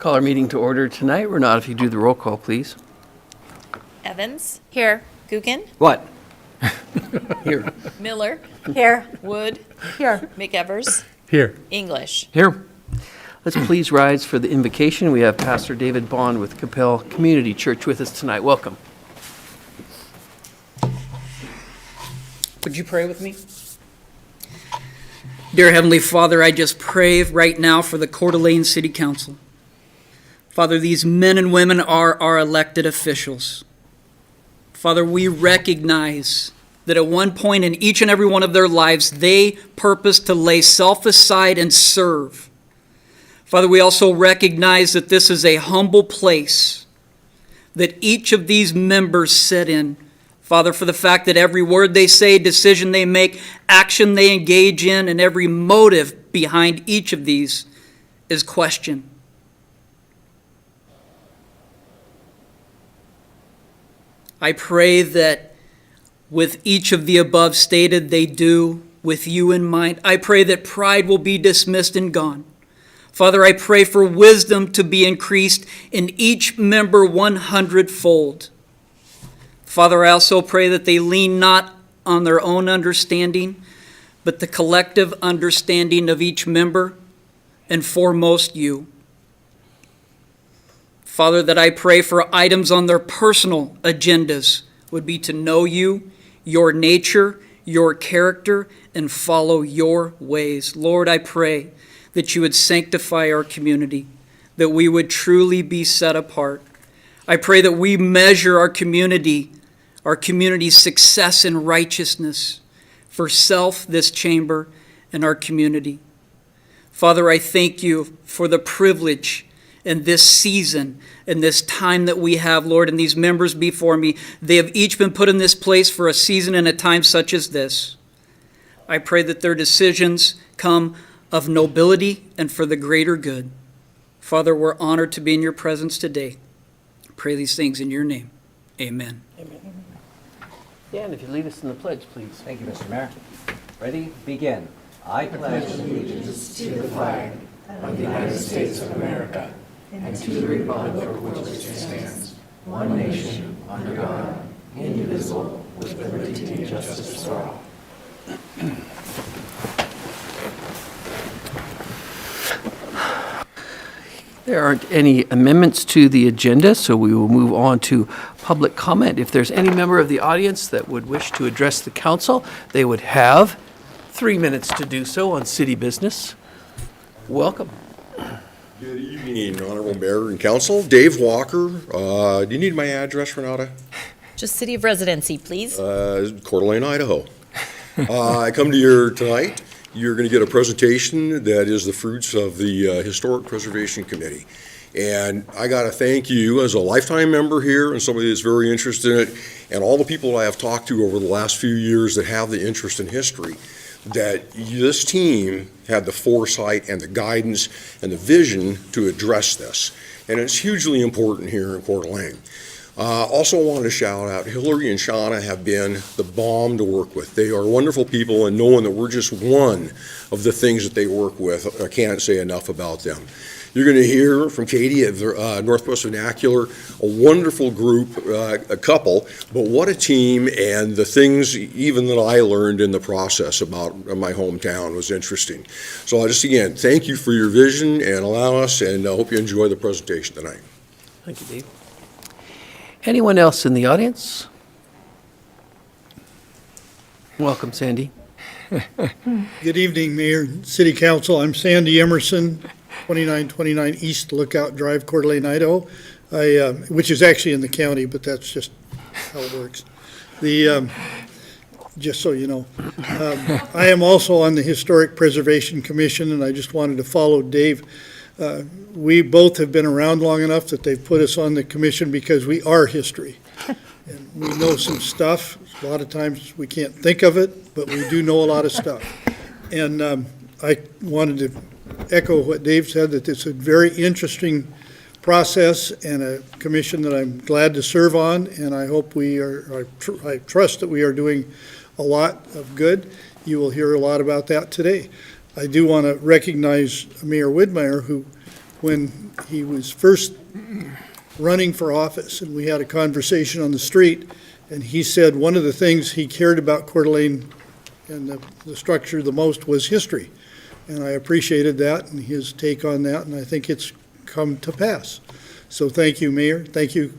Call our meeting to order tonight. Renata, if you do the roll call, please. Evans. Here. Gookin. What? Here. Miller. Here. Wood. Here. McEvers. Here. English. Here. Let's please rise for the invocation. We have Pastor David Bond with Capel Community Church with us tonight. Welcome. Would you pray with me? Dear Heavenly Father, I just pray right now for the Coeur d'Alene City Council. Father, these men and women are our elected officials. Father, we recognize that at one point in each and every one of their lives, they purpose to lay self aside and serve. Father, we also recognize that this is a humble place that each of these members sit in. Father, for the fact that every word they say, decision they make, action they engage in, and every motive behind each of these is question. I pray that with each of the above stated, they do with you in mind. I pray that pride will be dismissed and gone. Father, I pray for wisdom to be increased in each member 100-fold. Father, I also pray that they lean not on their own understanding, but the collective understanding of each member, and foremost you. Father, that I pray for items on their personal agendas would be to know you, your nature, your character, and follow your ways. Lord, I pray that you would sanctify our community, that we would truly be set apart. I pray that we measure our community's success in righteousness for self, this chamber, and our community. Father, I thank you for the privilege in this season, in this time that we have, Lord, and these members before me. They have each been put in this place for a season and a time such as this. I pray that their decisions come of nobility and for the greater good. Father, we're honored to be in your presence today. I pray these things in your name. Amen. Amen. Dan, if you lead us in the pledge, please. Thank you, Mr. Mayor. Ready? Begin. I pledge allegiance to the flag of the United States of America and to the republic for which it stands, one nation, under God, indivisible, with liberty and justice for all. There aren't any amendments to the agenda, so we will move on to public comment. If there's any member of the audience that would wish to address the council, they would have 3 minutes to do so on city business. Welcome. Good evening, Honorable Mayor and Council. Dave Walker. Do you need my address, Renata? Just city of residency, please. Coeur d'Alene, Idaho. I come to you tonight. You're going to get a presentation that is the fruits of the Historic Preservation Committee. And I got to thank you as a lifetime member here and somebody that's very interested in it, and all the people I have talked to over the last few years that have the interest in history, that this team had the foresight and the guidance and the vision to address this. And it's hugely important here in Coeur d'Alene. Also wanted to shout out, Hillary and Shauna have been the bomb to work with. They are wonderful people, and knowing that we're just one of the things that they work with, I can't say enough about them. You're going to hear from Katie at Northwest Vernacular, a wonderful group, a couple, but what a team, and the things even that I learned in the process about my hometown was interesting. So I just, again, thank you for your vision and allow us, and I hope you enjoy the presentation tonight. Thank you, Dave. Anyone else in the audience? Welcome, Sandy. Good evening, Mayor, City Council. I'm Sandy Emerson, 2929 East Lookout Drive, Coeur d'Alene, Idaho, which is actually in the county, but that's just how it works. Just so you know. I am also on the Historic Preservation Commission, and I just wanted to follow Dave. We both have been around long enough that they've put us on the commission because we are history. And we know some stuff. A lot of times we can't think of it, but we do know a lot of stuff. And I wanted to echo what Dave said, that it's a very interesting process and a commission that I'm glad to serve on, and I hope I trust that we are doing a lot of good. You will hear a lot about that today. I do want to recognize Mayor Widmeyer, who when he was first running for office, and we had a conversation on the street, and he said one of the things he cared about Coeur d'Alene and the structure the most was history. And I appreciated that and his take on that, and I think it's come to pass. So thank you, Mayor. Thank you,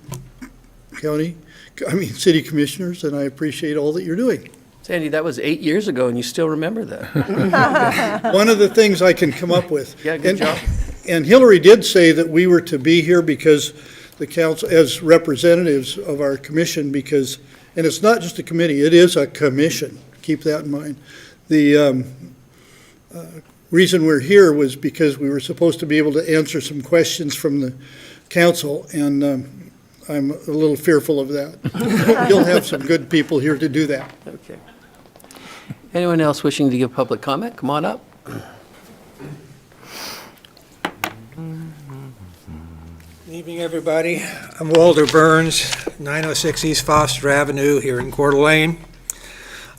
City Commissioners, and I appreciate all that you're doing. Sandy, that was 8 years ago, and you still remember that. One of the things I can come up with. Yeah, good job. And Hillary did say that we were to be here because the council, as representatives of our commission, because, and it's not just a committee, it is a commission. Keep that in mind. The reason we're here was because we were supposed to be able to answer some questions from the council, and I'm a little fearful of that. You'll have some good people here to do that. Okay. Anyone else wishing to give public comment? Come on up. Good evening, everybody. I'm Walter Burns, 906 East Foster Avenue here in Coeur d'Alene.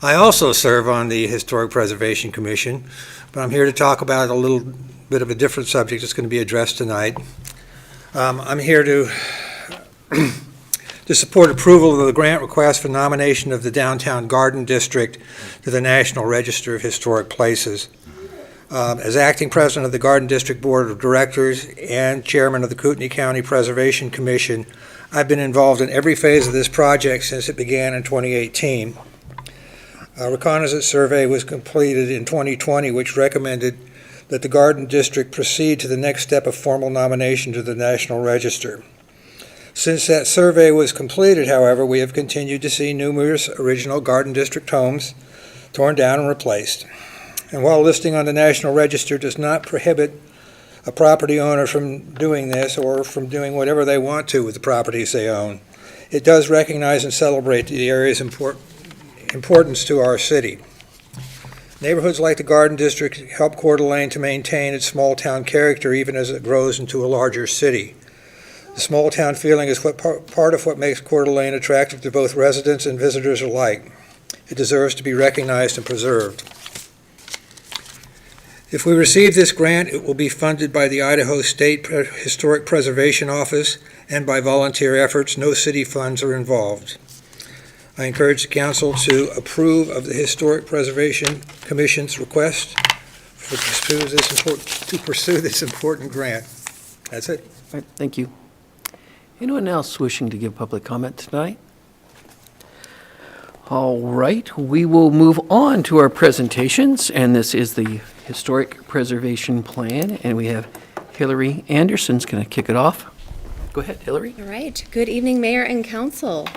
I also serve on the Historic Preservation Commission, but I'm here to talk about a little bit of a different subject that's going to be addressed tonight. I'm here to support approval of the grant request for nomination of the Downtown Garden District to the National Register of Historic Places. As acting president of the Garden District Board of Directors and chairman of the Kootenai County Preservation Commission, I've been involved in every phase of this project since it began in 2018. A reconnaissance survey was completed in 2020, which recommended that the Garden District proceed to the next step of formal nomination to the National Register. Since that survey was completed, however, we have continued to see numerous original Garden District homes torn down and replaced. And while listing on the National Register does not prohibit a property owner from doing this or from doing whatever they want to with the properties they own, it does recognize and celebrate the area's importance to our city. Neighborhoods like the Garden District help Coeur d'Alene to maintain its small-town character even as it grows into a larger city. The small-town feeling is part of what makes Coeur d'Alene attractive to both residents and visitors alike. It deserves to be recognized and preserved. If we receive this grant, it will be funded by the Idaho State Historic Preservation Office and by volunteer efforts. No city funds are involved. I encourage the council to approve of the Historic Preservation Commission's request to pursue this important grant. That's it. All right, thank you. Anyone else wishing to give public comment tonight? All right, we will move on to our presentations, and this is the Historic Preservation Plan, and we have Hillary Anderson's going to kick it off. Go ahead, Hillary. All right. Good evening, Mayor and Council.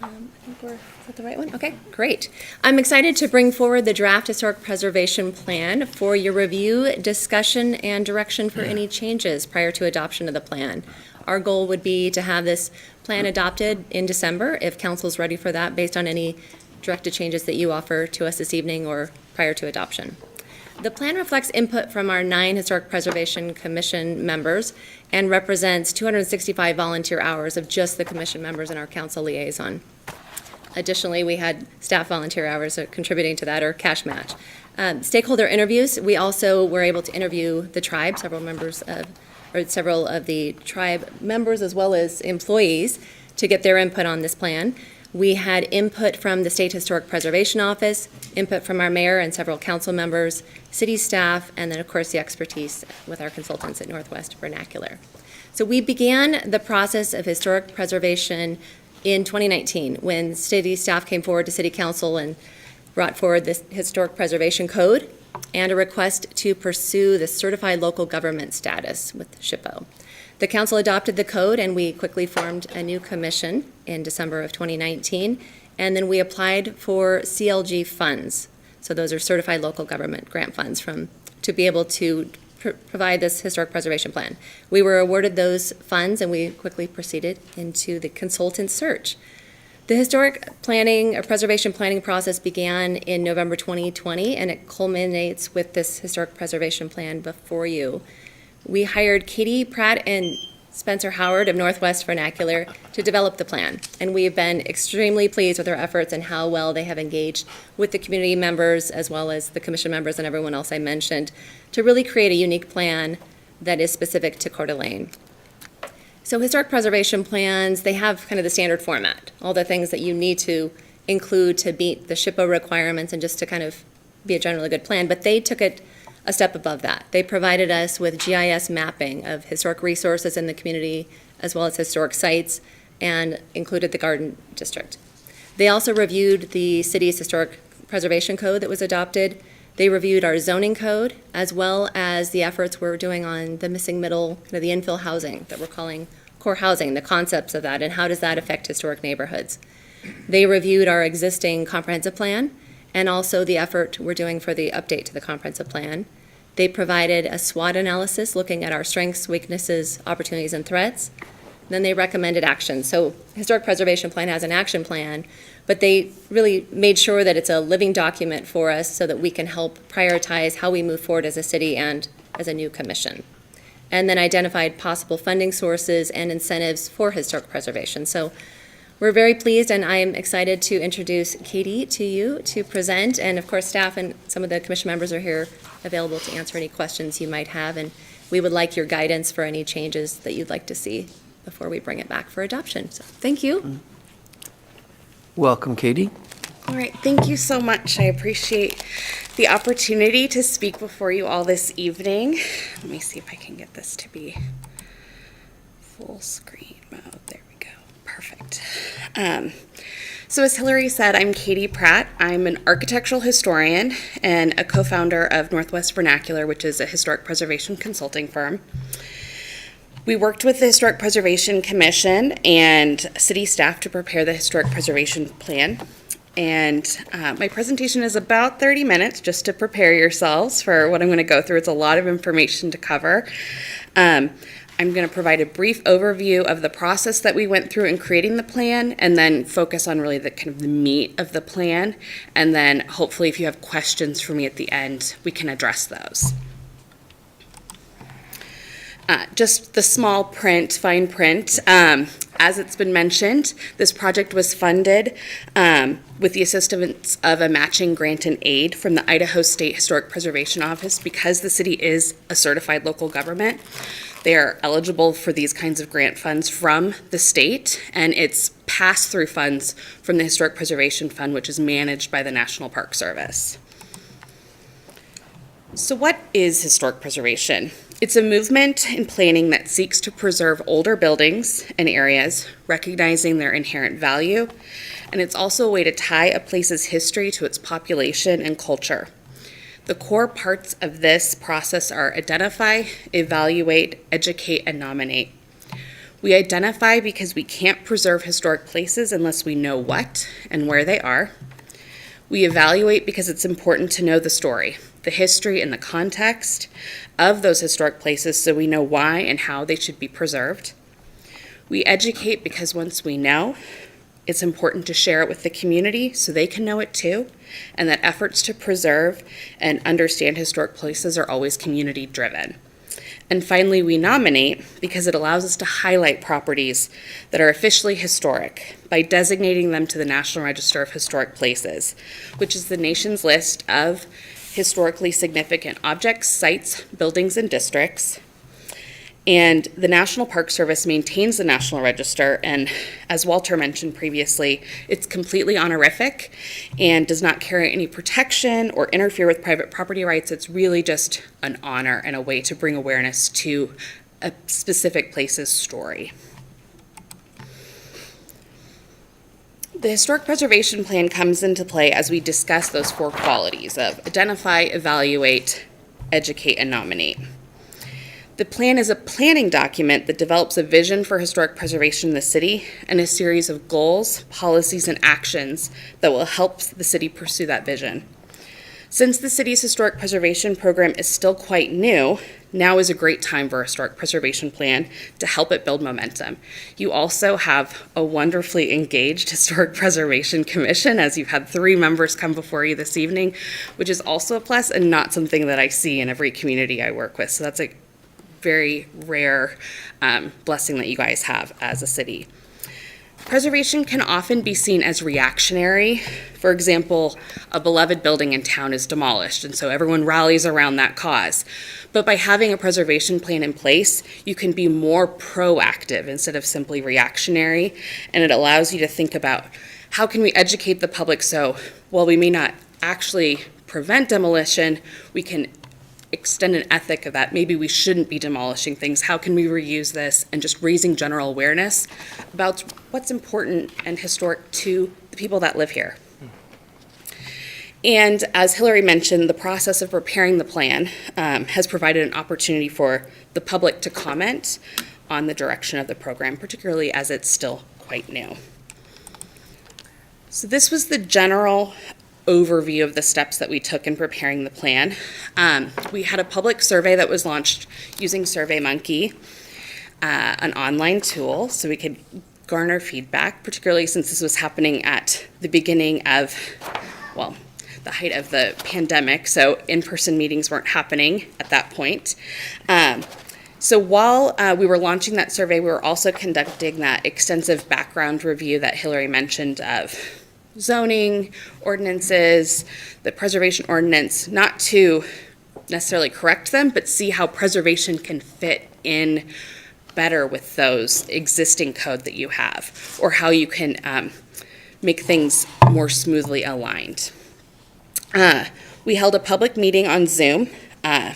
I think is that the right one? Okay, great. I'm excited to bring forward the draft Historic Preservation Plan for your review, discussion, and direction for any changes prior to adoption of the plan. Our goal would be to have this plan adopted in December, if Council's ready for that, based on any directed changes that you offer to us this evening or prior to adoption. The plan reflects input from our 9 Historic Preservation Commission members and represents 265 volunteer hours of just the commission members and our council liaison. Additionally, we had staff volunteer hours contributing to that, or cash match. Stakeholder interviews, we also were able to interview the tribe, several of the tribe members as well as employees to get their input on this plan. We had input from the State Historic Preservation Office, input from our mayor and several council members, city staff, and then, of course, the expertise with our consultants at Northwest Vernacular. So we began the process of historic preservation in 2019 when city staff came forward to City Council and brought forward this Historic Preservation Code and a request to pursue the Certified Local Government status with SHPO. The council adopted the code, and we quickly formed a new commission in December of 2019, and then we applied for CLG funds. So those are Certified Local Government Grant Funds to be able to provide this historic preservation plan. We were awarded those funds, and we quickly proceeded into the consultant search. The historic planning or preservation planning process began in November 2020, and it culminates with this historic preservation plan before you. We hired Katie Pratt and Spencer Howard of Northwest Vernacular to develop the plan, and we have been extremely pleased with their efforts and how well they have engaged with the community members as well as the commission members and everyone else I mentioned to really create a unique plan that is specific to Coeur d'Alene. So historic preservation plans, they have kind of the standard format, all the things that you need to include to meet the SHPO requirements and just to kind of be a generally good plan, but they took it a step above that. They provided us with GIS mapping of historic resources in the community as well as historic sites and included the Garden District. They also reviewed the city's historic preservation code that was adopted. They reviewed our zoning code as well as the efforts we're doing on the missing middle, kind of the infill housing that we're calling core housing, the concepts of that and how does that affect historic neighborhoods. They reviewed our existing comprehensive plan and also the effort we're doing for the update to the comprehensive plan. They provided a SWOT analysis looking at our strengths, weaknesses, opportunities, and threats. Then they recommended action. So Historic Preservation Plan has an action plan, but they really made sure that it's a living document for us so that we can help prioritize how we move forward as a city and as a new commission. And then identified possible funding sources and incentives for historic preservation. So we're very pleased, and I am excited to introduce Katie to you to present. And of course, staff and some of the commission members are here available to answer any questions you might have. And we would like your guidance for any changes that you'd like to see before we bring it back for adoption. So thank you. Welcome, Katie. All right, thank you so much. I appreciate the opportunity to speak before you all this evening. Let me see if I can get this to be full screen mode. There we go. Perfect. So as Hillary said, I'm Katie Pratt. I'm an architectural historian and a co-founder of Northwest Vernacular, which is a historic preservation consulting firm. We worked with the Historic Preservation Commission and city staff to prepare the Historic Preservation Plan. And my presentation is about 30 minutes, just to prepare yourselves for what I'm going to go through. It's a lot of information to cover. I'm going to provide a brief overview of the process that we went through in creating the plan, and then focus on really the kind of the meat of the plan. And then hopefully if you have questions for me at the end, we can address those. Just the small print, fine print. As it's been mentioned, this project was funded with the assistance of a matching grant and aid from the Idaho State Historic Preservation Office. Because the city is a certified local government, they are eligible for these kinds of grant funds from the state, and it's pass-through funds from the Historic Preservation Fund, which is managed by the National Park Service. So what is historic preservation? It's a movement in planning that seeks to preserve older buildings and areas, recognizing their inherent value, and it's also a way to tie a place's history to its population and culture. The core parts of this process are identify, evaluate, educate, and nominate. We identify because we can't preserve historic places unless we know what and where they are. We evaluate because it's important to know the story, the history, and the context of those historic places so we know why and how they should be preserved. We educate because once we know, it's important to share it with the community so they can know it too, and that efforts to preserve and understand historic places are always community driven. And finally, we nominate because it allows us to highlight properties that are officially historic by designating them to the National Register of Historic Places, which is the nation's list of historically significant objects, sites, buildings, and districts. And the National Park Service maintains the National Register, and as Walter mentioned previously, it's completely honorific and does not carry any protection or interfere with private property rights. It's really just an honor and a way to bring awareness to a specific place's story. The Historic Preservation Plan comes into play as we discuss those four qualities of identify, evaluate, educate, and nominate. The plan is a planning document that develops a vision for historic preservation in the city and a series of goals, policies, and actions that will help the city pursue that vision. Since the city's historic preservation program is still quite new, now is a great time for a historic preservation plan to help it build momentum. You also have a wonderfully engaged Historic Preservation Commission, as you've had 3 members come before you this evening, which is also a plus and not something that I see in every community I work with. So that's a very rare blessing that you guys have as a city. Preservation can often be seen as reactionary. For example, a beloved building in town is demolished, and so everyone rallies around that cause. But by having a preservation plan in place, you can be more proactive instead of simply reactionary, and it allows you to think about how can we educate the public so while we may not actually prevent demolition, we can extend an ethic of that. Maybe we shouldn't be demolishing things. How can we reuse this? And just raising general awareness about what's important and historic to the people that live here. And as Hillary mentioned, the process of preparing the plan has provided an opportunity for the public to comment on the direction of the program, particularly as it's still quite new. So this was the general overview of the steps that we took in preparing the plan. We had a public survey that was launched using SurveyMonkey, an online tool, so we could garner feedback, particularly since this was happening at the beginning of, well, the height of the pandemic, so in-person meetings weren't happening at that point. So while we were launching that survey, we were also conducting that extensive background review that Hillary mentioned of zoning ordinances, the preservation ordinance, not to necessarily correct them, but see how preservation can fit in better with those existing code that you have, or how you can make things more smoothly aligned. We held a public meeting on Zoom, and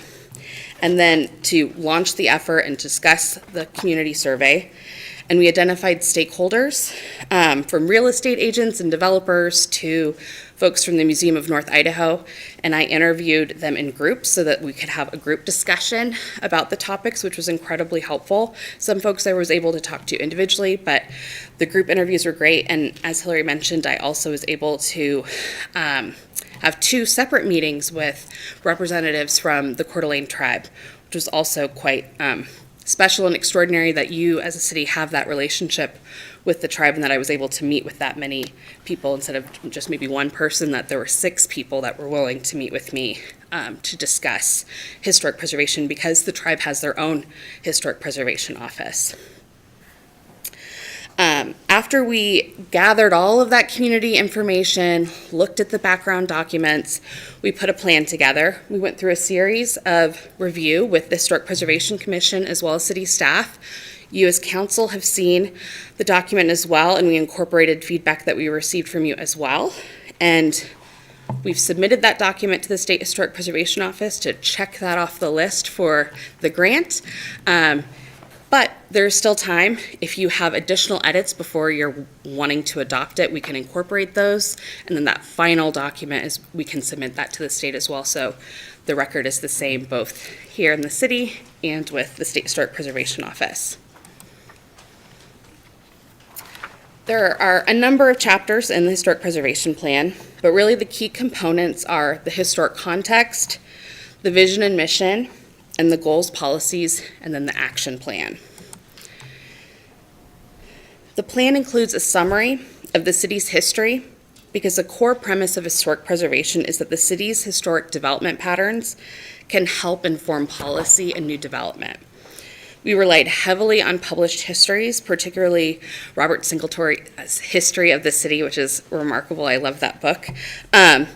then to launch the effort and discuss the community survey. And we identified stakeholders, from real estate agents and developers to folks from the Museum of North Idaho, and I interviewed them in groups so that we could have a group discussion about the topics, which was incredibly helpful. Some folks I was able to talk to individually, but the group interviews were great, and as Hillary mentioned, I also was able to have 2 separate meetings with representatives from the Coeur d'Alene tribe, which was also quite special and extraordinary that you as a city have that relationship with the tribe, and that I was able to meet with that many people instead of just maybe one person, that there were 6 people that were willing to meet with me to discuss historic preservation, because the tribe has their own historic preservation office. After we gathered all of that community information, looked at the background documents, we put a plan together. We went through a series of review with the Historic Preservation Commission as well as city staff. You as council have seen the document as well, and we incorporated feedback that we received from you as well. And we've submitted that document to the State Historic Preservation Office to check that off the list for the grant. But there's still time. If you have additional edits before you're wanting to adopt it, we can incorporate those. And then that final document is, we can submit that to the state as well. So the record is the same both here in the city and with the State Historic Preservation Office. There are a number of chapters in the Historic Preservation Plan, but really the key components are the historic context, the vision and mission, and the goals, policies, and then the action plan. The plan includes a summary of the city's history, because the core premise of historic preservation is that the city's historic development patterns can help inform policy and new development. We relied heavily on published histories, particularly Robert Singletary's History of the City, which is remarkable. I love that book.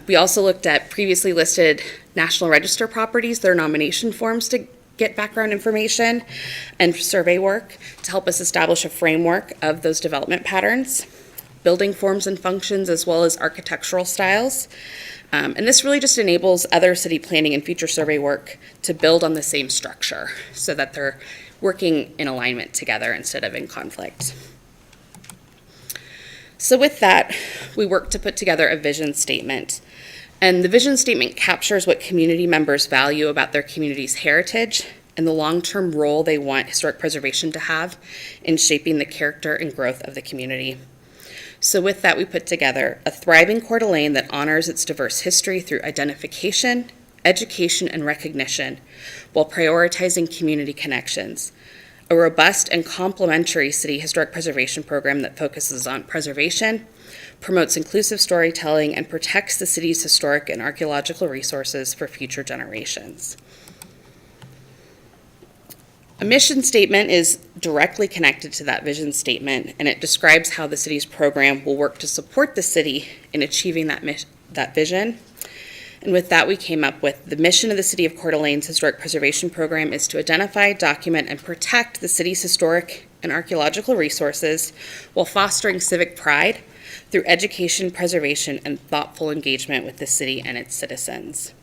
We also looked at previously listed National Register properties, their nomination forms to get background information, and survey work to help us establish a framework of those development patterns, building forms and functions, as well as architectural styles. And this really just enables other city planning and future survey work to build on the same structure so that they're working in alignment together instead of in conflict. So with that, we worked to put together a vision statement. And the vision statement captures what community members value about their community's heritage and the long-term role they want historic preservation to have in shaping the character and growth of the community. So with that, we put together a thriving Coeur d'Alene that honors its diverse history through identification, education, and recognition, while prioritizing community connections. A robust and complementary city historic preservation program that focuses on preservation, promotes inclusive storytelling, and protects the city's historic and archaeological resources for future generations. A mission statement is directly connected to that vision statement, and it describes how the city's program will work to support the city in achieving that vision. And with that, we came up with the mission of the City of Coeur d'Alene's Historic Preservation Program is to identify, document, and protect the city's historic and archaeological resources while fostering civic pride through education, preservation, and thoughtful engagement with the city and its citizens.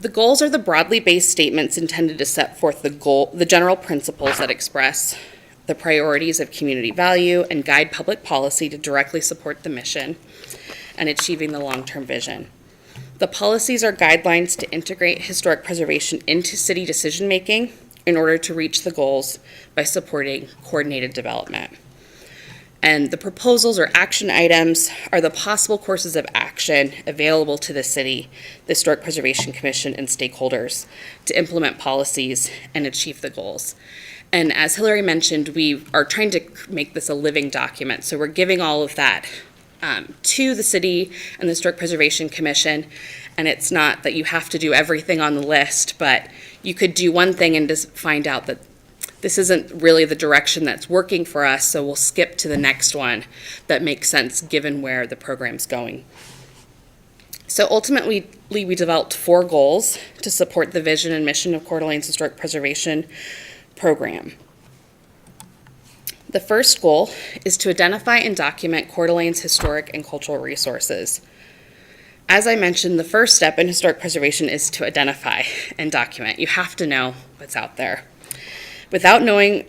The goals are the broadly based statements intended to set forth the general principles that express the priorities of community value and guide public policy to directly support the mission and achieving the long-term vision. The policies are guidelines to integrate historic preservation into city decision-making in order to reach the goals by supporting coordinated development. And the proposals or action items are the possible courses of action available to the city, the Historic Preservation Commission, and stakeholders to implement policies and achieve the goals. And as Hillary mentioned, we are trying to make this a living document. So we're giving all of that to the city and the Historic Preservation Commission. And it's not that you have to do everything on the list, but you could do one thing and just find out that this isn't really the direction that's working for us, so we'll skip to the next one that makes sense given where the program's going. So ultimately, we developed 4 goals to support the vision and mission of Coeur d'Alene's Historic Preservation Program. The first goal is to identify and document Coeur d'Alene's historic and cultural resources. As I mentioned, the first step in historic preservation is to identify and document. You have to know what's out there. Without knowing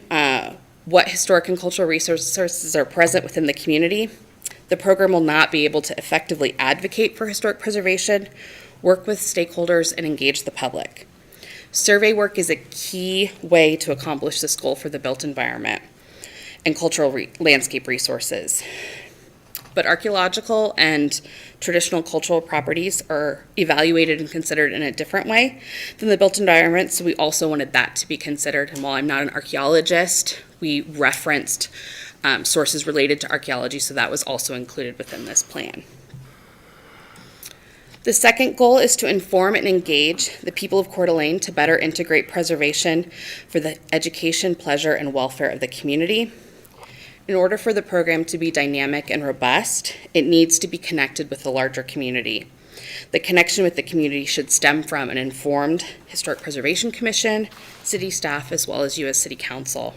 what historic and cultural resources are present within the community, the program will not be able to effectively advocate for historic preservation, work with stakeholders, and engage the public. Survey work is a key way to accomplish this goal for the built environment and cultural landscape resources. But archaeological and traditional cultural properties are evaluated and considered in a different way than the built environment, so we also wanted that to be considered. And while I'm not an archaeologist, we referenced sources related to archaeology, so that was also included within this plan. The second goal is to inform and engage the people of Coeur d'Alene to better integrate preservation for the education, pleasure, and welfare of the community. In order for the program to be dynamic and robust, it needs to be connected with the larger community. The connection with the community should stem from an informed Historic Preservation Commission, city staff, as well as you as City Council.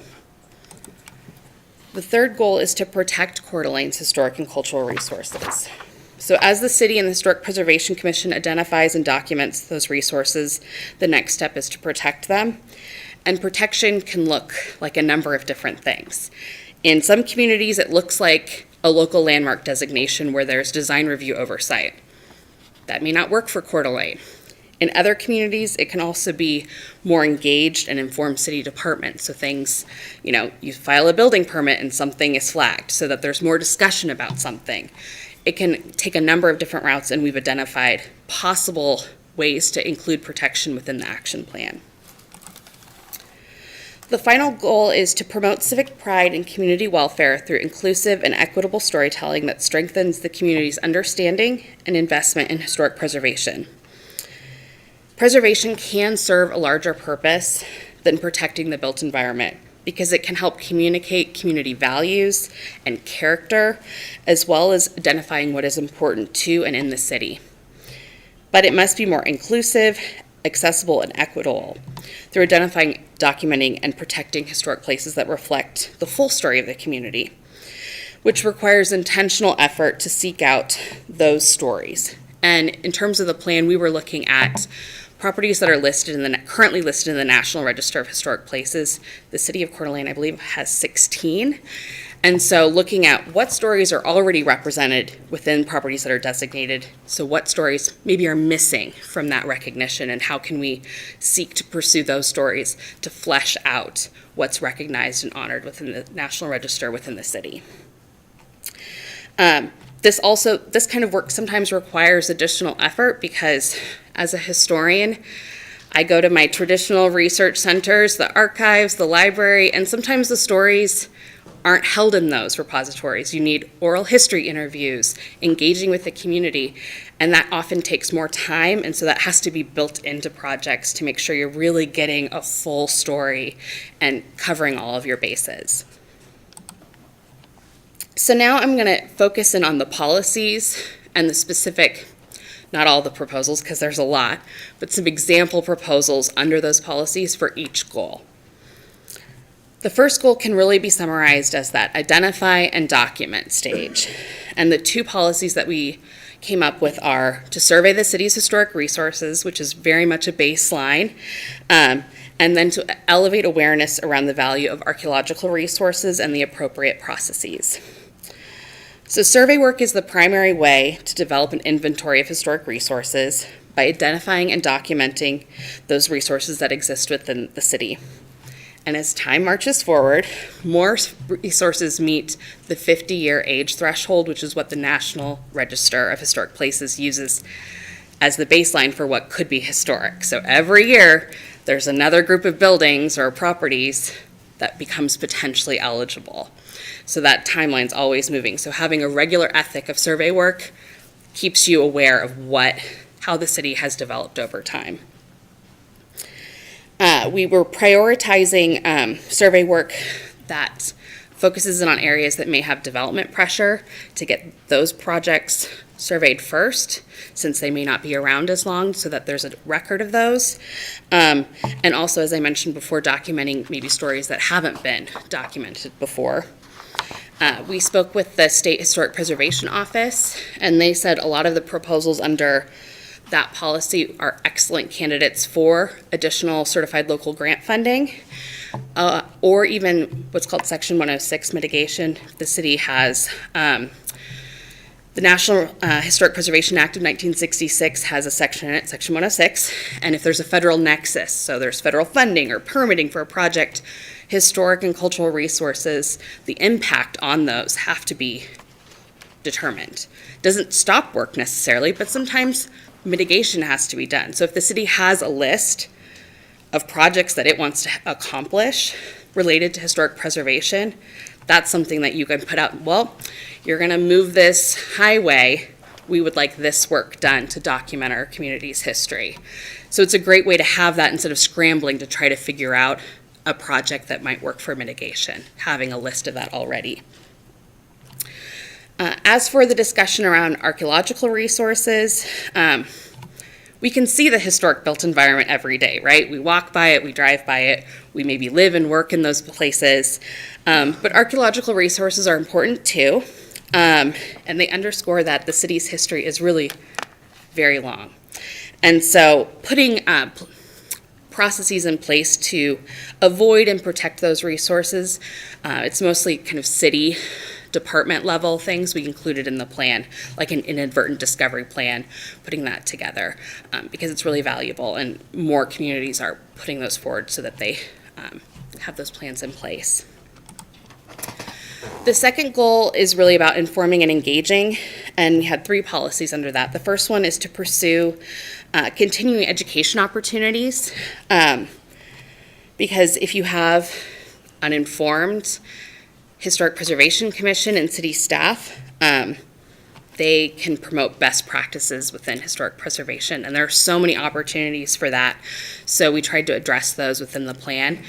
The third goal is to protect Coeur d'Alene's historic and cultural resources. So as the city and the Historic Preservation Commission identifies and documents those resources, the next step is to protect them. And protection can look like a number of different things. In some communities, it looks like a local landmark designation where there's design review oversight. That may not work for Coeur d'Alene. In other communities, it can also be more engaged and informed city departments. So things, you file a building permit and something is flagged so that there's more discussion about something. It can take a number of different routes, and we've identified possible ways to include protection within the action plan. The final goal is to promote civic pride and community welfare through inclusive and equitable storytelling that strengthens the community's understanding and investment in historic preservation. Preservation can serve a larger purpose than protecting the built environment because it can help communicate community values and character, as well as identifying what is important to and in the city. But it must be more inclusive, accessible, and equitable through identifying, documenting, and protecting historic places that reflect the full story of the community, which requires intentional effort to seek out those stories. And in terms of the plan, we were looking at properties that are currently listed in the National Register of Historic Places. The city of Coeur d'Alene, I believe, has 16. And so looking at what stories are already represented within properties that are designated, so what stories maybe are missing from that recognition, and how can we seek to pursue those stories to flesh out what's recognized and honored within the National Register within the city. This kind of work sometimes requires additional effort because as a historian, I go to my traditional research centers, the archives, the library, and sometimes the stories aren't held in those repositories. You need oral history interviews, engaging with the community, and that often takes more time, and so that has to be built into projects to make sure you're really getting a full story and covering all of your bases. So now I'm going to focus in on the policies and the specific, not all the proposals because there's a lot, but some example proposals under those policies for each goal. The first goal can really be summarized as that identify and document stage. And the two policies that we came up with are to survey the city's historic resources, which is very much a baseline, and then to elevate awareness around the value of archaeological resources and the appropriate processes. So survey work is the primary way to develop an inventory of historic resources by identifying and documenting those resources that exist within the city. And as time marches forward, more resources meet the 50-year age threshold, which is what the National Register of Historic Places uses as the baseline for what could be historic. So every year, there's another group of buildings or properties that becomes potentially eligible. So that timeline's always moving. So having a regular ethic of survey work keeps you aware of how the city has developed over time. We were prioritizing survey work that focuses in on areas that may have development pressure to get those projects surveyed first, since they may not be around as long, so that there's a record of those. And also, as I mentioned before, documenting maybe stories that haven't been documented before. We spoke with the State Historic Preservation Office, and they said a lot of the proposals under that policy are excellent candidates for additional certified local grant funding, or even what's called Section 106 mitigation. The city has the National Historic Preservation Act of 1966 has a section in it, Section 106, and if there's a federal nexus, so there's federal funding or permitting for a project, historic and cultural resources, the impact on those have to be determined. Doesn't stop work necessarily, but sometimes mitigation has to be done. So if the city has a list of projects that it wants to accomplish related to historic preservation, that's something that you can put out. Well, you're going to move this highway. We would like this work done to document our community's history. So it's a great way to have that instead of scrambling to try to figure out a project that might work for mitigation, having a list of that already. As for the discussion around archaeological resources, we can see the historic built environment every day, right? We walk by it, we drive by it, we maybe live and work in those places. But archaeological resources are important too, and they underscore that the city's history is really very long. And so putting processes in place to avoid and protect those resources, it's mostly kind of city department level things we included in the plan, like an inadvertent discovery plan, putting that together because it's really valuable, and more communities are putting those forward so that they have those plans in place. The second goal is really about informing and engaging, and we had 3 policies under that. The first one is to pursue continuing education opportunities, because if you have uninformed Historic Preservation Commission and city staff, they can promote best practices within historic preservation, and there are so many opportunities for that. So we tried to address those within the plan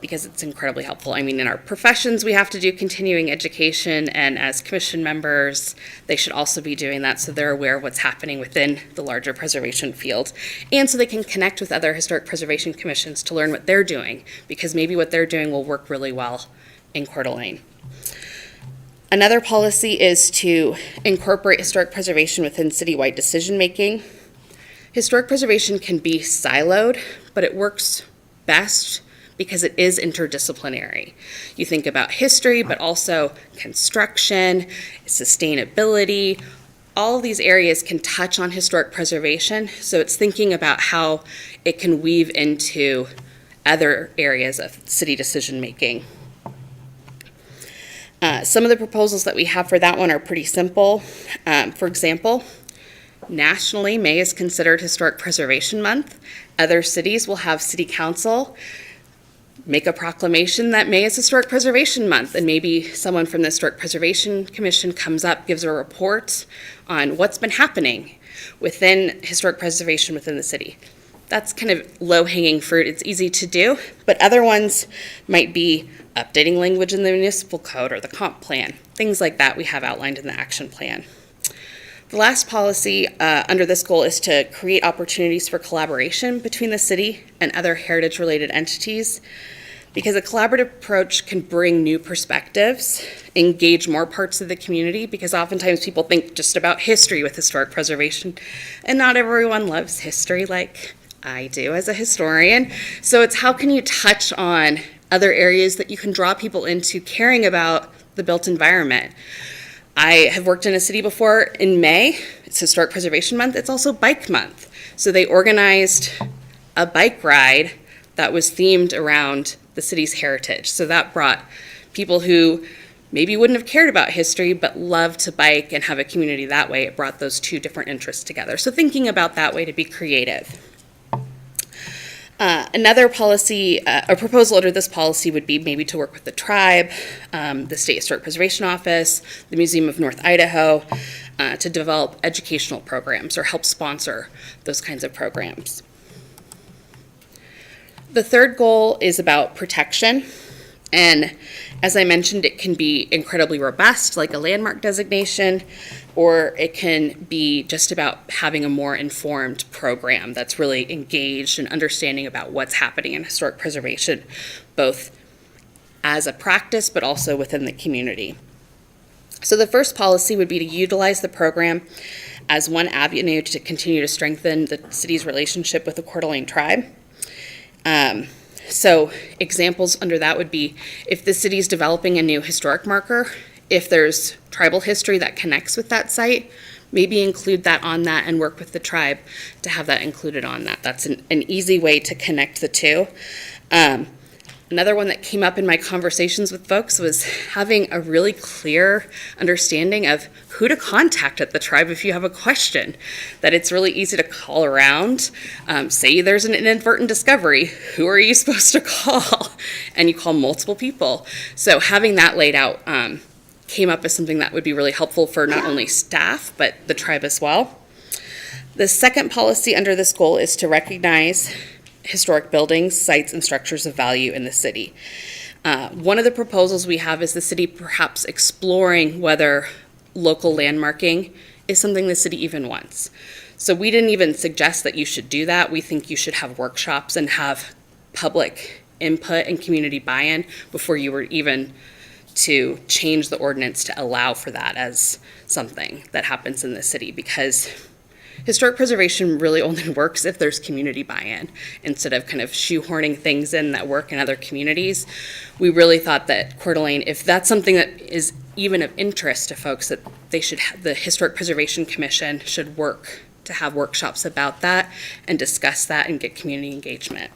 because it's incredibly helpful. I mean, in our professions, we have to do continuing education, and as commission members, they should also be doing that so they're aware of what's happening within the larger preservation field, and so they can connect with other historic preservation commissions to learn what they're doing, because maybe what they're doing will work really well in Coeur d'Alene. Another policy is to incorporate historic preservation within citywide decision-making. Historic preservation can be siloed, but it works best because it is interdisciplinary. You think about history, but also construction, sustainability. All of these areas can touch on historic preservation, so it's thinking about how it can weave into other areas of city decision-making. Some of the proposals that we have for that one are pretty simple. For example, nationally, May is considered Historic Preservation Month. Other cities will have city council make a proclamation that May is Historic Preservation Month, and maybe someone from the Historic Preservation Commission comes up, gives a report on what's been happening within historic preservation within the city. That's kind of low-hanging fruit. It's easy to do, but other ones might be updating language in the municipal code or the comp plan. Things like that we have outlined in the action plan. The last policy under this goal is to create opportunities for collaboration between the city and other heritage-related entities, because a collaborative approach can bring new perspectives, engage more parts of the community, because oftentimes people think just about history with historic preservation, and not everyone loves history like I do as a historian. So it's how can you touch on other areas that you can draw people into caring about the built environment. I have worked in a city before in May. It's Historic Preservation Month. It's also Bike Month. So they organized a bike ride that was themed around the city's heritage. So that brought people who maybe wouldn't have cared about history but love to bike and have a community that way. It brought those two different interests together. So thinking about that way to be creative. Another policy, a proposal under this policy would be maybe to work with the tribe, the State Historic Preservation Office, the Museum of North Idaho, to develop educational programs or help sponsor those kinds of programs. The third goal is about protection. And as I mentioned, it can be incredibly robust, like a landmark designation, or it can be just about having a more informed program that's really engaged and understanding about what's happening in historic preservation, both as a practice, but also within the community. So the first policy would be to utilize the program as one avenue to continue to strengthen the city's relationship with the Coeur d'Alene tribe. So examples under that would be if the city's developing a new historic marker, if there's tribal history that connects with that site, maybe include that on that and work with the tribe to have that included on that. That's an easy way to connect the two. Another one that came up in my conversations with folks was having a really clear understanding of who to contact at the tribe if you have a question, that it's really easy to call around. Say there's an inadvertent discovery, who are you supposed to call? And you call multiple people. So having that laid out came up as something that would be really helpful for not only staff, but the tribe as well. The second policy under this goal is to recognize historic buildings, sites, and structures of value in the city. One of the proposals we have is the city perhaps exploring whether local landmarking is something the city even wants. So we didn't even suggest that you should do that. We think you should have workshops and have public input and community buy-in before you were even to change the ordinance to allow for that as something that happens in the city, because historic preservation really only works if there's community buy-in instead of kind of shoehorning things in that work in other communities. We really thought that Coeur d'Alene, if that's something that is even of interest to folks, that they should have, the Historic Preservation Commission should work to have workshops about that and discuss that and get community engagement.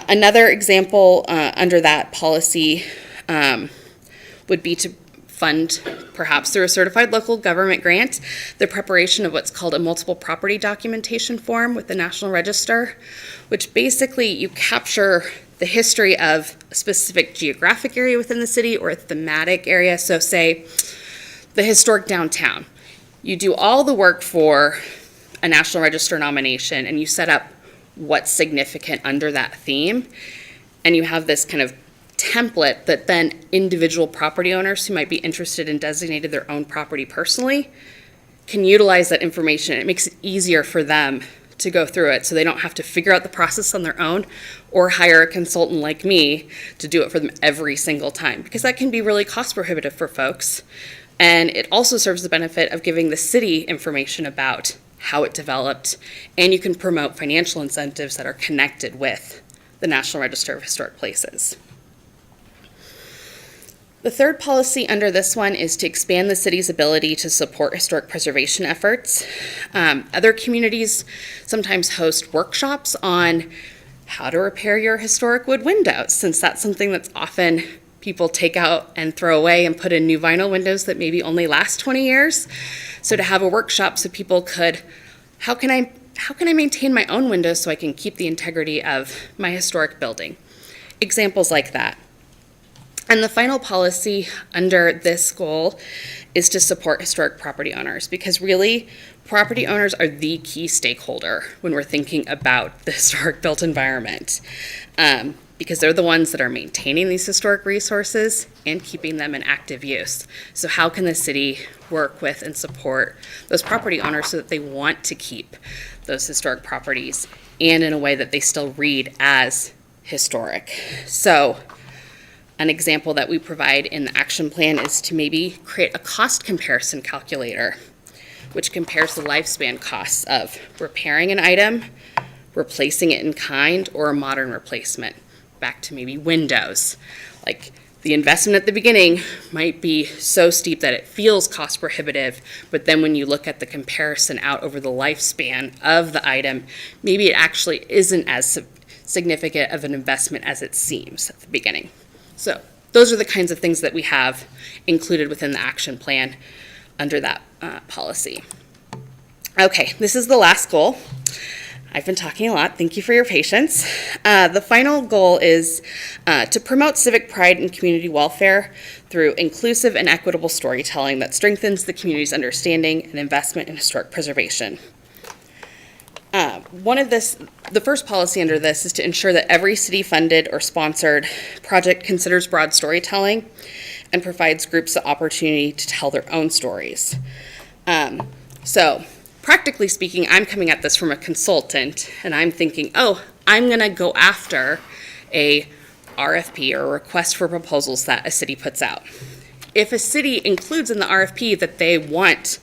Another example under that policy would be to fund, perhaps through a certified local government grant, the preparation of what's called a multiple property documentation form with the National Register, which basically you capture the history of a specific geographic area within the city or a thematic area. So say the historic downtown. You do all the work for a National Register nomination and you set up what's significant under that theme, and you have this kind of template that then individual property owners who might be interested in designating their own property personally can utilize that information. It makes it easier for them to go through it so they don't have to figure out the process on their own or hire a consultant like me to do it for them every single time, because that can be really cost prohibitive for folks. And it also serves the benefit of giving the city information about how it developed, and you can promote financial incentives that are connected with the National Register of Historic Places. The third policy under this one is to expand the city's ability to support historic preservation efforts. Other communities sometimes host workshops on how to repair your historic wood windows, since that's something that's often people take out and throw away and put in new vinyl windows that maybe only last 20 years. So to have a workshop so people could, how can I how can I maintain my own windows so I can keep the integrity of my historic building? Examples like that. And the final policy under this goal is to support historic property owners, because really, property owners are the key stakeholder when we're thinking about the historic built environment, because they're the ones that are maintaining these historic resources and keeping them in active use. So how can the city work with and support those property owners so that they want to keep those historic properties and in a way that they still read as historic? So an example that we provide in the action plan is to maybe create a cost comparison calculator, which compares the lifespan costs of repairing an item, replacing it in kind, or a modern replacement. Back to maybe windows. Like, the investment at the beginning might be so steep that it feels cost prohibitive, but then when you look at the comparison out over the lifespan of the item, maybe it actually isn't as significant of an investment as it seems at the beginning. So those are the kinds of things that we have included within the action plan under that policy. Okay, this is the last goal. I've been talking a lot. Thank you for your patience. The final goal is to promote civic pride and community welfare through inclusive and equitable storytelling that strengthens the community's understanding and investment in historic preservation. The first policy under this is to ensure that every city-funded or sponsored project considers broad storytelling and provides groups the opportunity to tell their own stories. So practically speaking, I'm coming at this from a consultant, and I'm thinking, oh, I'm going to go after a RFP, or a request for proposals, that a city puts out. If a city includes in the RFP that they want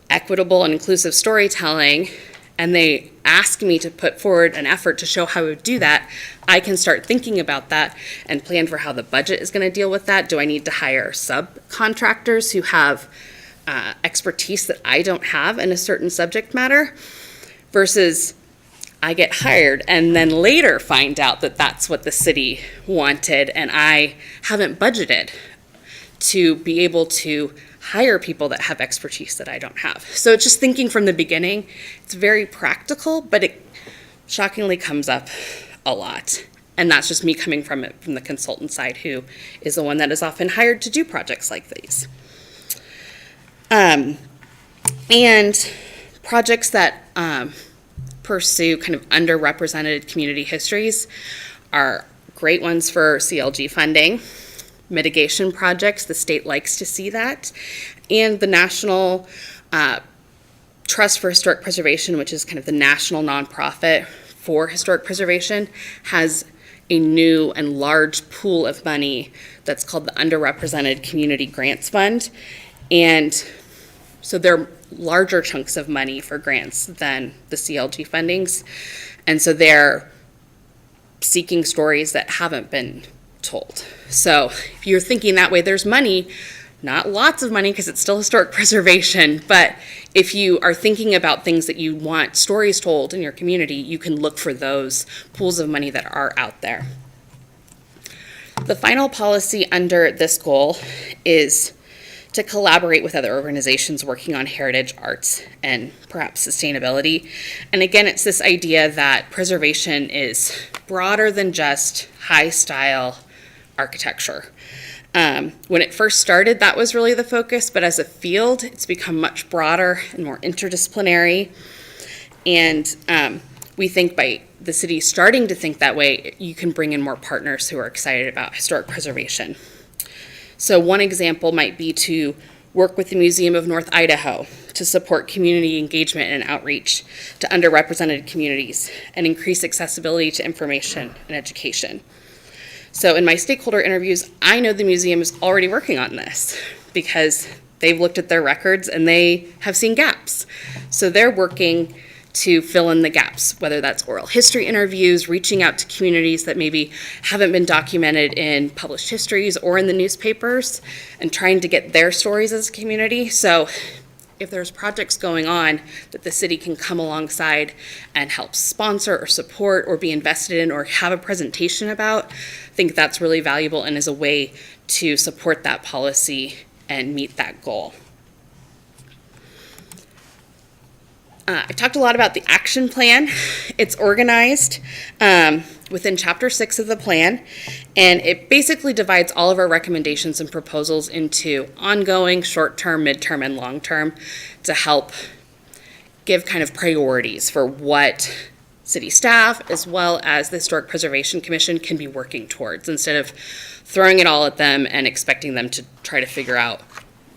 equitable and inclusive storytelling, and they ask me to put forward an effort to show how I would do that, I can start thinking about that and plan for how the budget is going to deal with that. Do I need to hire subcontractors who have expertise that I don't have in a certain subject matter, versus I get hired and then later find out that that's what the city wanted and I haven't budgeted to be able to hire people that have expertise that I don't have. So just thinking from the beginning, it's very practical, but it shockingly comes up a lot. And that's just me coming from it from the consultant side, who is the one that is often hired to do projects like these. And projects that pursue kind of underrepresented community histories are great ones for CLG funding. Mitigation projects, the state likes to see that. And the National Trust for Historic Preservation, which is kind of the national nonprofit for historic preservation, has a new and large pool of money that's called the Underrepresented Community Grants Fund. And so they're larger chunks of money for grants than the CLG fundings. And so they're seeking stories that haven't been told. So if you're thinking that way, there's money, not lots of money because it's still historic preservation, but if you are thinking about things that you want stories told in your community, you can look for those pools of money that are out there. The final policy under this goal is to collaborate with other organizations working on heritage, arts, and perhaps sustainability. And again, it's this idea that preservation is broader than just high-style architecture. When it first started, that was really the focus, but as a field, it's become much broader and more interdisciplinary. And we think by the city starting to think that way, you can bring in more partners who are excited about historic preservation. So one example might be to work with the Museum of North Idaho to support community engagement and outreach to underrepresented communities and increase accessibility to information and education. So in my stakeholder interviews, I know the museum is already working on this because they've looked at their records and they have seen gaps. So they're working to fill in the gaps, whether that's oral history interviews, reaching out to communities that maybe haven't been documented in published histories or in the newspapers, and trying to get their stories as a community. So if there's projects going on that the city can come alongside and help sponsor or support or be invested in or have a presentation about, I think that's really valuable and is a way to support that policy and meet that goal. I talked a lot about the action plan. It's organized within Chapter 6 of the plan, and it basically divides all of our recommendations and proposals into ongoing, short-term, mid-term, and long-term to help give kind of priorities for what city staff as well as the Historic Preservation Commission can be working towards, instead of throwing it all at them and expecting them to try to figure out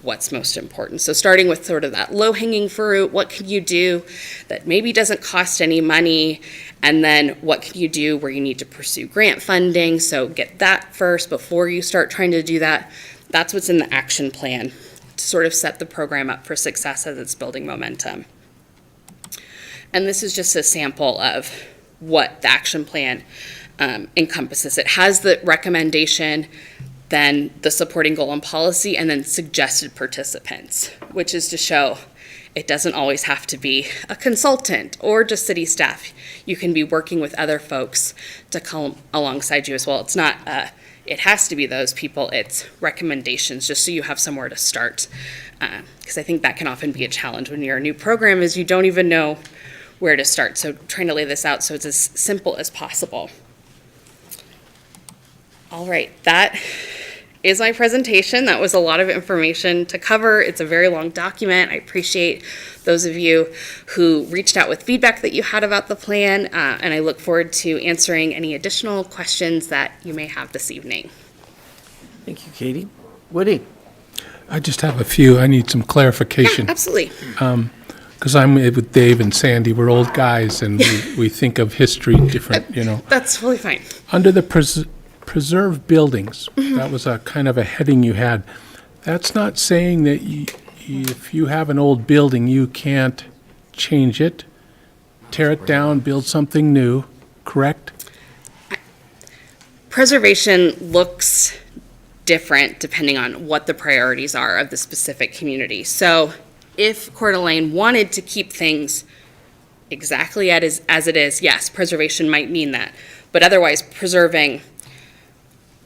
what's most important. So starting with sort of that low-hanging fruit, what can you do that maybe doesn't cost any money, and then what can you do where you need to pursue grant funding, so get that first before you start trying to do that. That's what's in the action plan to sort of set the program up for success as it's building momentum. And this is just a sample of what the action plan encompasses. It has the recommendation, then the supporting goal and policy, and then suggested participants, which is to show it doesn't always have to be a consultant or just city staff. You can be working with other folks to come alongside you as well. It's not, it has to be those people, it's recommendations, just so you have somewhere to start. Because I think that can often be a challenge when you're a new program, is you don't even know where to start. So trying to lay this out so it's as simple as possible. All right, that is my presentation. That was a lot of information to cover. It's a very long document. I appreciate those of you who reached out with feedback that you had about the plan, and I look forward to answering any additional questions that you may have this evening. Thank you, Katie. Woody? I just have a few. I need some clarification. Yeah, absolutely. Because I'm with Dave and Sandy. We're old guys, and we think of history different, you know. That's totally fine. Under the preserved buildings, that was a kind of a heading you had. That's not saying that if you have an old building, you can't change it, tear it down, build something new, correct? Preservation looks different depending on what the priorities are of the specific community. So if Coeur d'Alene wanted to keep things exactly as it is, yes, preservation might mean that. But otherwise, preserving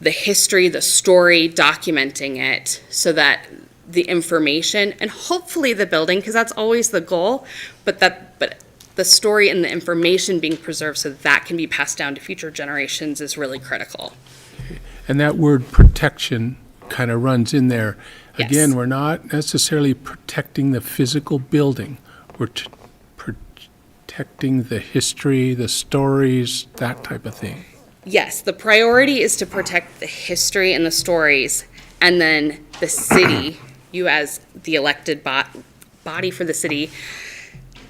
the history, the story, documenting it so that the information and hopefully the building, because that's always the goal, but the story and the information being preserved so that can be passed down to future generations is really critical. And that word protection kind of runs in there. Yes. Again, we're not necessarily protecting the physical building. We're protecting the history, the stories, that type of thing. Yes, the priority is to protect the history and the stories, and then the city, you as the elected body for the city,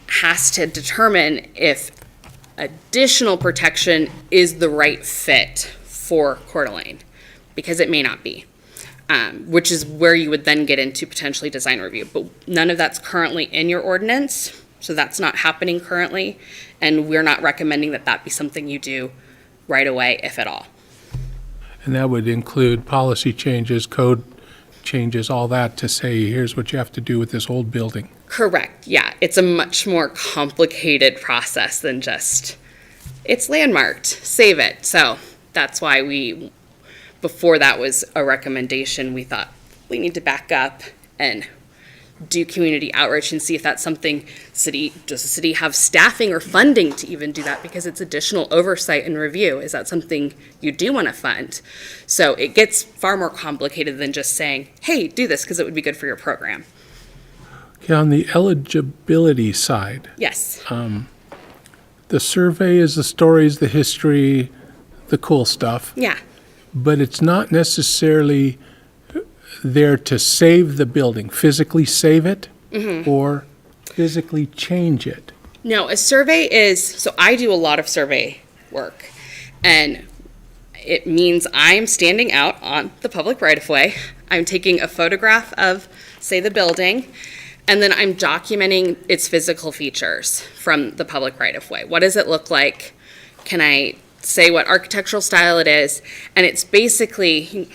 has to determine if additional protection is the right fit for Coeur d'Alene, because it may not be, which is where you would then get into potentially design review. But none of that's currently in your ordinance, so that's not happening currently, and we're not recommending that that be something you do right away, if at all. And that would include policy changes, code changes, all that, to say, here's what you have to do with this old building. Correct, yeah. It's a much more complicated process than just, it's landmarked, save it. So that's why before that was a recommendation, we thought we need to back up and do community outreach and see if that's something does the city have staffing or funding to even do that, because it's additional oversight and review. Is that something you do want to fund? So it gets far more complicated than just saying, hey, do this because it would be good for your program. Okay, on the eligibility side, Yes. the survey is the stories, the history, the cool stuff, Yeah. but it's not necessarily there to save the building, physically save it, or physically change it. No, a survey is, so I do a lot of survey work, and it means I'm standing out on the public right-of-way. I'm taking a photograph of, say, the building, and then I'm documenting its physical features from the public right-of-way. What does it look like? Can I say what architectural style it is? And it's basically,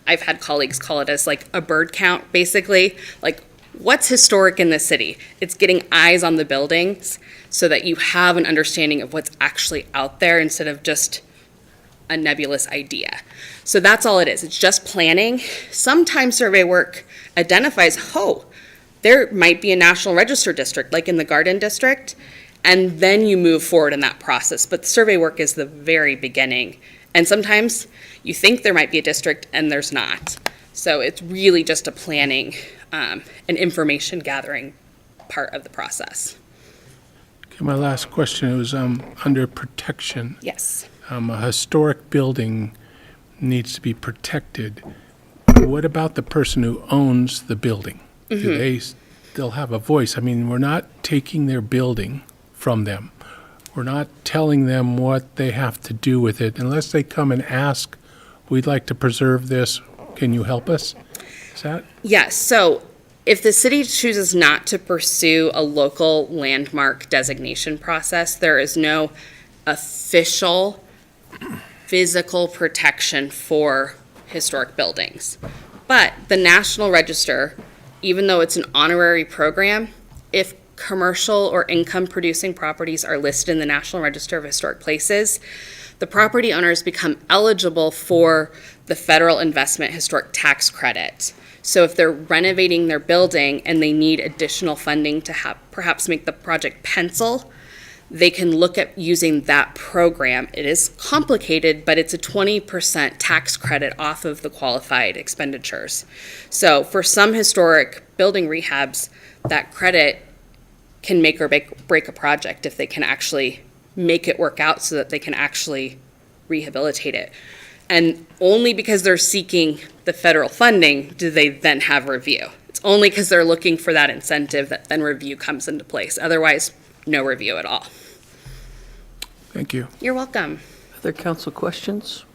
I've had colleagues call it as like a bird count, basically, like what's historic in the city? It's getting eyes on the buildings so that you have an understanding of what's actually out there instead of just a nebulous idea. So that's all it is. It's just planning. Sometimes survey work identifies, There might be a National Register district, like in the Garden District, and then you move forward in that process. But the survey work is the very beginning. And sometimes you think there might be a district and there's not. So it's really just a planning and information gathering part of the process. Okay, my last question was under protection. Yes. A historic building needs to be protected. What about the person who owns the building? Do they still have a voice? I mean, we're not taking their building from them. We're not telling them what they have to do with it unless they come and ask, we'd like to preserve this, can you help us? Is that? Yes, so if the city chooses not to pursue a local landmark designation process, there is no official physical protection for historic buildings. But the National Register, even though it's an honorary program, if commercial or income-producing properties are listed in the National Register of Historic Places, the property owners become eligible for the federal investment historic tax credit. So if they're renovating their building and they need additional funding to perhaps make the project pencil, they can look at using that program. It is complicated, but it's a 20% tax credit off of the qualified expenditures. So for some historic building rehabs, that credit can make or break a project if they can actually make it work out so that they can actually rehabilitate it. And only because they're seeking the federal funding do they then have review. It's only because they're looking for that incentive that then review comes into place. Otherwise, no review at all. Thank you. You're welcome. Other council questions?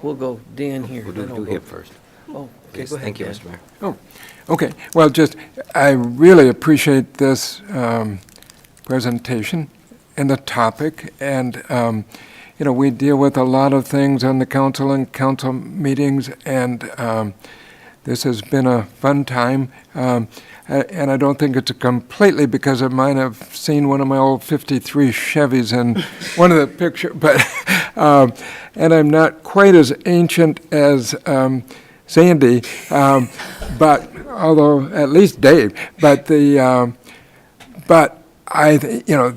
We'll go Dan here. We'll then do I'll him go- first. Oh, okay, Yes, go ahead, thank you, Dan. Mr. Mayor. Oh, okay. Well, I really appreciate this presentation and the topic. And, we deal with a lot of things on the council and council meetings, and this has been a fun time. And I don't think it's completely because I might have seen one of my old 53 Chevys in one of the pictures, but, and I'm not quite as ancient as Sandy, but, although, at least Dave, but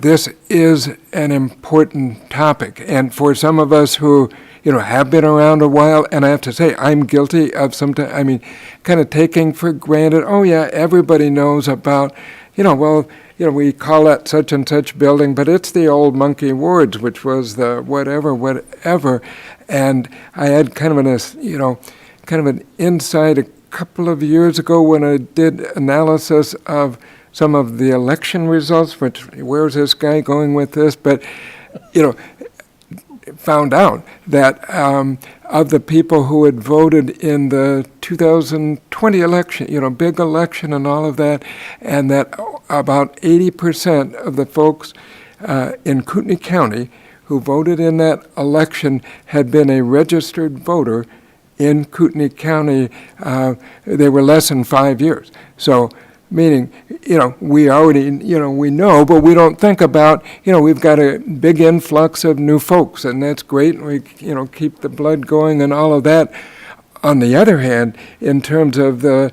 this is an important topic, and for some of us who, have been around a while, and I have to say, I'm guilty of sometimes, kind of taking for granted, oh yeah, everybody knows about, we call that such and such building, but it's the old Monkey Ward's, which was the whatever, and I had kind of an insight a couple of years ago when I did analysis of some of the election results, which, where's this guy going with this? But, found out that of the people who had voted in the 2020 election, big election and all of that, and that about 80% of the folks in Kootenai County who voted in that election had been a registered voter in Kootenai County. They were less than 5 years. So, meaning, we already, we know, but we don't think about, we've got a big influx of new folks, and that's great, and we, keep the blood going and all of that. On the other hand, in terms of the,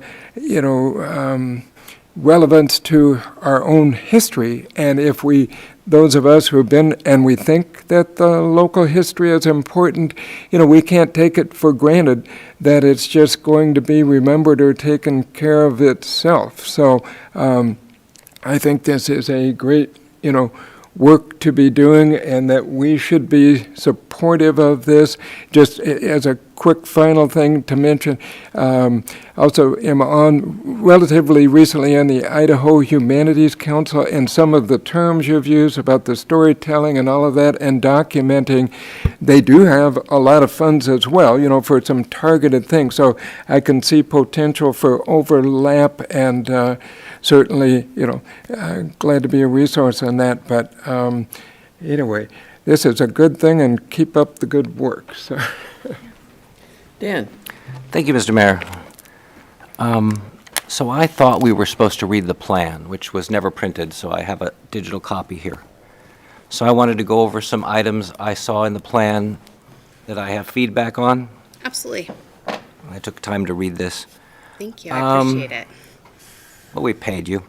relevance to our own history, and if those of us who have been, and we think that the local history is important, we can't take it for granted that it's just going to be remembered or taken care of itself. So I think this is a great, work to be doing, and that we should be supportive of this. Just as a quick final thing to mention, also am on relatively recently on the Idaho Humanities Council, and some of the terms you've used about the storytelling and all of that and documenting, they do have a lot of funds as well, for some targeted things. So I can see potential for overlap, and certainly, glad to be a resource on that. But anyway, this is a good thing, and keep up the good work. So. Dan? Thank you, Mr. Mayor. So I thought we were supposed to read the plan, which was never printed, so I have a digital copy here. So I wanted to go over some items I saw in the plan that I have feedback on. Absolutely. I took time to read this. Thank you. I appreciate it. Well, we paid you.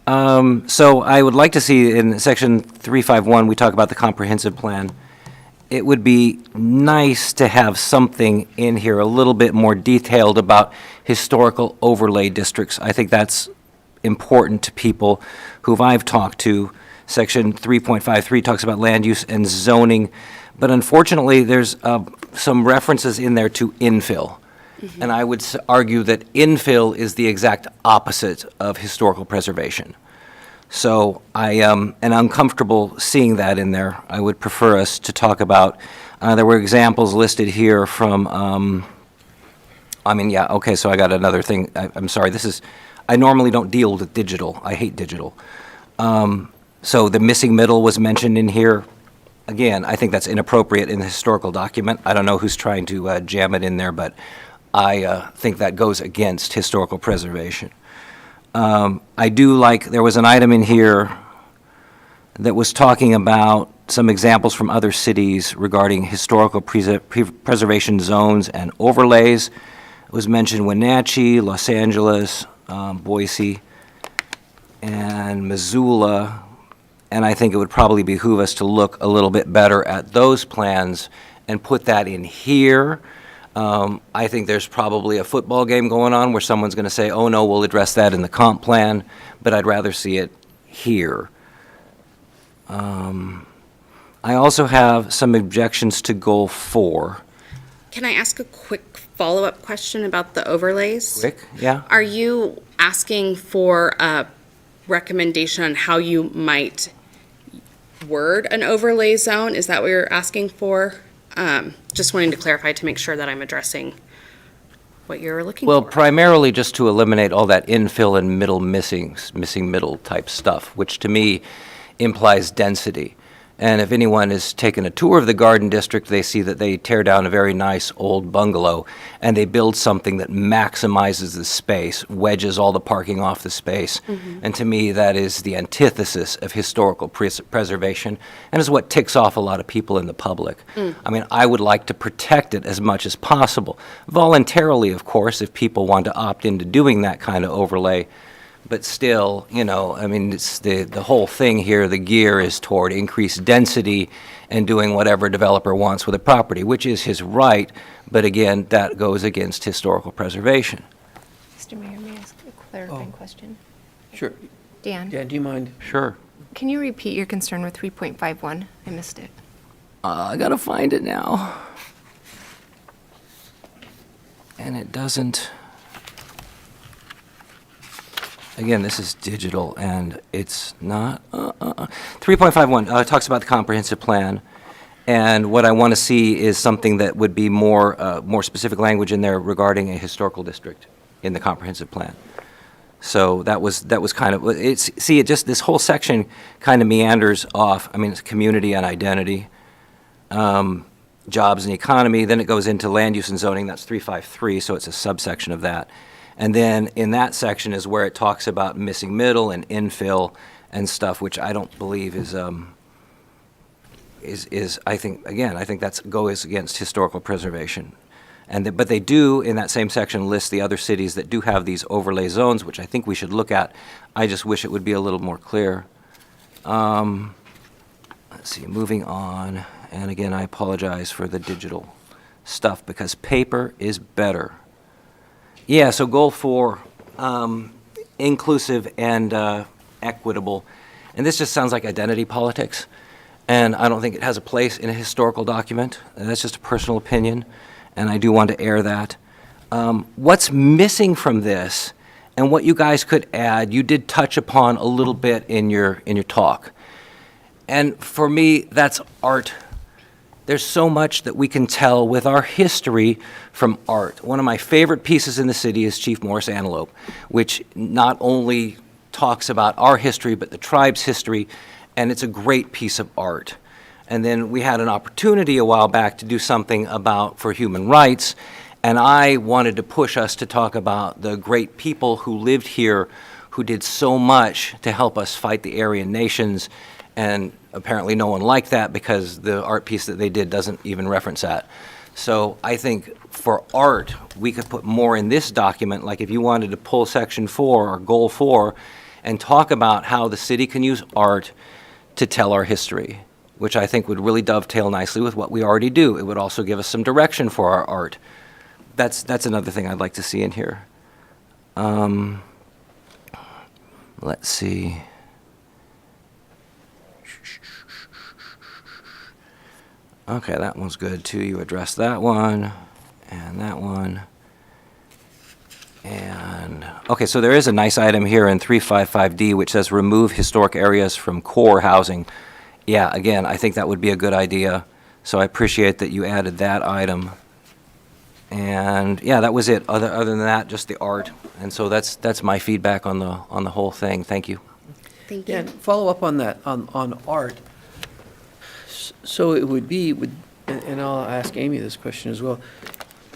So I would like to see in section 351, we talk about the comprehensive plan. It would be nice to have something in here a little bit more detailed about historical overlay districts. I think that's important to people who I've talked to. Section 3.53 talks about land use and zoning, but unfortunately, there's some references in there to infill. And I would argue that infill is the exact opposite of historical preservation. So I am uncomfortable seeing that in there. I would prefer us to talk about, there were examples listed here from, so I got another thing. I'm sorry, I normally don't deal with digital. I hate digital. So the missing middle was mentioned in here. Again, I think that's inappropriate in the historical document. I don't know who's trying to jam it in there, but I think that goes against historical preservation. I do like, there was an item in here that was talking about some examples from other cities regarding historical preservation zones and overlays. It was mentioned Wenatchee, Los Angeles, Boise, and Missoula. And I think it would probably behoove us to look a little bit better at those plans and put that in here. I think there's probably a football game going on where someone's going to say, oh, no, we'll address that in the comp plan, but I'd rather see it here. I also have some objections to Goal 4. Can I ask a quick follow-up question about the overlays? Quick, yeah? Are you asking for a recommendation on how you might word an overlay zone? Is that what you're asking for? Just wanting to clarify to make sure that I'm addressing what you're looking Well, for. primarily just to eliminate all that infill and missing middle type stuff, which to me implies density. And if anyone has taken a tour of the Garden District, they see that they tear down a very nice old bungalow and they build something that maximizes the space, wedges all the parking off the space. And to me, that is the antithesis of historical preservation and is what ticks off a lot of people in the public. I mean, I would like to protect it as much as possible. Voluntarily, of course, if people want to opt into doing that kind of overlay. But still, you know, I mean, it's the whole thing here, the gear is toward increased density and doing whatever developer wants with a property, which is his right, but again, that goes against historical preservation. Mr. Mayor, may I ask a clarifying question? Sure. Dan, Dan, do you mind? Sure. can you repeat your concern with 3.51? I missed it. I gotta find it now. And it doesn't... Again, this is digital, and it's not... 3.51 talks about the comprehensive plan, and what I want to see is something that would be more specific language in there regarding a historical district in the comprehensive plan. So that was kind of... it just, this whole section kind of meanders off. I mean, it's community and identity, jobs and economy, then it goes into land use and zoning, that's 353, so it's a subsection of that. And then in that section is where it talks about missing middle and infill and stuff, which I don't believe is I think, again, I think that goes against historical preservation. But they do, in that same section, list the other cities that do have these overlay zones, which I think we should look at. I just wish it would be a little more clear. Let's see, moving on. And again, I apologize for the digital stuff because paper is better. Yeah, so goal 4, inclusive and equitable. And this just sounds like identity politics, and I don't think it has a place in a historical document. And that's just a personal opinion, and I do want to air that. What's missing from this, and what you guys could add, you did touch upon a little bit in your talk. And for me, that's art. There's so much that we can tell with our history from art. One of my favorite pieces in the city is Chief Morris Antelope, which not only talks about our history, but the tribe's history, and it's a great piece of art. And then we had an opportunity a while back to do something for human rights, and I wanted to push us to talk about the great people who lived here, who did so much to help us fight the Aryan nations and apparently no one liked that because the art piece that they did doesn't even reference that. So I think for art, we could put more in this document, like if you wanted to pull section 4 or goal 4 and talk about how the city can use art to tell our history, which I think would really dovetail nicely with what we already do. It would also give us some direction for our art. That's another thing I'd like to see in here. Let's see. Okay, that one's good too. You addressed that one and that one. And, okay, so there is a nice item here in 355D which says remove historic areas from core housing. Yeah, again, I think that would be a good idea. So I appreciate that you added that item. And yeah, that was it. Other than that, just the art. And so that's my feedback on the whole thing. Thank you. Thank you. And follow up on that, on art. So it would be, and I'll ask Amy this question as well.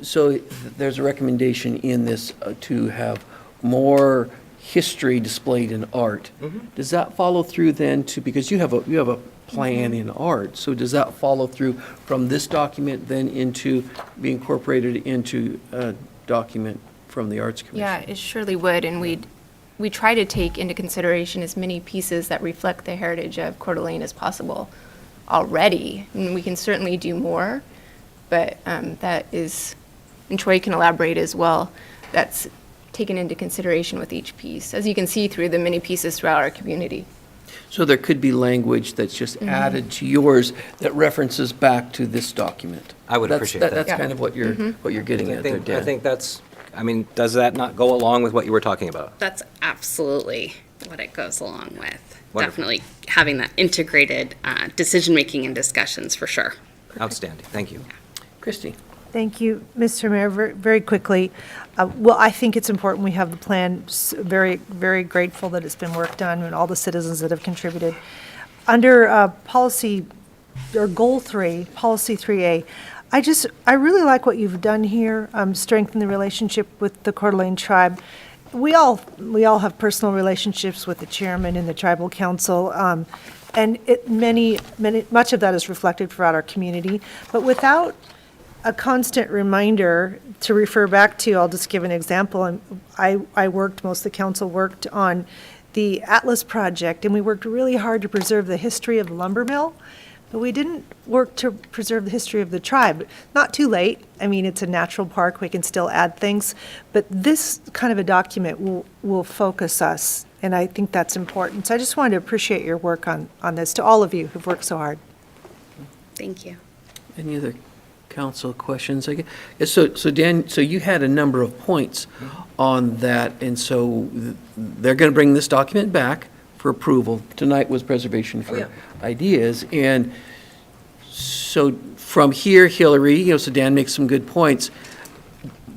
So there's a recommendation in this to have more history displayed in art. Does that follow through then to, because you have a plan in art, so does that follow through from this document then into, be incorporated into a document from the Arts Commission? Yeah, it surely would, and we try to take into consideration as many pieces that reflect the heritage of Coeur d'Alene as possible already, and we can certainly do more, but that is, and Troy can elaborate as well, that's taken into consideration with each piece, as you can see through the many pieces throughout our community. So there could be language that's just added to yours that references back to this document. I would appreciate that. That's kind of what you're getting at there, Dan. I think that's, I mean, does that not go along with what you were talking about? That's absolutely what it goes along with. Wonderful. Definitely having that integrated decision-making and discussions for sure. Outstanding. Thank you. Christie? Thank you, Mr. Mayor. Very quickly, well, I think it's important we have the plan. Very, very grateful that it's been worked on and all the citizens that have contributed. Under policy, or goal 3, policy 3A, I really like what you've done here, strengthen the relationship with the Coeur d'Alene tribe. We all have personal relationships with the chairman and the tribal council, and much of that is reflected throughout our community. But without a constant reminder to refer back to, I'll just give an example. Most of the council worked on the Atlas project, and we worked really hard to preserve the history of the lumber mill, but we didn't work to preserve the history of the tribe. Not too late. I mean, it's a natural park. We can still add things, but this kind of a document will focus us, and I think that's important. So I just wanted to appreciate your work on this, to all of you who've worked so hard. Thank you. Any other council questions? I guess. So Dan, so you had a number of points on that, and so they're going to bring this document back for approval. Tonight was preservation for ideas, and so from here, Hillary, so Dan makes some good points.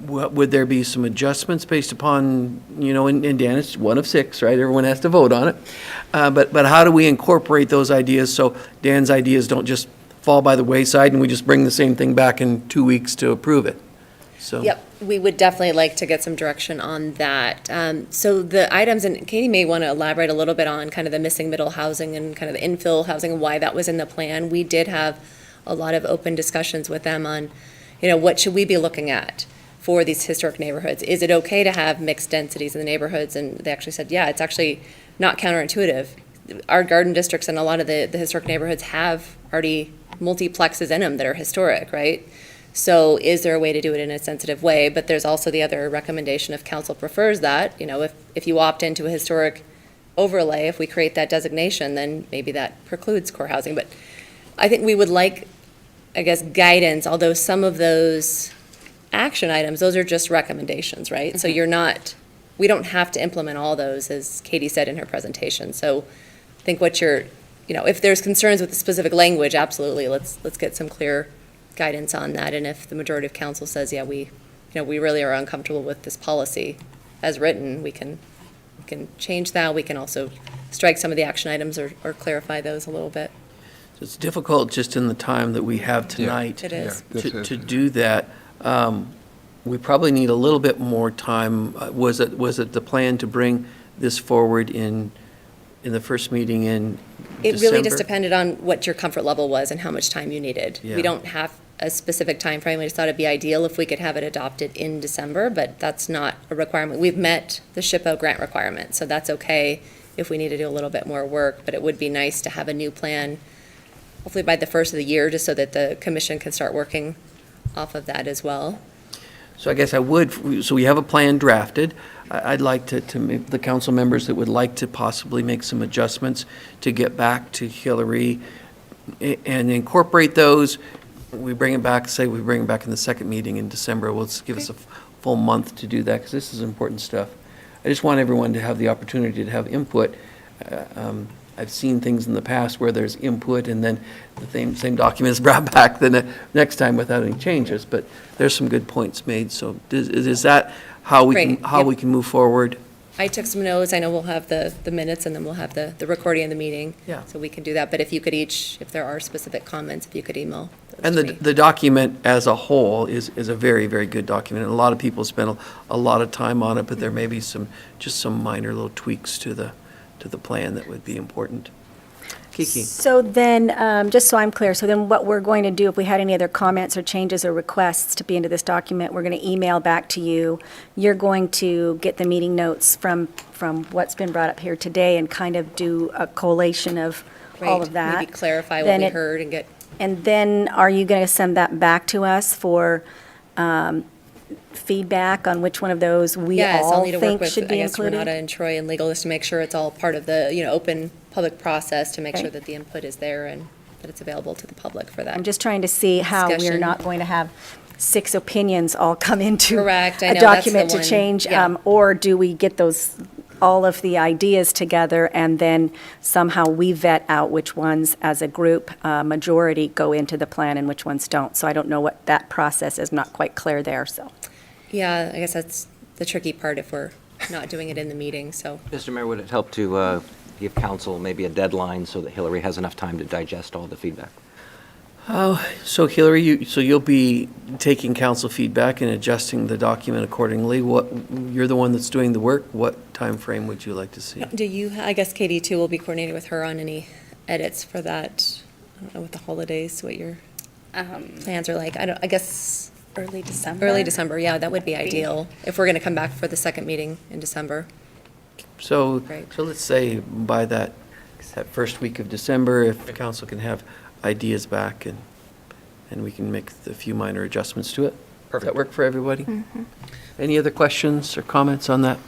Would there be some adjustments based upon, and Dan, it's 1 of 6, right? Everyone has to vote on it. But how do we incorporate those ideas so Dan's ideas don't just fall by the wayside and we just bring the same thing back in 2 weeks to approve it? So. Yep, we would definitely like to get some direction on that. So the items, and Katie may want to elaborate a little bit on kind of the missing middle housing and kind of the infill housing and why that was in the plan. We did have a lot of open discussions with them on, what should we be looking at for these historic neighborhoods? Is it okay to have mixed densities in the neighborhoods? And they actually said, yeah, it's actually not counterintuitive. Our garden districts and a lot of the historic neighborhoods have already multiplexes in them that are historic, right? So is there a way to do it in a sensitive way? But there's also the other recommendation, if council prefers that, if you opt into a historic overlay, if we create that designation, then maybe that precludes core housing. But I think we would like, guidance, although some of those action items, those are just recommendations, right? So we don't have to implement all those, as Katie said in her presentation. So I think if there's concerns with the specific language, absolutely, let's get some clear guidance on that. And if the majority of council says, yeah, we really are uncomfortable with this policy as written, we can change that. We can also strike some of the action items or clarify those a little bit. So it's difficult just in the time that we have tonight. It is. To do that. We probably need a little bit more time. Was it the plan to bring this forward in the first meeting in It really just December? depended on what your comfort level was and how much time you needed. Yeah. We don't have a specific time frame. We just thought it'd be ideal if we could have it adopted in December, but that's not a requirement. We've met the SHPO grant requirement, so that's okay if we need to do a little bit more work, but it would be nice to have a new plan, hopefully by the first of the year, just so that the commission can start working off of that as well. So I guess so we have a plan drafted. I'd like to make the council members that would like to possibly make some adjustments to get back to Hillary and incorporate those. We bring it back, say we bring it back in the second meeting in December. Will give us a full month to do that, because this is important stuff. I just want everyone to have the opportunity to have input. I've seen things in the past where there's input and then the same document is brought back the next time without any changes, but there's some good points made. So is that how we Great, can, we can move forward? I took some notes. I know we'll have the minutes, and then we'll have the recording of the meeting. Yeah. So we can do that, but if you could each, if there are specific comments, if you could email those And to me. the document as a whole is a very, very good document. And a lot of people spend a lot of time on it, but there may be just some minor little tweaks to the plan that would be important. Kiki? So then, just so I'm clear, so then what we're going to do, if we had any other comments or changes or requests to be into this document, we're going to email back to you. You're going to get the meeting notes from what's been brought up here today and kind of do a collation of all Great. of that. Maybe clarify what Then we it- heard and get, And then are you going to send that back to us for feedback on which one of those we yes, I'll all need to work think with, should I be guess, Renata included? and Troy and legal, just to make sure it's all part of the, open public process, to make Okay. sure that the input is there and that it's available to the public for that. I'm just trying to see how we're Discussion. not going to have 6 opinions all come into Correct, I a know, that's the document to one, change. yeah. Or do we get all of the ideas together and then somehow we vet out which ones as a group, majority, go into the plan and which ones don't? So I don't know what that process is, not quite clear there, so. Yeah, I guess that's the tricky part if we're not doing it in the meeting, so. Mr. Mayor, would it help to give council maybe a deadline so that Hillary has enough time to digest all the feedback? So Hillary, you'll be taking council feedback and adjusting the document accordingly. You're the one that's doing the work. What time frame would you like to see? Do you, I guess Katie too will be coordinating with her on any edits for that. I don't know, with the holidays, what your plans are like. I guess Early December. early December, yeah, that would be ideal, if we're going to come back for the second meeting in December. So Great. let's say by that first week of December, if council can have ideas back and we can make a few minor adjustments to it. Does that work for everybody? Any other questions or comments on that?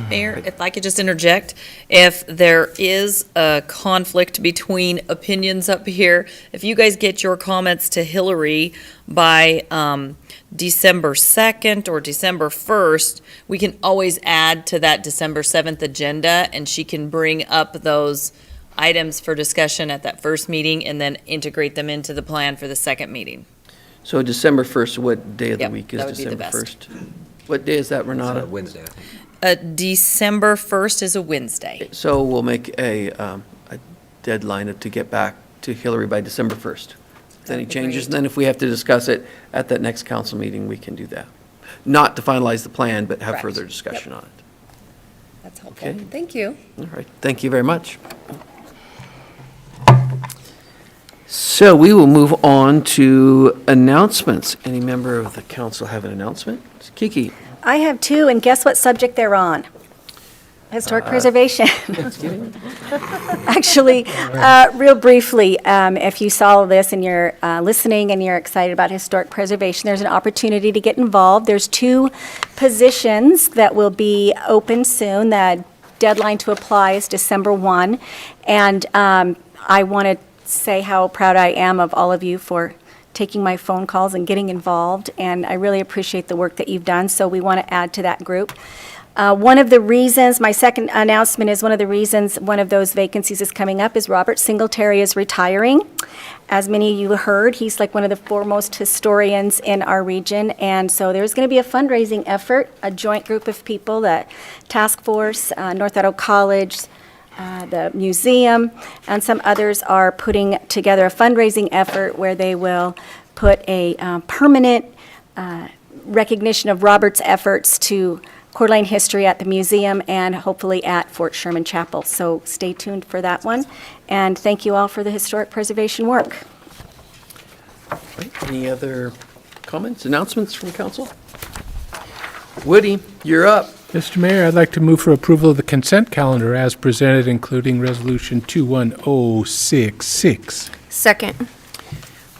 Mayor, if I could just interject, if there is a conflict between opinions up here, if you guys get your comments to Hillary by December 2nd or December 1st, we can always add to that December 7th agenda, and she can bring up those items for discussion at that first meeting and then integrate them into the plan for the second meeting. So December 1st, what day of the Yep, week is that would be the December best. 1st? What day is that, It's Renata? Wednesday, I think. December 1st is a Wednesday. So we'll make a deadline to get back to Hillary by December 1st. If any That'd be changes, great. then if we have to discuss it at that next council meeting, we can do that. Not to finalize the plan, but have Correct. further Yep. discussion on it. That's helpful. Okay. Thank you. All right, thank you very much. So we will move on to announcements. Any member of the council have an announcement? Kiki? I have 2, and guess what subject they're on? Historic preservation. Actually, real briefly, if you saw this and you're listening and you're excited about historic preservation, there's an opportunity to get involved. There's 2 positions that will be open soon. The deadline to apply is December 1. And I want to say how proud I am of all of you for taking my phone calls and getting involved, and I really appreciate the work that you've done, so we want to add to that group. One of the reasons, my second announcement is one of the reasons one of those vacancies is coming up is Robert Singletary is retiring. As many of you heard, he's like one of the foremost historians in our region, and so there's going to be a fundraising effort, a joint group of people, the task force, North Idaho College, the museum, and some others are putting together a fundraising effort where they will put a permanent recognition of Robert's efforts to Coeur d'Alene history at the museum and hopefully at Fort Sherman Chapel. So stay tuned for that one. And thank you all for the historic preservation work. Any other comments, announcements from council? Woody, you're up. Mr. Mayor, I'd like to move for approval of the consent calendar as presented, including Resolution 21066. Second.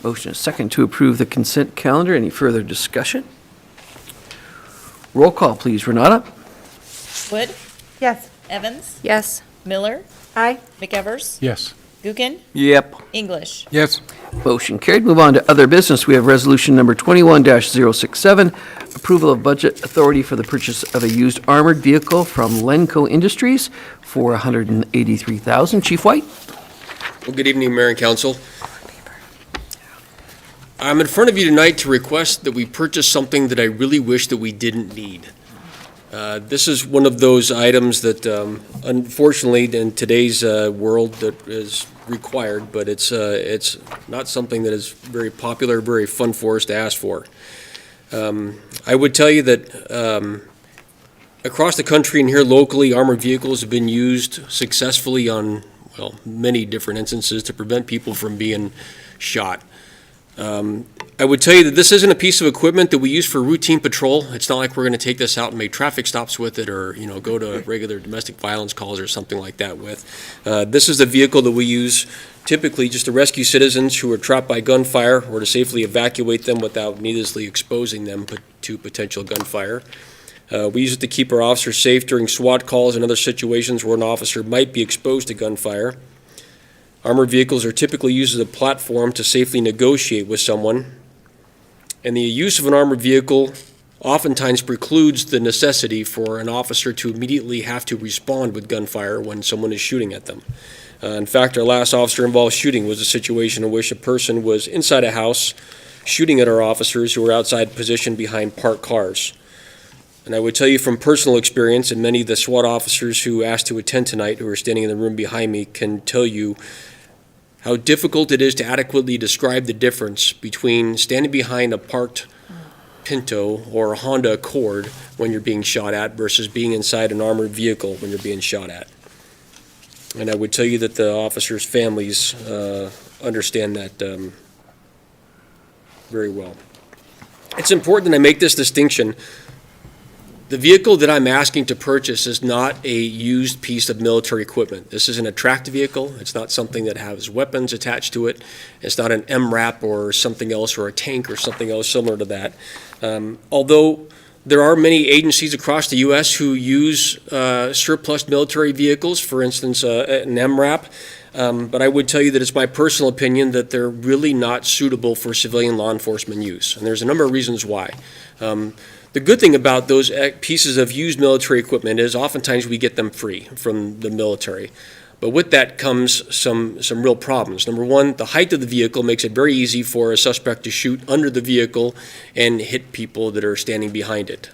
Motion is second to approve the consent calendar. Any further discussion? Roll call, please. Renata? Wood, Yes. Evans, Yes. Miller, Aye. McEvers, Yes. Gookin, Yep. English. Yes. Motion carried. Move on to other business. We have resolution number 21-067, approval of budget authority for the purchase of a used armored vehicle from Lenco Industries for $183,000. Chief White? Well, good evening, Mayor and Council. I'm in front of you tonight to request that we purchase something that I really wish that we didn't need. This is one of those items that, unfortunately, in today's world, that is required, but it's not something that is very popular, very fun for us to ask for. I would tell you that across the country and here locally, armored vehicles have been used successfully on, well, many different instances to prevent people from being shot. I would tell you that this isn't a piece of equipment that we use for routine patrol. It's not like we're going to take this out and make traffic stops with it or, go to regular domestic violence calls or something like that with. This is the vehicle that we use typically just to rescue citizens who are trapped by gunfire or to safely evacuate them without needlessly exposing them to potential gunfire. We use it to keep our officers safe during SWAT calls and other situations where an officer might be exposed to gunfire. Armored vehicles are typically used as a platform to safely negotiate with someone. And the use of an armored vehicle oftentimes precludes the necessity for an officer to immediately have to respond with gunfire when someone is shooting at them. In fact, our last officer-involved shooting was a situation in which a person was inside a house shooting at our officers who were outside positioned behind parked cars. And I would tell you from personal experience, and many of the SWAT officers who asked to attend tonight, who are standing in the room behind me, can tell you how difficult it is to adequately describe the difference between standing behind a parked Pinto or a Honda Accord when you're being shot at versus being inside an armored vehicle when you're being shot at. And I would tell you that the officers' families understand that very well. It's important that I make this distinction. The vehicle that I'm asking to purchase is not a used piece of military equipment. This is an attract vehicle. It's not something that has weapons attached to it. It's not an MRAP or something else, or a tank or something else similar to that. Although there are many agencies across the U.S. who use surplus military vehicles, for instance, an MRAP. But I would tell you that it's my personal opinion that they're really not suitable for civilian law enforcement use. And there's a number of reasons why. The good thing about those pieces of used military equipment is oftentimes we get them free from the military. But with that comes some real problems. Number one, the height of the vehicle makes it very easy for a suspect to shoot under the vehicle and hit people that are standing behind it.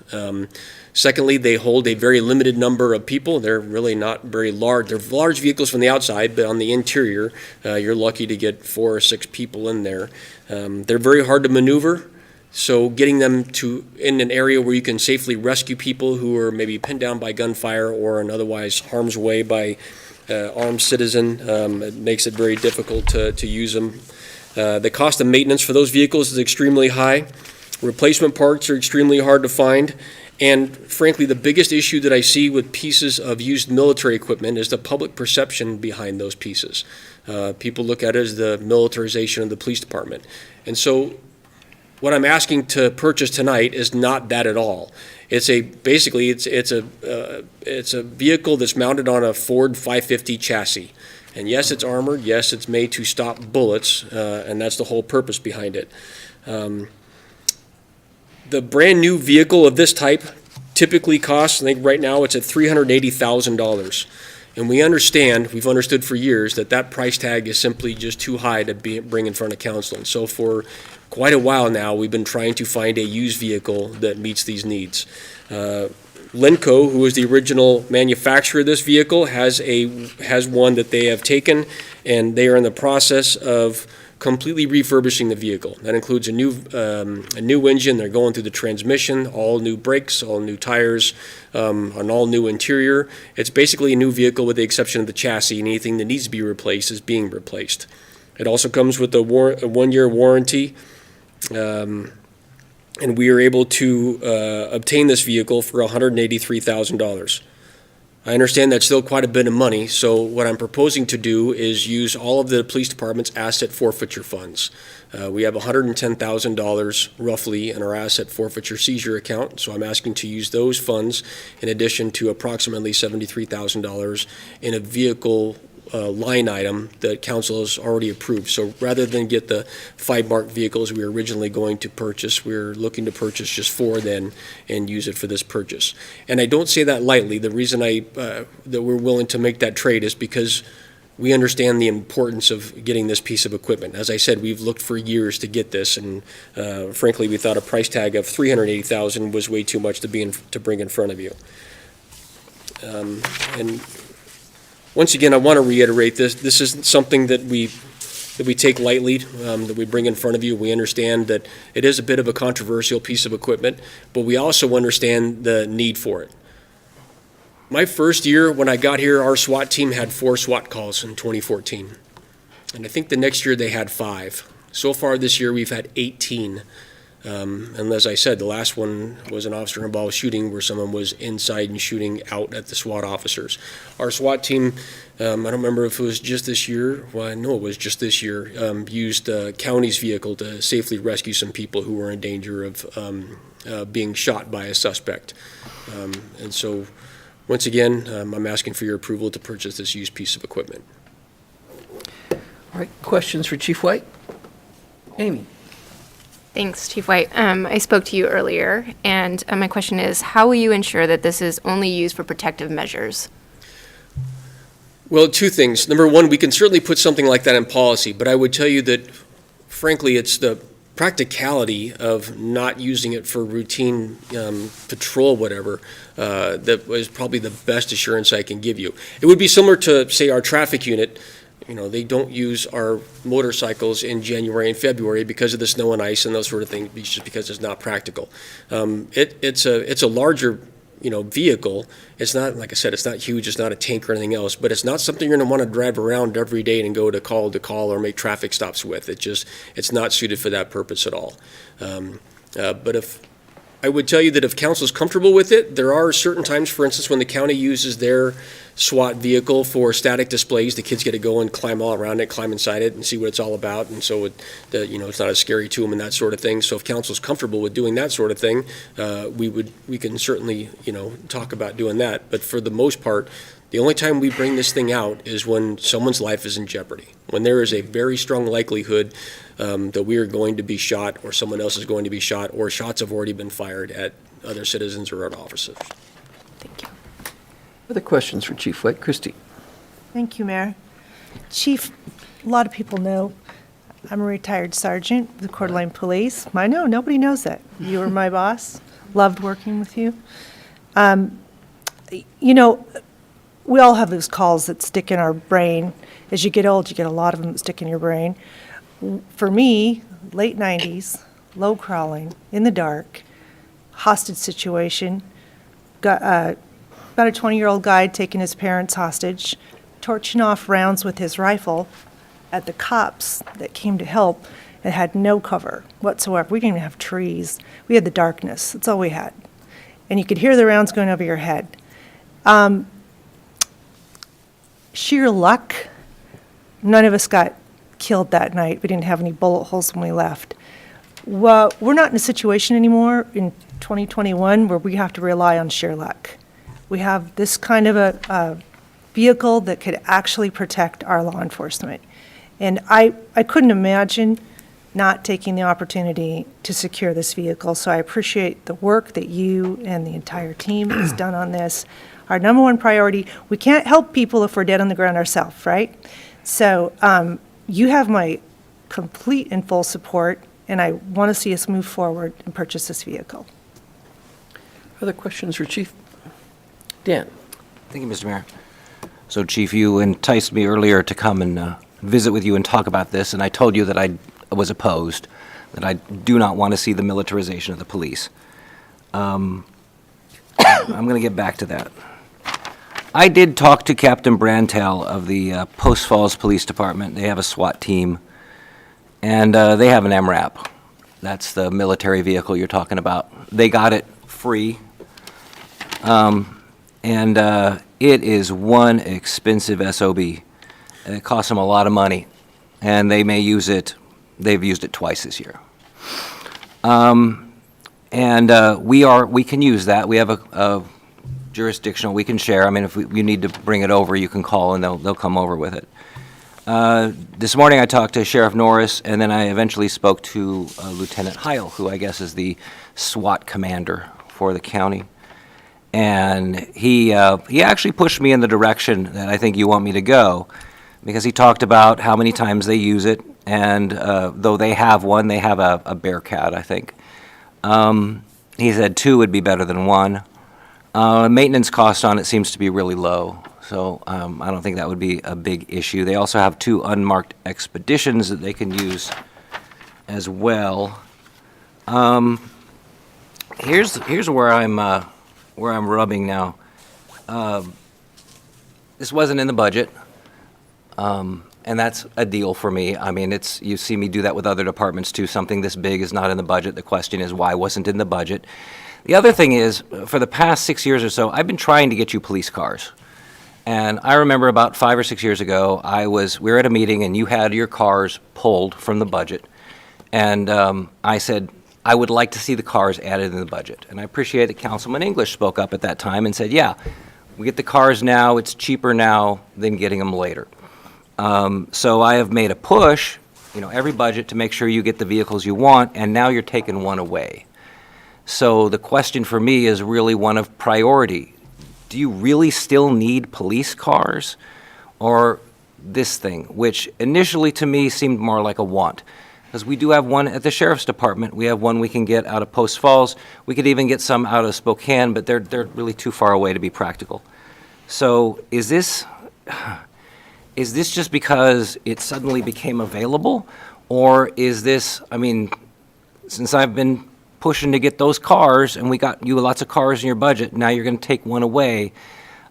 Secondly, they hold a very limited number of people. They're really not very large. They're large vehicles from the outside, but on the interior, you're lucky to get 4 or 6 people in there. They're very hard to maneuver. So getting them to in an area where you can safely rescue people who are maybe pinned down by gunfire or in otherwise harm's way by armed citizen, it makes it very difficult to use them. The cost of maintenance for those vehicles is extremely high. Replacement parts are extremely hard to find. And frankly, the biggest issue that I see with pieces of used military equipment is the public perception behind those pieces. People look at it as the militarization of the police department. And so what I'm asking to purchase tonight is not that at all. It's a vehicle that's mounted on a Ford 550 chassis. And yes, it's armored. Yes, it's made to stop bullets, and that's the whole purpose behind it. The brand new vehicle of this type typically costs, I think right now it's at $380,000. And we've understood for years that price tag is simply just too high to bring in front of council. And so for quite a while now, we've been trying to find a used vehicle that meets these needs. Lenco, who is the original manufacturer of this vehicle, has one that they have taken, and they are in the process of completely refurbishing the vehicle. That includes a new engine. They're going through the transmission, all new brakes, all new tires, an all new interior. It's basically a new vehicle with the exception of the chassis, and anything that needs to be replaced is being replaced. It also comes with a 1-year warranty, and we are able to obtain this vehicle for $183,000. I understand that's still quite a bit of money, so what I'm proposing to do is use all of the police department's asset forfeiture funds. We have $110,000 roughly in our asset forfeiture seizure account, so I'm asking to use those funds in addition to approximately $73,000 in a vehicle line item that council has already approved. So rather than get the 5 marked vehicles we were originally going to purchase, we're looking to purchase just 4 then and use it for this purchase. And I don't say that lightly. The reason that we're willing to make that trade is because we understand the importance of getting this piece of equipment. As I said, we've looked for years to get this, and frankly, we thought a price tag of $380,000 was way too much to bring in front of you. And once again, I want to reiterate this. This isn't something that we take lightly, that we bring in front of you. We understand that it is a bit of a controversial piece of equipment, but we also understand the need for it. My first year when I got here, our SWAT team had 4 SWAT calls in 2014. And I think the next year they had 5. So far this year, we've had 18. And as I said, the last one was an officer-involved shooting where someone was inside and shooting out at the SWAT officers. Our SWAT team, I don't remember if it was just this year, well, I know it was just this year, used the county's vehicle to safely rescue some people who were in danger of being shot by a suspect. And so, once again, I'm asking for your approval to purchase this used piece of equipment. All right, questions for Chief White? Amy? Thanks, Chief White. I spoke to you earlier, and my question is, how will you ensure that this is only used for protective measures? Well, 2 things. Number 1, we can certainly put something like that in policy, but I would tell you that, frankly, it's the practicality of not using it for routine patrol, whatever, that was probably the best assurance I can give you. It would be similar to, say, our traffic unit. You know, they don't use our motorcycles in January and February because of the snow and ice and those sort of things, just because it's not practical. It's a larger, vehicle. It's not, like I said, it's not huge. It's not a tank or anything else, but it's not something you're going to want to drive around every day and go to call or make traffic stops with. It's not suited for that purpose at all. But if I would tell you that if council's comfortable with it, there are certain times, for instance, when the county uses their SWAT vehicle for static displays, the kids get to go and climb all around it, climb inside it, and see what it's all about, and so it's not as scary to them and that sort of thing. So if council's comfortable with doing that sort of thing, we can certainly talk about doing that. But for the most part, the only time we bring this thing out is when someone's life is in jeopardy, when there is a very strong likelihood that we are going to be shot, or someone else is going to be shot, or shots have already been fired at other citizens or at officers. Thank you. Other questions for Chief White? Christie? Thank you, Mayor. Chief, a lot of people know I'm a retired sergeant with the Coeur d'Alene Police. I know, nobody knows that. You were my boss. Loved working with you. We all have those calls that stick in our brain. As you get old, you get a lot of them that stick in your brain. For me, late 90s, low crawling, in the dark, hostage situation, got about a 20-year-old guy taking his parents hostage, torching off rounds with his rifle at the cops that came to help and had no cover whatsoever. We didn't even have trees. We had the darkness. That's all we had. And you could hear the rounds going over your head. Sheer luck, none of us got killed that night. We didn't have any bullet holes when we left. Well, we're not in a situation anymore in 2021 where we have to rely on sheer luck. We have this kind of a vehicle that could actually protect our law enforcement. And I couldn't imagine not taking the opportunity to secure this vehicle. So I appreciate the work that you and the entire team has done on this. Our number one priority, we can't help people if we're dead on the ground ourselves, right? So you have my complete and full support, and I want to see us move forward and purchase this vehicle. Other questions for Chief? Dan? Thank you, Mr. Mayor. So, Chief, you enticed me earlier to come and visit with you and talk about this, and I told you that I was opposed, that I do not want to see the militarization of the police. I'm going to get back to that. I did talk to Captain Brantel of the Post Falls Police Department. They have a SWAT team, and they have an MRAP. That's the military vehicle you're talking about. They got it free, and it is one expensive SOB, and it costs them a lot of money, and they may use it. They've used it twice this year. We can use that. We have a jurisdictional, we can share. I mean, if you need to bring it over, you can call and they'll come over with it. This morning I talked to Sheriff Norris, and then I eventually spoke to Lieutenant Heil, who I guess is the SWAT commander for the county. And he actually pushed me in the direction that I think you want me to go, because he talked about how many times they use it, and though they have one, they have a Bearcat, I think. He said 2 would be better than 1. Maintenance cost on it seems to be really low, so I don't think that would be a big issue. They also have 2 unmarked expeditions that they can use as well. Here's where I'm rubbing now. This wasn't in the budget, and that's a deal for me. I mean, you see me do that with other departments too. Something this big is not in the budget. The question is, why wasn't it in the budget? The other thing is, for the past 6 years or so, I've been trying to get you police cars. And I remember about 5 or 6 years ago, we were at a meeting and you had your cars pulled from the budget. And I said, I would like to see the cars added in the budget. And I appreciate that Councilman English spoke up at that time and said, yeah, we get the cars now, it's cheaper now than getting them later. So I have made a push, every budget to make sure you get the vehicles you want, and now you're taking one away. So the question for me is really one of priority. Do you really still need police cars, or this thing, which initially to me seemed more like a want? Because we do have one at the Sheriff's Department. We have one we can get out of Post Falls. We could even get some out of Spokane, but they're really too far away to be practical. So is this just because it suddenly became available? Or is this, since I've been pushing to get those cars, and we got you lots of cars in your budget, now you're going to take one away.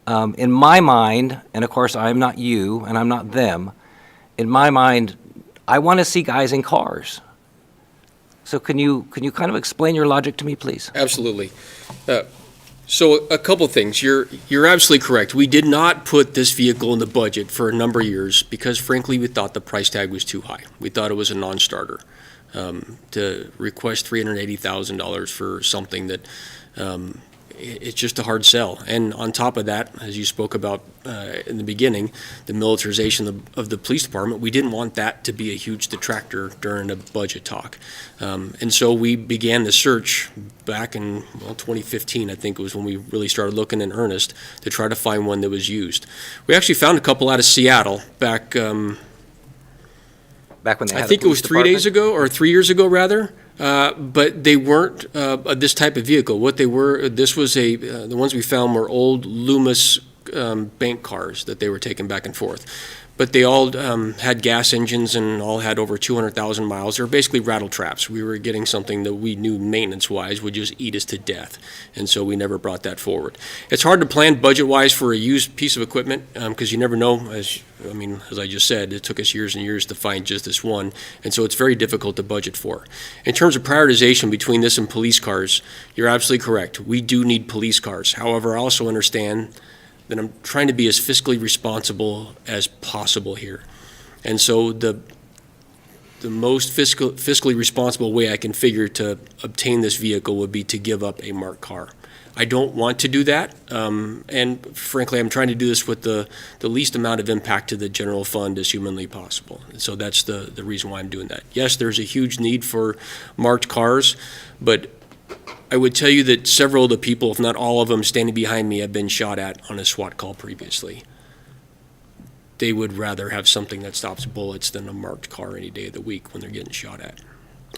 In my mind, and of course I'm not you, and I'm not them, in my mind, I want to see guys in cars. So can you kind of explain your logic to me, please? Absolutely. So a couple things. You're absolutely correct. We did not put this vehicle in the budget for a number of years because, frankly, we thought the price tag was too high. We thought it was a non-starter. To request $380,000 for something that it's just a hard sell. And on top of that, as you spoke about in the beginning, the militarization of the police department, we didn't want that to be a huge detractor during a budget talk. And so we began the search back in 2015, I think it was when we really started looking in earnest to try to find one that was used. We actually found a couple out of Seattle back when they had, I think it was 3 days ago, or 3 years ago rather, but they weren't this type of vehicle. What they were, this was the ones we found were old Loomis bank cars that they were taking back and forth. But they all had gas engines and all had over 200,000 miles. They were basically rattle traps. We were getting something that we knew maintenance-wise would just eat us to death, and so we never brought that forward. It's hard to plan budget-wise for a used piece of equipment because you never know. As I just said, it took us years and years to find just this one, and so it's very difficult to budget for. In terms of prioritization between this and police cars, you're absolutely correct. We do need police cars. However, I also understand that I'm trying to be as fiscally responsible as possible here. And so the most fiscally responsible way I can figure to obtain this vehicle would be to give up a marked car. I don't want to do that, and frankly, I'm trying to do this with the least amount of impact to the general fund as humanly possible. And so that's the reason why I'm doing that. Yes, there's a huge need for marked cars, but I would tell you that several of the people, if not all of them, standing behind me have been shot at on a SWAT call previously. They would rather have something that stops bullets than a marked car any day of the week when they're getting shot at.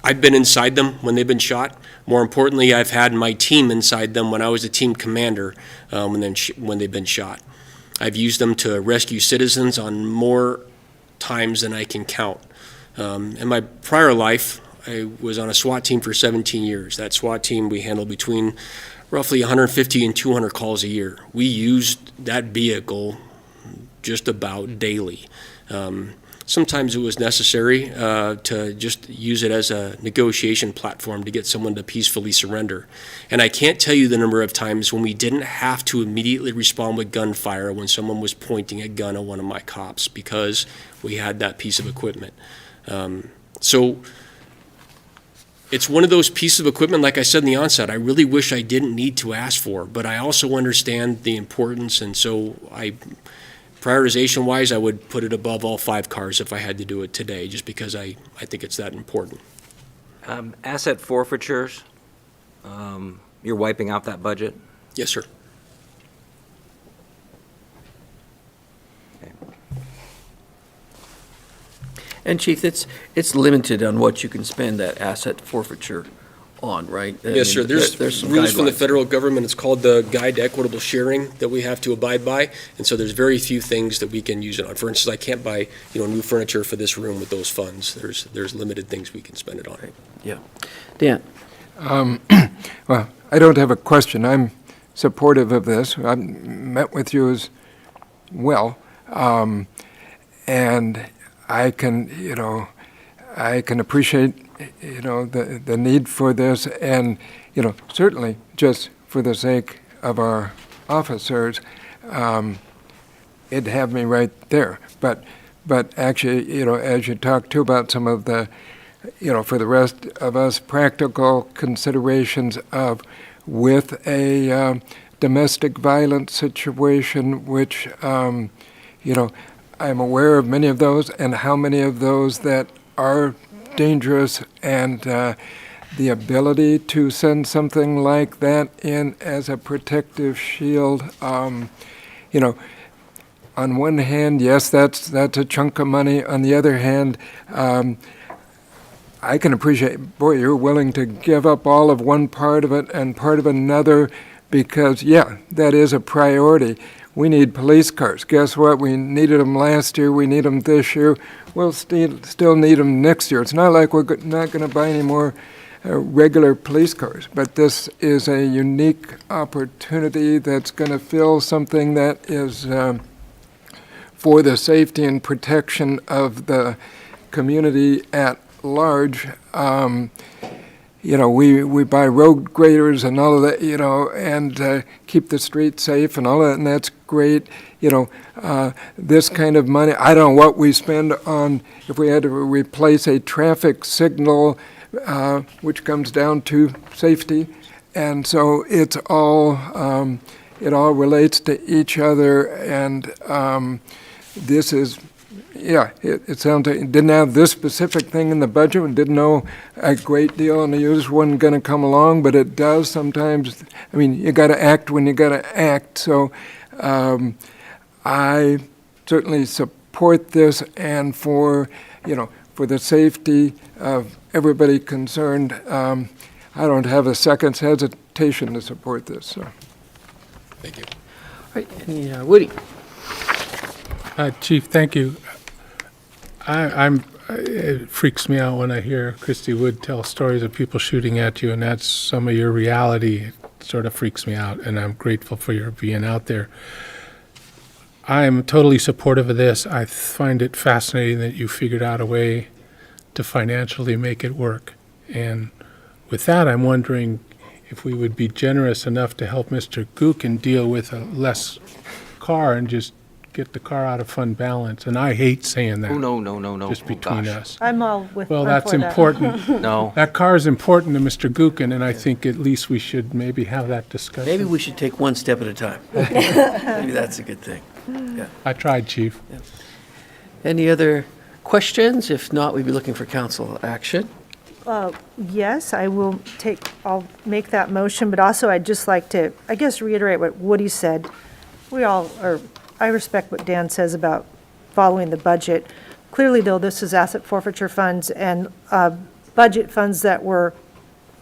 I've been inside them when they've been shot. More importantly, I've had my team inside them when I was a team commander when they've been shot. I've used them to rescue citizens on more times than I can count. In my prior life, I was on a SWAT team for 17 years. That SWAT team, we handled between roughly 150 and 200 calls a year. We used that vehicle just about daily. Sometimes it was necessary to just use it as a negotiation platform to get someone to peacefully surrender. And I can't tell you the number of times when we didn't have to immediately respond with gunfire when someone was pointing a gun at one of my cops because we had that piece of equipment. So it's one of those pieces of equipment, like I said in the onset, I really wish I didn't need to ask for, but I also understand the importance, and so prioritization-wise, I would put it above all 5 cars if I had to do it today, just because I think it's that important. Asset forfeitures, you're wiping out that budget? Yes, sir. And Chief, it's limited on what you can spend that asset forfeiture on, right? Yes, sir. There's some rules from the guidelines. federal government. It's called the Guide to Equitable Sharing that we have to abide by. And so there's very few things that we can use it on. For instance, I can't buy, new furniture for this room with those funds. There's limited things we can spend it on. Right. Yeah. Dan? Well, I don't have a question. I'm supportive of this. I've met with you as well. And I can appreciate, the need for this, and, certainly just for the sake of our officers, it'd have me right there. But actually, as you talk too about some of the, for the rest of us, practical considerations of with a domestic violence situation, which, I'm aware of many of those, and how many of those that are dangerous, and the ability to send something like that in as a protective shield. On one hand, yes, that's a chunk of money. On the other hand, I can appreciate, boy, you're willing to give up all of one part of it and part of another because, yeah, that is a priority. We need police cars. Guess what? We needed them last year. We need them this year. We'll still need them next year. It's not like we're not going to buy any more regular police cars, but this is a unique opportunity that's going to fill something that is for the safety and protection of the community at large. We buy road graders and all of that, and keep the streets safe and all that, and that's great. This kind of money, I don't know what we spend on if we had to replace a traffic signal, which comes down to safety. And so it's all, it all relates to each other, and this is, yeah, it sounds like it didn't have this specific thing in the budget and didn't know a great deal, and the users wasn't going to come along, but it does sometimes. I mean, you got to act when you got to act. So I certainly support this, and for the safety of everybody concerned, I don't have a second's hesitation to support this. So. Thank you. All right, Woody? Chief, thank you. It freaks me out when I hear Christy Wood tell stories of people shooting at you, and that's some of your reality. It sort of freaks me out, and I'm grateful for your being out there. I am totally supportive of this. I find it fascinating that you figured out a way to financially make it work. And with that, I'm wondering if we would be generous enough to help Mr. Gookin deal with a less car and just get the car out of fund balance. And I hate saying that. Oh, no. Just between us. I'm all with. Well, I'm that's for that. important. No. That car is important to Mr. Gookin, and I think at least we should maybe have that discussion. Maybe we should take one step at a time. Maybe that's a good thing. Yeah. I tried, Chief. Yeah. Any other questions? If not, we'd be looking for council action. Yes, I'll make that motion, but also I'd just like to, I guess, reiterate what Woody said. I respect what Dan says about following the budget. Clearly, though, this is asset forfeiture funds and budget funds that were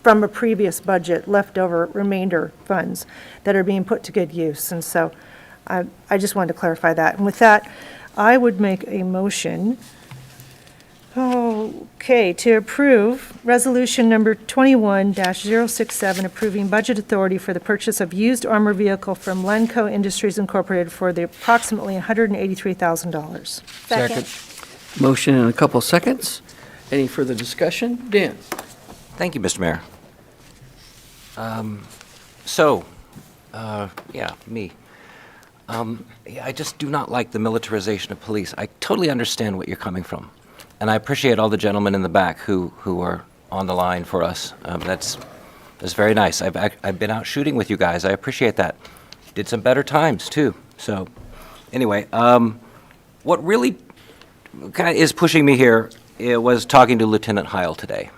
from a previous budget, leftover remainder funds that are being put to good use. And so I just wanted to clarify that. And with that, I would make a motion, to approve Resolution Number 21-067, approving budget authority for the purchase of used armor vehicle from Lenco Industries Incorporated for the approximately $183,000. Second. Motion in a couple seconds. Any further discussion? Dan? Thank you, Mr. Mayor. Me. I just do not like the militarization of police. I totally understand what you're coming from. And I appreciate all the gentlemen in the back who are on the line for us. That's very nice. I've been out shooting with you guys. I appreciate that. Did some better times, too. So, anyway, what really kind of is pushing me here was talking to Lieutenant Heil today.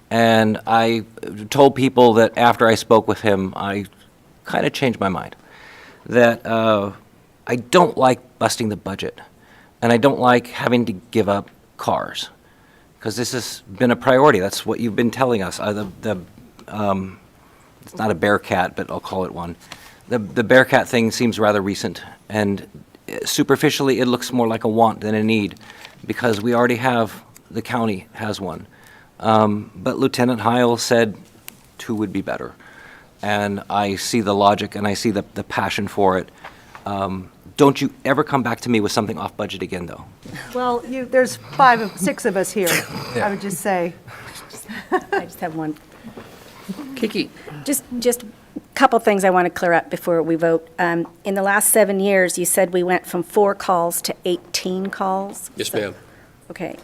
And I told people that after I spoke with him, I kind of changed my mind. That I don't like busting the budget. And I don't like having to give up cars. Because this has been a priority. That's what you've been telling us. It's not a Bearcat, but I'll call it one. The Bearcat thing seems rather recent. And superficially, it looks more like a want than a need. Because we already have, the county has one. But Lieutenant Heil said 2 would be better. And I see the logic and I see the passion for it. Don't you ever come back to me with something off budget again, though. Well, there's 6 of us here, I would just say. I just have one. Kiki? Just a couple things I want to clear up before we vote. In the last 7 years, you said we went from 4 calls to 18 calls? Yes, ma'am. Okay.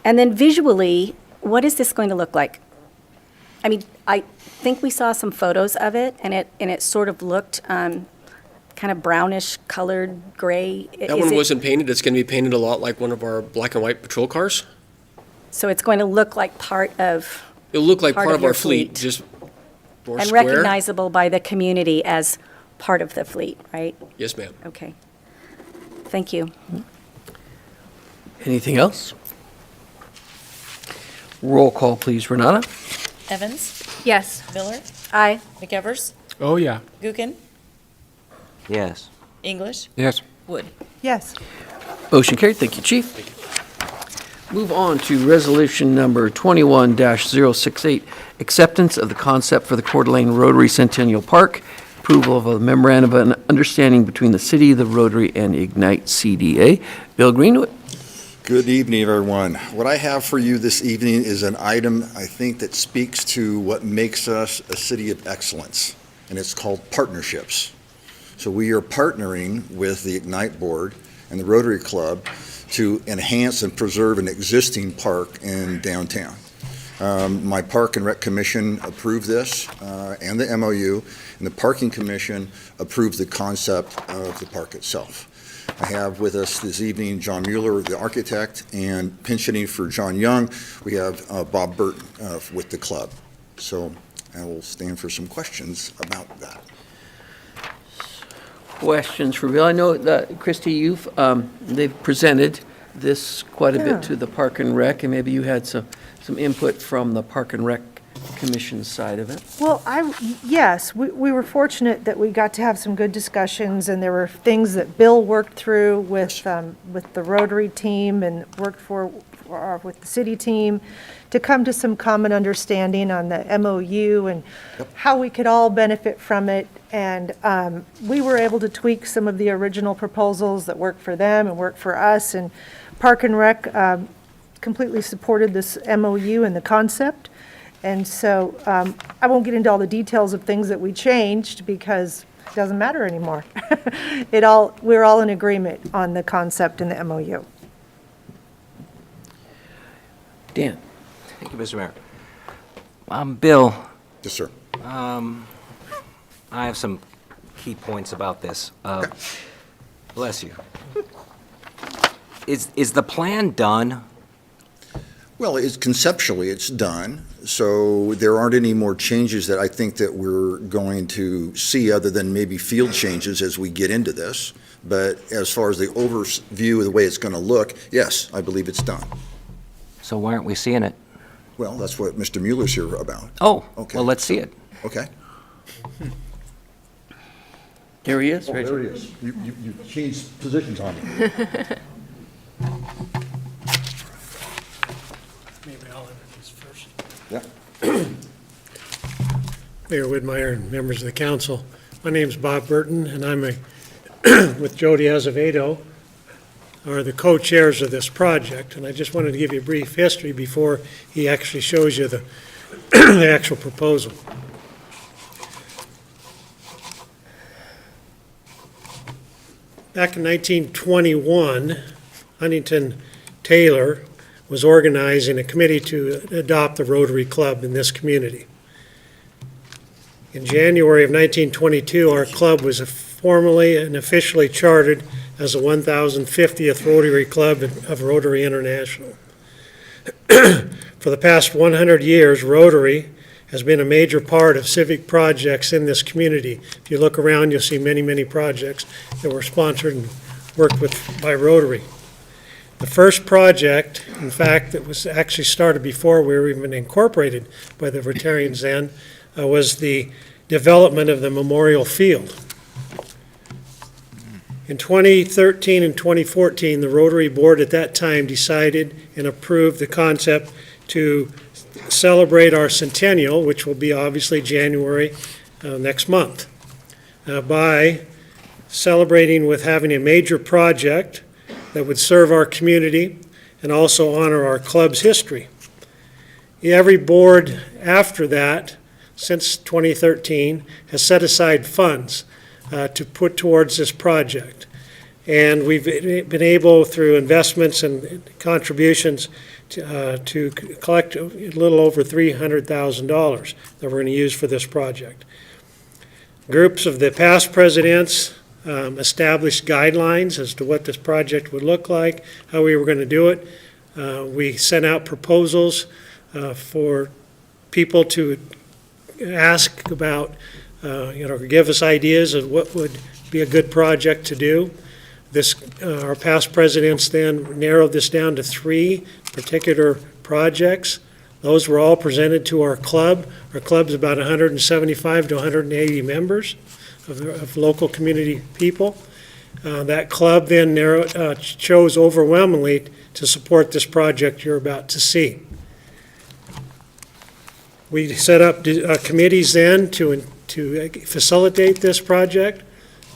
And then visually, what is this going to look like? I mean, I think we saw some photos of it, and it sort of looked kind of brownish colored gray. That one wasn't painted. It's going to be painted a lot like one of our black and white patrol cars. So it's going to look like part of... It'll look like part of your our fleet, just more and square. recognizable by the community as part of the fleet, right? Yes, ma'am. Okay. Thank you. Anything else? Roll call, please, Renata. Evans? Yes. Miller? Aye. McEvers? Oh, yeah. Gookin? Yes. English? Yes. Wood? Yes. Motion carried. Thank you, Chief. Move on to resolution number 21-068, acceptance of the concept for the Coeur d'Alene Rotary Centennial Park, approval of a memorandum of understanding between the city, the Rotary, and Ignite CDA. Bill Greenwood. Good evening, everyone. What I have for you this evening is an item I think that speaks to what makes us a city of excellence, and it's called partnerships. So we are partnering with the Ignite Board and the Rotary Club to enhance and preserve an existing park in downtown. My Park and Rec Commission approved this and the MOU, and the Parking Commission approved the concept of the park itself. I have with us this evening John Mueller, the architect, and pinch hitting for John Young, we have Bob Burton with the club. So I will stand for some questions about that. Questions for Bill? I know that, Christy, they've presented this quite a Yeah. bit to the Park and Rec, and maybe you had some input from the Park and Rec Commission side of it. Well, yes, we were fortunate that we got to have some good discussions, and there were things that Bill worked through with the Rotary team and worked with the city team to come to some common understanding on the MOU and how we could all benefit from it. And we were able to tweak some of the original proposals that worked for them and worked for us. And Park and Rec completely supported this MOU and the concept. And so I won't get into all the details of things that we changed because it doesn't matter anymore. We're all in agreement on the concept and the MOU. Dan. Thank you, Mr. Mayor. Bill. Yes, sir. I have some key points about this. Bless you. Is the plan done? Well, conceptually, it's done, so there aren't any more changes that I think that we're going to see other than maybe field changes as we get into this. But as far as the overview of the way it's going to look, yes, I believe it's done. So why aren't we seeing it? Well, that's what Mr. Mueller's here about. Oh, Okay. well, let's see it. Okay. Here he is, Oh, right there here. he is. You changed positions on me. Maybe I'll introduce first. Yeah. Mayor Whitmire and members of the council, my name's Bob Burton, and I'm with Jody Azevedo, are the co-chairs of this project, and I just wanted to give you a brief history before he actually shows you the, the actual proposal. Back in 1921, Huntington Taylor was organizing a committee to adopt the Rotary Club in this community. In January of 1922, our club was formally and officially chartered as the 1050th Rotary Club of Rotary International. For the past 100 years, Rotary has been a major part of civic projects in this community. If you look around, you'll see many, many projects that were sponsored and worked with by Rotary. The first project, in fact, that was actually started before we were even incorporated by the Rotarians then, was the development of the Memorial Field. In 2013 and 2014, the Rotary Board at that time decided and approved the concept to celebrate our centennial, which will be obviously January next month, by celebrating with having a major project that would serve our community and also honor our club's history. Every board after that, since 2013, has set aside funds to put towards this project. And we've been able, through investments and contributions, to collect a little over $300,000 that we're going to use for this project. Groups of the past presidents established guidelines as to what this project would look like, how we were going to do it. We sent out proposals for people to ask about, give us ideas of what would be a good project to do. Our past presidents then narrowed this down to 3 particular projects. Those were all presented to our club. Our club's about 175 to 180 members of local community people. That club then chose overwhelmingly to support this project you're about to see. We set up committees then to facilitate this project.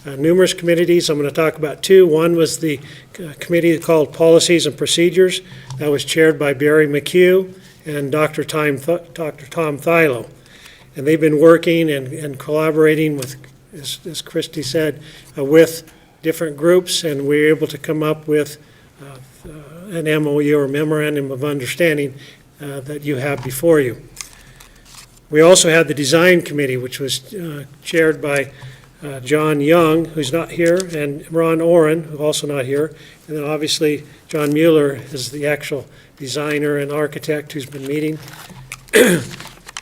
Numerous committees. I'm going to talk about 2. One was the committee called Policies and Procedures. That was chaired by Barry McHugh and Dr. Tom Thilo. And they've been working and collaborating with, as Christy said, with different groups, and we were able to come up with an MOU, or Memorandum of Understanding, that you have before you. We also had the Design Committee, which was chaired by John Young, who's not here, and Ron Oren, who's also not here. And then obviously John Mueller is the actual designer and architect who's been meeting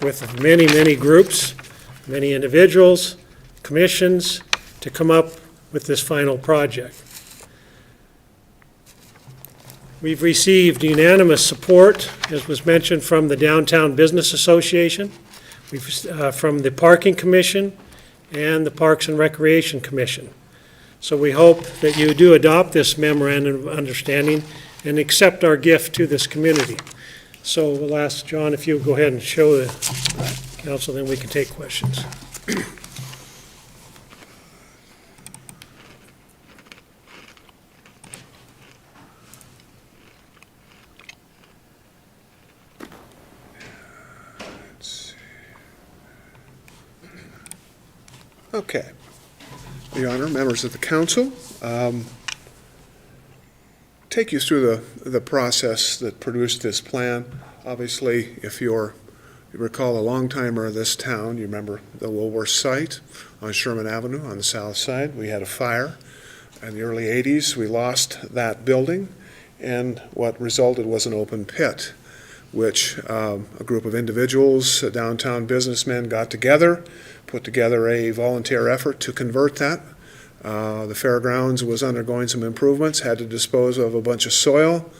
with many, many groups, many individuals, commissions, to come up with this final project. We've received unanimous support, as was mentioned, from the Downtown Business Association, from the Parking Commission, and the Parks and Recreation Commission. So we hope that you do adopt this memorandum of understanding and accept our gift to this community. So we'll ask John if you'll go ahead and show the council, then we can take questions. Okay. Your Honor, members of the council, take you through the process that produced this plan. Obviously, if you recall a long-timer of this town, you remember the Woolworth site on Sherman Avenue on the south side. We had a fire in the early 80s. We lost that building, and what resulted was an open pit, which a group of individuals, downtown businessmen, got together, put together a volunteer effort to convert that. The fairgrounds was undergoing some improvements, had to dispose of a bunch of soil,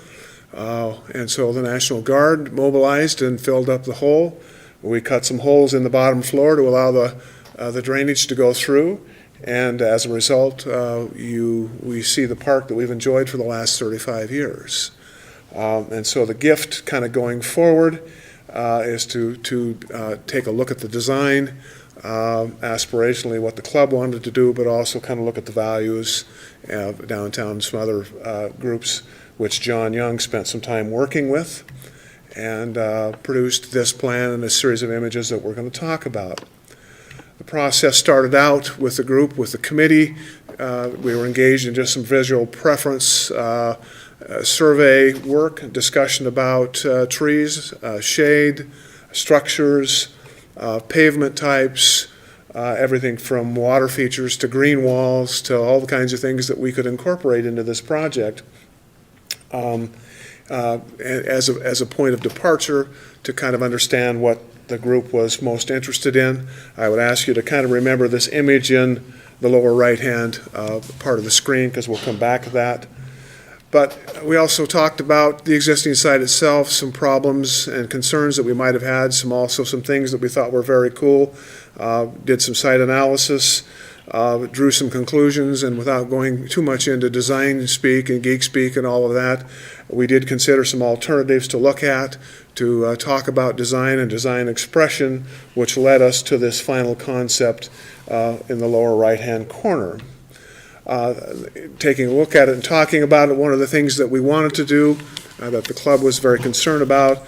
and so the National Guard mobilized and filled up the hole. We cut some holes in the bottom floor to allow the drainage to go through, And as a result, we see the park that we've enjoyed for the last 35 years. And so the gift kind of going forward is to take a look at the design, aspirationally what the club wanted to do, but also kind of look at the values of downtown and some other groups which John Young spent some time working with, and produced this plan and a series of images that we're going to talk about. The process started out with the group, with the committee. We were engaged in just some visual preference survey work, discussion about trees, shade, structures, pavement types, everything from water features to green walls to all the kinds of things that we could incorporate into this project as a point of departure to kind of understand what the group was most interested in. I would ask you to kind of remember this image in the lower right-hand part of the screen, because we'll come back to that. But we also talked about the existing site itself, some problems and concerns that we might have had, also some things that we thought were very cool, did some site analysis, drew some conclusions, and without going too much into design speak and geek speak and all of that, we did consider some alternatives to look at, to talk about design and design expression, which led us to this final concept in the lower right-hand corner. Taking a look at it and talking about it, one of the things that we wanted to do, that the club was very concerned about,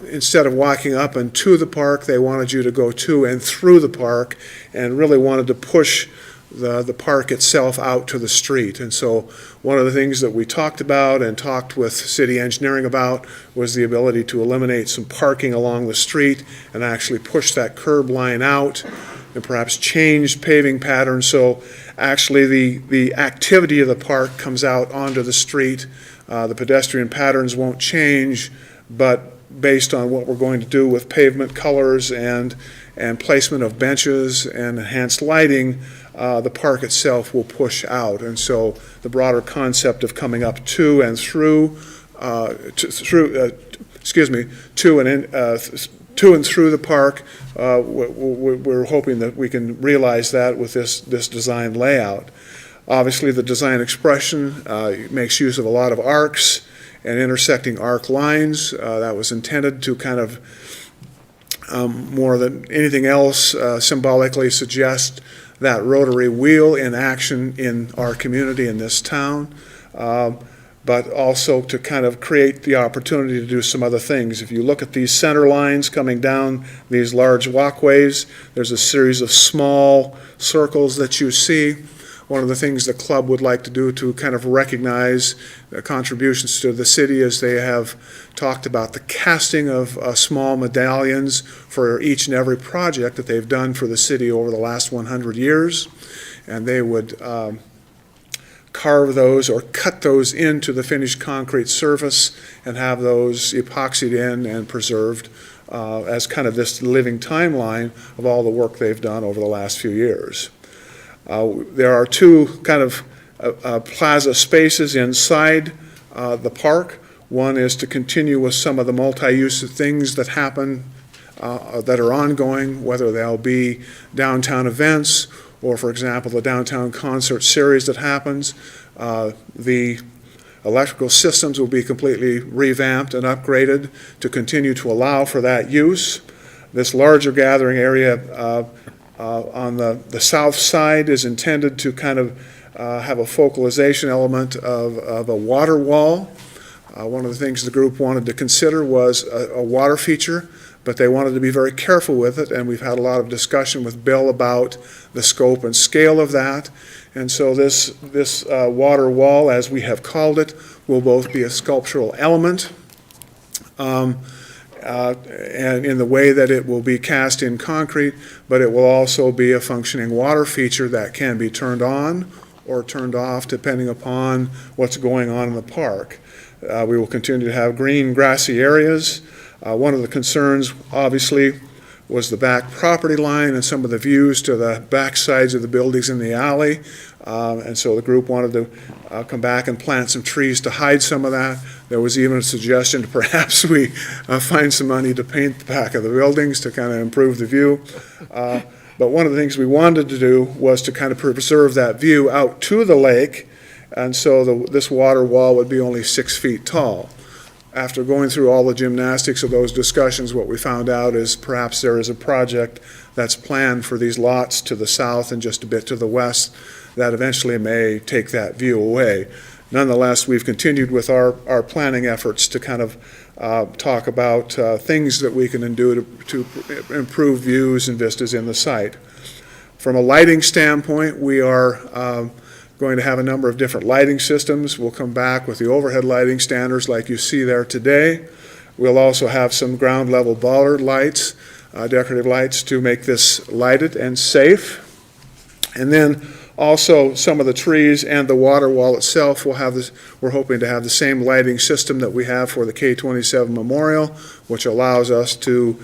instead of walking up and to the park, they wanted you to go to and through the park, and really wanted to push the park itself out to the street. And so one of the things that we talked about and talked with city engineering about was the ability to eliminate some parking along the street and actually push that curb line out and perhaps change paving patterns. So actually the activity of the park comes out onto the street. The pedestrian patterns won't change, but based on what we're going to do with pavement colors and placement of benches and enhanced lighting, the park itself will push out. And so the broader concept of coming up to and through, to and through the park, we're hoping that we can realize that with this design layout. Obviously, the design expression makes use of a lot of arcs and intersecting arc lines. That was intended to kind of, more than anything else, symbolically suggest that rotary wheel in action in our community in this town, but also to kind of create the opportunity to do some other things. If you look at these center lines coming down these large walkways, there's a series of small circles that you see. One of the things the club would like to do to kind of recognize contributions to the city is they have talked about the casting of small medallions for each and every project that they've done for the city over the last 100 years. And they would carve those or cut those into the finished concrete surface and have those epoxied in and preserved as kind of this living timeline of all the work they've done over the last few years. There are two kind of plaza spaces inside the park. One is to continue with some of the multi-use things that happen, that are ongoing, whether they'll be downtown events or, for example, the downtown concert series that happens. The electrical systems will be completely revamped and upgraded to continue to allow for that use. This larger gathering area on the south side is intended to kind of have a focalization element of a water wall. One of the things the group wanted to consider was a water feature, but they wanted to be very careful with it, and we've had a lot of discussion with Bill about the scope and scale of that. And so this water wall, as we have called it, will both be a sculptural element, and in the way that it will be cast in concrete, but it will also be a functioning water feature that can be turned on or turned off depending upon what's going on in the park. We will continue to have green, grassy areas. One of the concerns, obviously, was the back property line and some of the views to the back sides of the buildings in the alley. And so the group wanted to come back and plant some trees to hide some of that. There was even a suggestion to perhaps we find some money to paint the back of the buildings to kind of improve the view. But one of the things we wanted to do was to kind of preserve that view out to the lake, and so this water wall would be only 6 feet tall. After going through all the gymnastics of those discussions, what we found out is perhaps there is a project that's planned for these lots to the south and just a bit to the west that eventually may take that view away. Nonetheless, we've continued with our planning efforts to kind of talk about things that we can do to improve views and vistas in the site. From a lighting standpoint, we are going to have a number of different lighting systems. We'll come back with the overhead lighting standards like you see there today. We'll also have some ground level bollard lights, decorative lights, to make this lighted and safe. And then also some of the trees and the water wall itself will have this, we're hoping to have the same lighting system that we have for the K-27 Memorial, which allows us to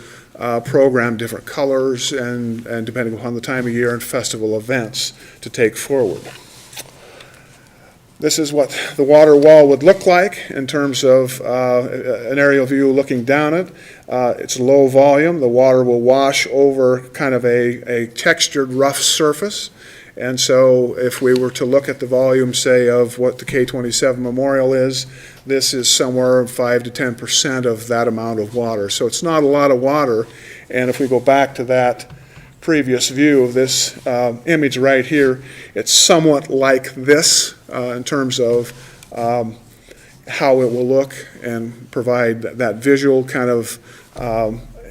program different colors and depending upon the time of year and festival events to take forward. This is what the water wall would look like in terms of an aerial view looking down it. It's low volume. The water will wash over kind of a textured rough surface. And so if we were to look at the volume, say, of what the K-27 Memorial is, this is somewhere 5 to 10% of that amount of water. So it's not a lot of water. And if we go back to that previous view of this image right here, it's somewhat like this in terms of how it will look and provide that visual kind of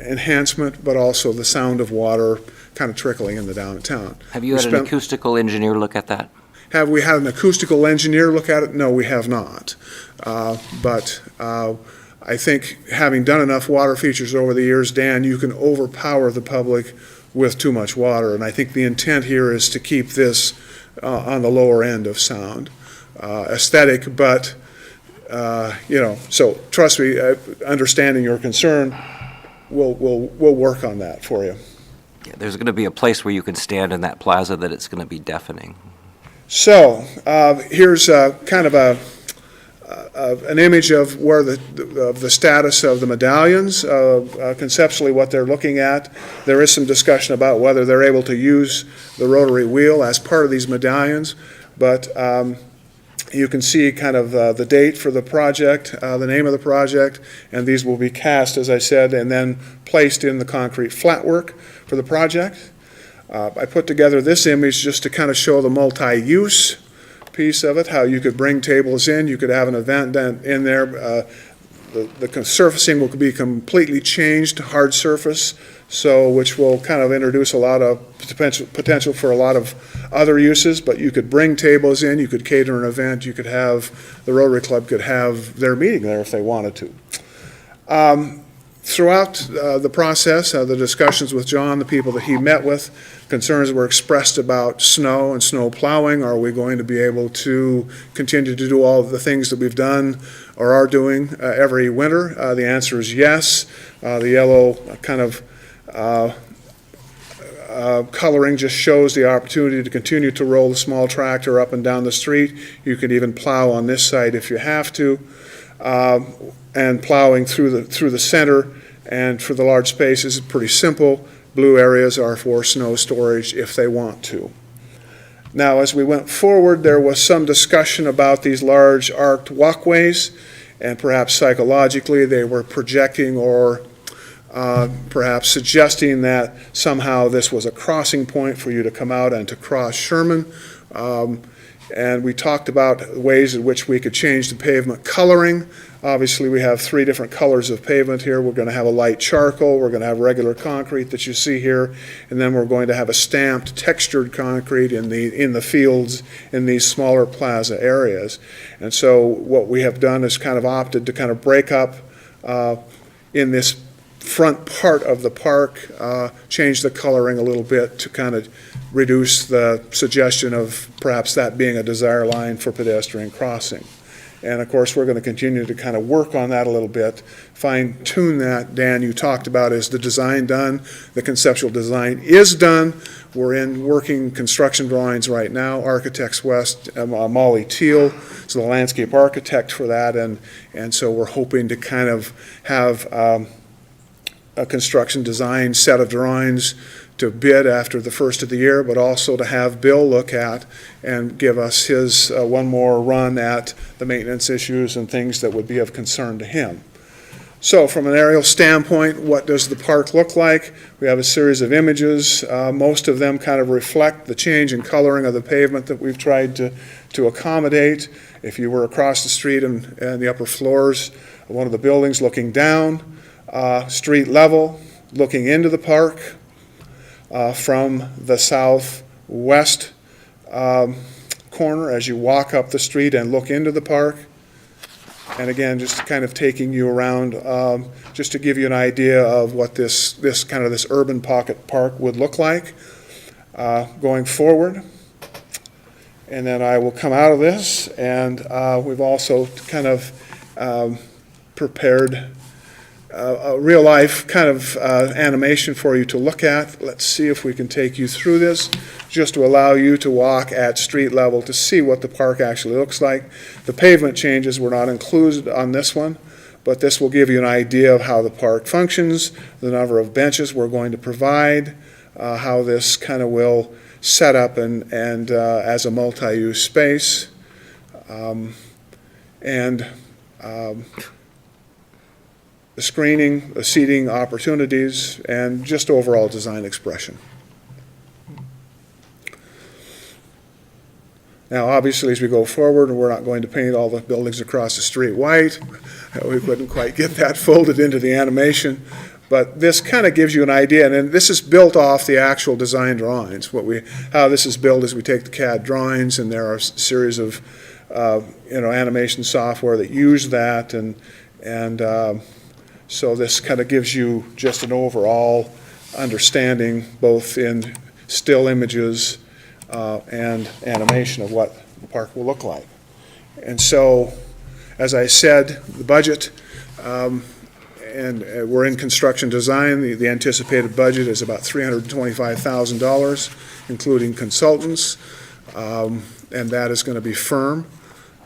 enhancement, but also the sound of water kind of trickling in the downtown. Have you had an acoustical engineer look at that? Have we had an acoustical engineer look at it? No, we have not. But I think having done enough water features over the years, Dan, you can overpower the public with too much water. And I think the intent here is to keep this on the lower end of sound. Aesthetic, but, so trust me, understanding your concern, we'll work on that for you. Yeah, there's going to be a place where you can stand in that plaza that it's going to be deafening. So here's kind of an image of where the status of the medallions, conceptually what they're looking at. There is some discussion about whether they're able to use the rotary wheel as part of these medallions, but you can see kind of the date for the project, the name of the project, and these will be cast, as I said, and then placed in the concrete flatwork for the project. I put together this image just to kind of show the multi-use piece of it, how you could bring tables in, you could have an event in there. The surfacing will be completely changed to hard surface, so which will kind of introduce a lot of potential for a lot of other uses, but you could bring tables in, you could cater an event, you could have, the Rotary Club could have their meeting there if they wanted to. Throughout the process, the discussions with John, the people that he met with, concerns were expressed about snow and snow plowing. Are we going to be able to continue to do all of the things that we've done or are doing every winter? The answer is yes. The yellow kind of coloring just shows the opportunity to continue to roll the small tractor up and down the street. You can even plow on this side if you have to. And plowing through the center and for the large spaces is pretty simple. Blue areas are for snow storage if they want to. Now, as we went forward, there was some discussion about these large arced walkways, and perhaps psychologically they were projecting or perhaps suggesting that somehow this was a crossing point for you to come out and to cross Sherman. And we talked about ways in which we could change the pavement coloring. Obviously, we have 3 different colors of pavement here. We're going to have a light charcoal, we're going to have regular concrete that you see here, and then we're going to have a stamped textured concrete in the fields in these smaller plaza areas. And so what we have done is kind of opted to kind of break up in this front part of the park, change the coloring a little bit to kind of reduce the suggestion of perhaps that being a desire line for pedestrian crossing. And of course, we're going to continue to kind of work on that a little bit, fine tune that. Dan, you talked about, is the design done? The conceptual design is done. We're in working construction drawings right now. Architects West, Molly Teal is the landscape architect for that. And so we're hoping to kind of have a construction design set of drawings to bid after the first of the year, but also to have Bill look at and give us his one more run at the maintenance issues and things that would be of concern to him. So from an aerial standpoint, what does the park look like? We have a series of images. Most of them kind of reflect the change in coloring of the pavement that we've tried to accommodate. If you were across the street and the upper floors of one of the buildings looking down, street level, looking into the park, from the southwest corner as you walk up the street and look into the park. And again, just kind of taking you around, just to give you an idea of what this urban pocket park would look like going forward. And then I will come out of this, and we've also kind of prepared a real-life kind of animation for you to look at. Let's see if we can take you through this, just to allow you to walk at street level to see what the park actually looks like. The pavement changes were not included on this one, but this will give you an idea of how the park functions, the number of benches we're going to provide, how this kind of will set up and as a multi-use space, the screening, the seating opportunities, and just overall design expression. Now, obviously, as we go forward, we're not going to paint all the buildings across the street white. We couldn't quite get that folded into the animation. But this kind of gives you an idea, and this is built off the actual design drawings. How this is built is we take the CAD drawings, and there are a series of animation software that use that, and so this kind of gives you just an overall understanding, both in still images and animation, of what the park will look like. And so, as I said, the budget, and we're in construction design. The anticipated budget is about $325,000, including consultants, and that is going to be firm.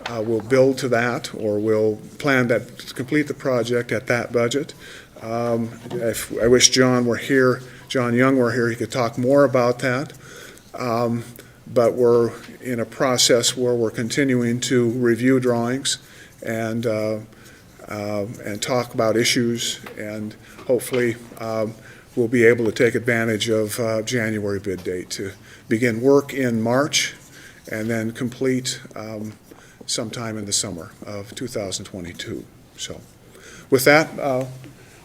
We'll build to that, or we'll plan to complete the project at that budget. I wish John Young were here, he could talk more about that. But we're in a process where we're continuing to review drawings and talk about issues, and hopefully we'll be able to take advantage of January bid date to begin work in March and then complete sometime in the summer of 2022. So with that,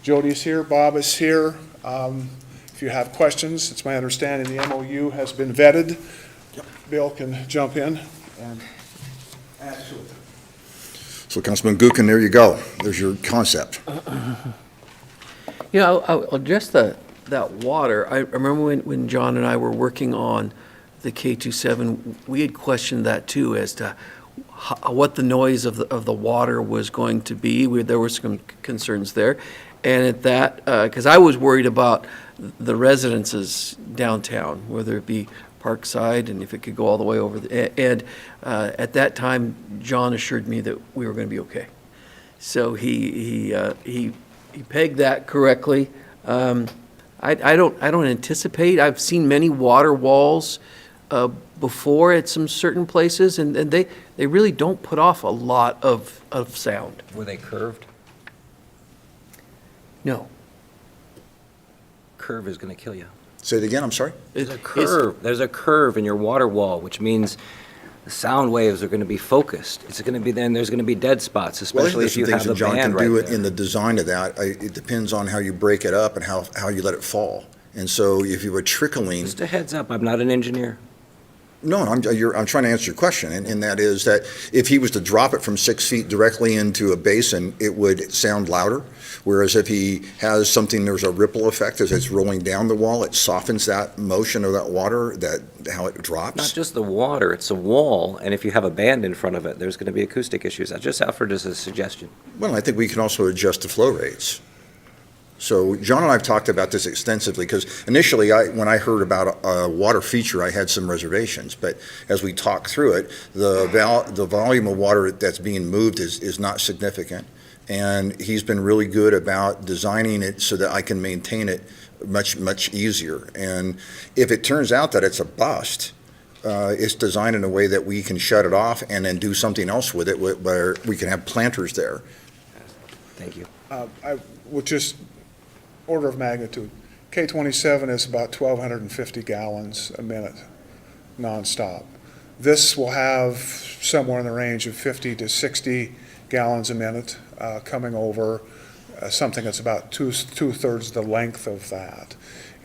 Jody's here, Bob is here. If you have questions, it's my understanding the MOU has been vetted. Bill can jump in and add to it. So Councilman Gookin, there you go. There's your concept. I'll address that water. I remember when John and I were working on the K27, we had questioned that too, as to what the noise of the water was going to be. There were some concerns there. And at that, because I was worried about the residences downtown, whether it be Parkside and if it could go all the way over. And at that time, John assured me that we were going to be okay. So he pegged that correctly. I don't anticipate. I've seen many water walls before at some certain places, and they really don't put off a lot of sound. Were they curved? No. Curve is going to kill you. Say it again, I'm sorry? There's a curve. There's a curve in your water wall, which means the sound waves are going to be focused. It's going to be, then there's going to be dead spots, especially if you have the band right there. In the design of that, it depends on how you break it up and how you let it fall. And so if you were trickling. Just a heads up, I'm not an engineer. No, I'm trying to answer your question, and that is that if he was to drop it from 6 feet directly into a basin, it would sound louder. Whereas if he has something, there's a ripple effect as it's rolling down the wall, it softens that motion of that water, how it drops. Not just the water, it's a wall, and if you have a band in front of it, there's going to be acoustic issues. I just offered as a suggestion. Well, I think we can also adjust the flow rates. So John and I have talked about this extensively, because initially, when I heard about a water feature, I had some reservations. But as we talk through it, the volume of water that's being moved is not significant. And he's been really good about designing it so that I can maintain it much easier. And if it turns out that it's a bust, it's designed in a way that we can shut it off and then do something else with it, where we can have planters there. Thank you. I would just, order of magnitude, K-27 is about 1,250 gallons a minute, nonstop. This will have somewhere in the range of 50 to 60 gallons a minute coming over something that's about two-thirds the length of that.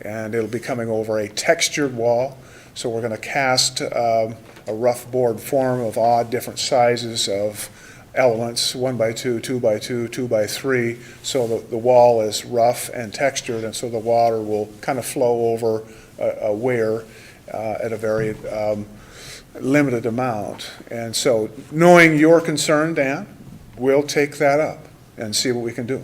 And it'll be coming over a textured wall, so we're going to cast a rough board form of odd different sizes of elements, 1x2, 2x2, 2x3, so the wall is rough and textured, and so the water will kind of flow over a weir at a very limited amount. And so, knowing your concern, Dan, we'll take that up and see what we can do.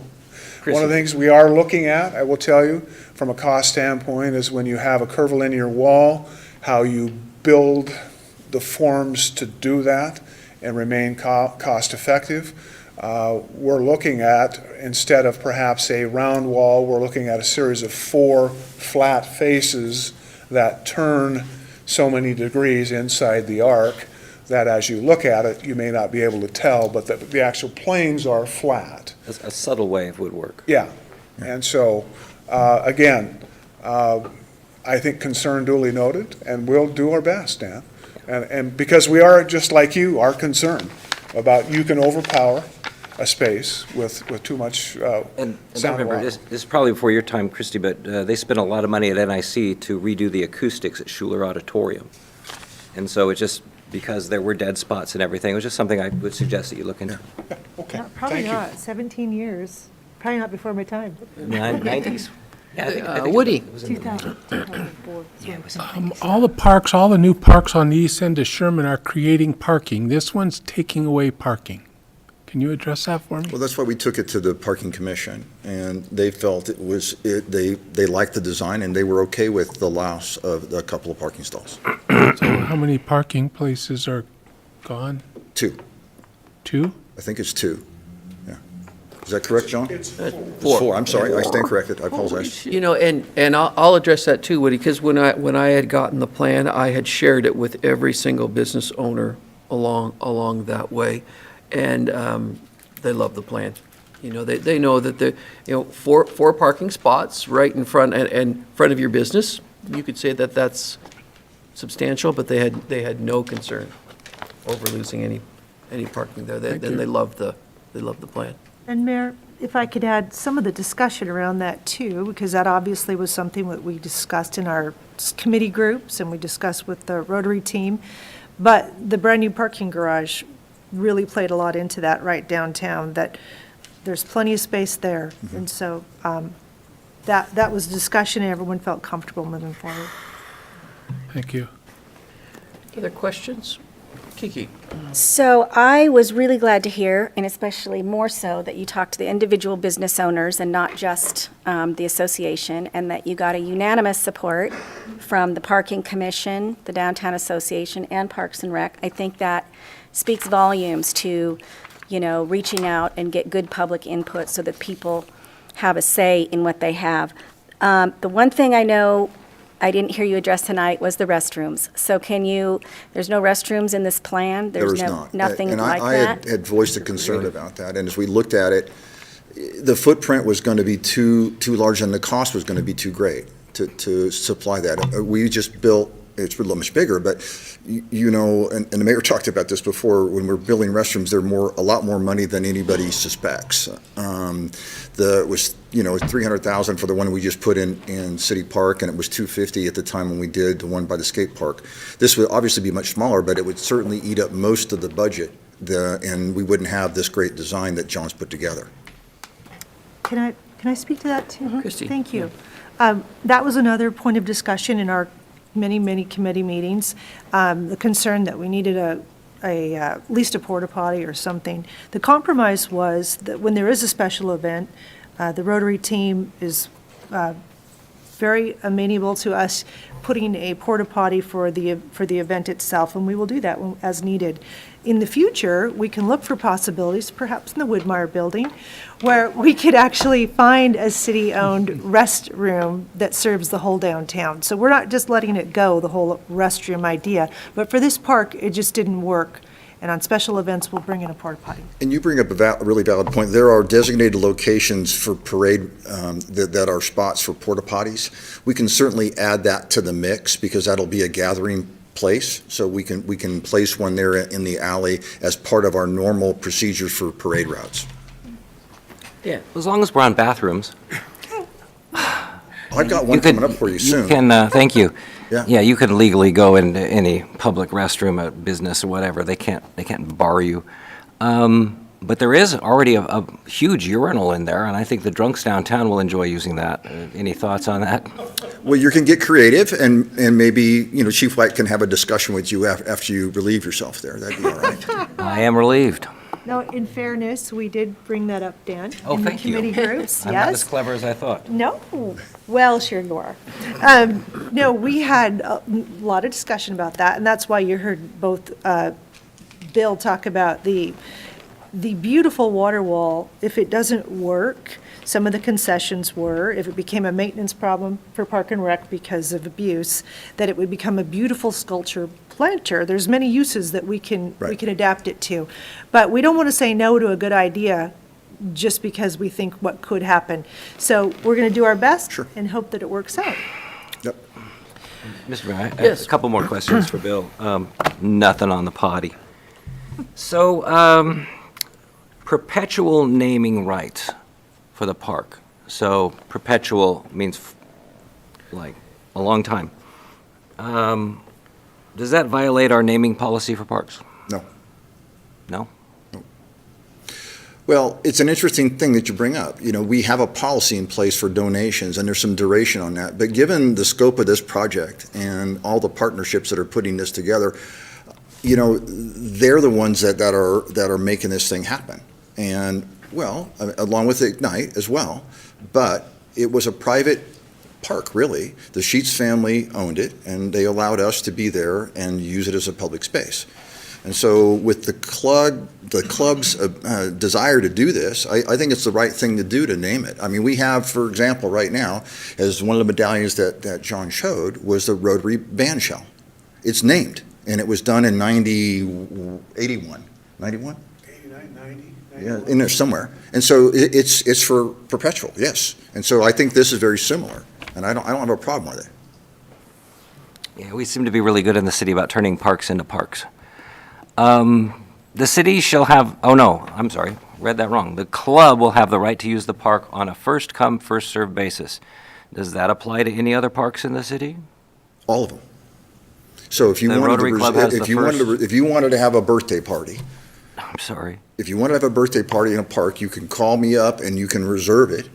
One of the things we are looking at, I will tell you, from a cost standpoint, is when you have a curvilinear wall, how you build the forms to do that and remain cost effective. We're looking at, instead of perhaps a round wall, we're looking at a series of 4 flat faces that turn so many degrees inside the arc that as you look at it, you may not be able to tell, but the actual planes are flat. A subtle way of woodwork. Yeah. And so, again, I think concern duly noted, and we'll do our best, Dan. And because we are, just like you, are concerned about you can overpower a space with too much And sound. remember, this is probably before your time, Christy, but they spent a lot of money at NIC to redo the acoustics at Schuler Auditorium. And so it's just because there were dead spots and everything, it was just something I would suggest that you look into. Okay, Probably thank you. not, 17 years, probably not before my time. 90s. Yeah, I think Woody. it was in the- 2004. All the parks, all the new parks on the east end of Sherman are creating parking. This one's taking away parking. Can you address that for me? Well, that's why we took it to the Parking Commission, and they felt they liked the design, and they were okay with the loss of a couple of parking stalls. So how many parking places are gone? 2. 2? I think it's 2. Yeah. Is that correct, John? It's 4. 4. I'm sorry, I stand corrected. I apologize. You know, and I'll address that too, Woody, because when I had gotten the plan, I had shared it with every single business owner along that way, and they love the plan. You know, they know that the, 4 parking spots right in front and front of your business. You could say that that's substantial, but they had no concern over losing any parking there. They love the plan. And Mayor, if I could add some of the discussion around that too, because that obviously was something that we discussed in our committee groups and we discussed with the Rotary team. But the brand-new parking garage really played a lot into that right downtown, that there's plenty of space there. Mm-hmm. And so that was a discussion and everyone felt comfortable moving forward. Thank you. Other questions? Kiki? So I was really glad to hear, and especially more so, that you talked to the individual business owners and not just the association, and that you got a unanimous support from the Parking Commission, the Downtown Association, and Parks and Rec. I think that speaks volumes to, reaching out and get good public input so that people have a say in what they have. The one thing I know I didn't hear you address tonight was the restrooms. So there's no restrooms in this plan? There There's was not. nothing And like I that? had voiced a concern about that, and as we looked at it, the footprint was going to be too large, and the cost was going to be too great to supply that. We just built, it's a little much bigger, but, and the mayor talked about this before, when we're building restrooms, they're a lot more money than anybody suspects. It was $300,000 for the one we just put in City Park, and it was $250 at the time when we did the one by the skate park. This would obviously be much smaller, but it would certainly eat up most of the budget, and we wouldn't have this great design that John's put together. Can I speak to that too? Christie. Thank you. That was another point of discussion in our many committee meetings, the concern that we needed at least a porta potty or something. The compromise was that when there is a special event, the Rotary team is very amenable to us putting a porta potty for the event itself, and we will do that as needed. In the future, we can look for possibilities, perhaps in the Woodmeyer building, where we could actually find a city-owned restroom that serves the whole downtown. So we're not just letting it go, the whole restroom idea, but for this park, it just didn't work. And on special events, we'll bring in a porta potty. And you bring up a really valid point. There are designated locations for parade that are spots for porta potties. We can certainly add that to the mix because that'll be a gathering place. So we can place one there in the alley as part of our normal procedures for parade routes. Yeah, as long as we're on bathrooms. I've got one coming up for you soon. You can, thank you. Yeah. Yeah, you can legally go into any public restroom at business or whatever. They can't bar you. But there is already a huge urinal in there, and I think the drunks downtown will enjoy using that. Any thoughts on that? Well, you can get creative, and maybe, Chief White can have a discussion with you after you relieve yourself there. That'd be all right. I am relieved. Now, in fairness, we did bring that up, Dan. Oh, in thank you. the committee groups, I'm yes. not as clever as I thought. No, well, sure you are. No, we had a lot of discussion about that, and that's why you heard both Bill talk about the beautiful water wall. If it doesn't work, some of the concessions were, if it became a maintenance problem for Park and Rec because of abuse, that it would become a beautiful sculpture planter. There's many uses that we can adapt it to. But we don't want to say no to a good idea just because we think what could happen. So we're going to do our best and hope that it works out. Yep. Mr. Mayor, I have a couple more questions for Bill. Nothing on the potty. So, perpetual naming rights for the park. So perpetual means like a long time. Does that violate our naming policy for parks? No. No? Well, it's an interesting thing that you bring up. We have a policy in place for donations, and there's some duration on that. But given the scope of this project and all the partnerships that are putting this together, they're the ones that are making this thing happen. And, well, along with Ignite as well. But it was a private park, really. The Sheets family owned it, and they allowed us to be there and use it as a public space. And so with the club's desire to do this, I think it's the right thing to do to name it. I mean, we have, for example, right now, as one of the medallions that John showed, was the Rotary band shell. It's named, and it was done in 91? 91? 89, 90. Yeah, in there somewhere. And so it's for Perpetual, yes. And so I think this is very similar, and I don't have a problem with it. Yeah, we seem to be really good in the city about turning parks into parks. The city shall have, oh no, I'm sorry, read that wrong. The club will have the right to use the park on a first-come, first-served basis. Does that apply to any other parks in the city? All of them. So if you wanted to have a birthday party, I'm sorry. If you want to have a birthday party in a park, you can call me up and you can reserve it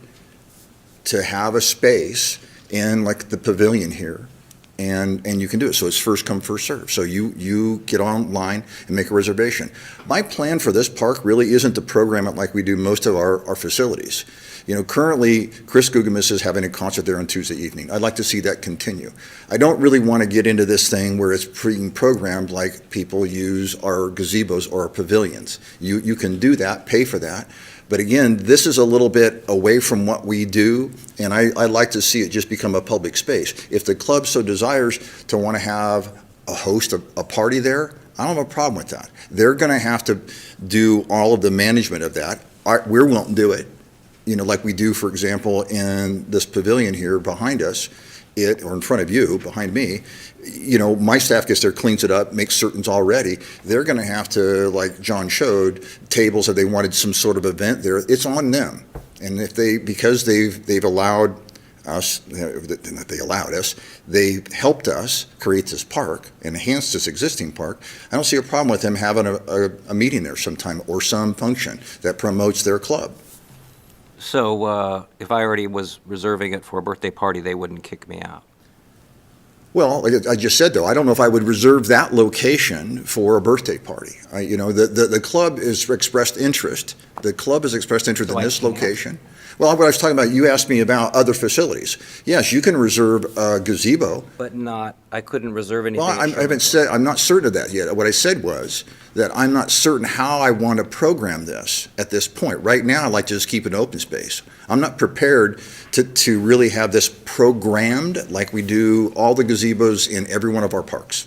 to have a space in like the pavilion here, and you can do it. So it's first come, first serve. So you get online and make a reservation. My plan for this park really isn't to program it like we do most of our facilities. Currently, Chris Gugamis is having a concert there on Tuesday evening. I'd like to see that continue. I don't really want to get into this thing where it's being programmed like people use our gazebos or our pavilions. You can do that, pay for that. But again, this is a little bit away from what we do, and I like to see it just become a public space. If the club so desires to want to have a party there, I don't have a problem with that. They're going to have to do all of the management of that. We won't do it. Like we do, for example, in this pavilion here behind us, or in front of you, behind me, my staff gets there, cleans it up, makes certain it's all ready. They're going to have to, like John showed, tables if they wanted some sort of event there. It's on them. And because they've allowed us, they helped us create this park, enhance this existing park. I don't see a problem with them having a meeting there sometime or some function that promotes their club. So if I already was reserving it for a birthday party, they wouldn't kick me out? Well, like I just said, though, I don't know if I would reserve that location for a birthday party. The club has expressed interest. The club has expressed interest in this location. Well, what I was talking about, you asked me about other facilities. Yes, you can reserve a gazebo. But not, I couldn't reserve anything. Well, I haven't said, I'm not certain of that yet. What I said was that I'm not certain how I want to program this at this point. Right now, I'd like to just keep an open space. I'm not prepared to really have this programmed like we do all the gazebos in every one of our parks.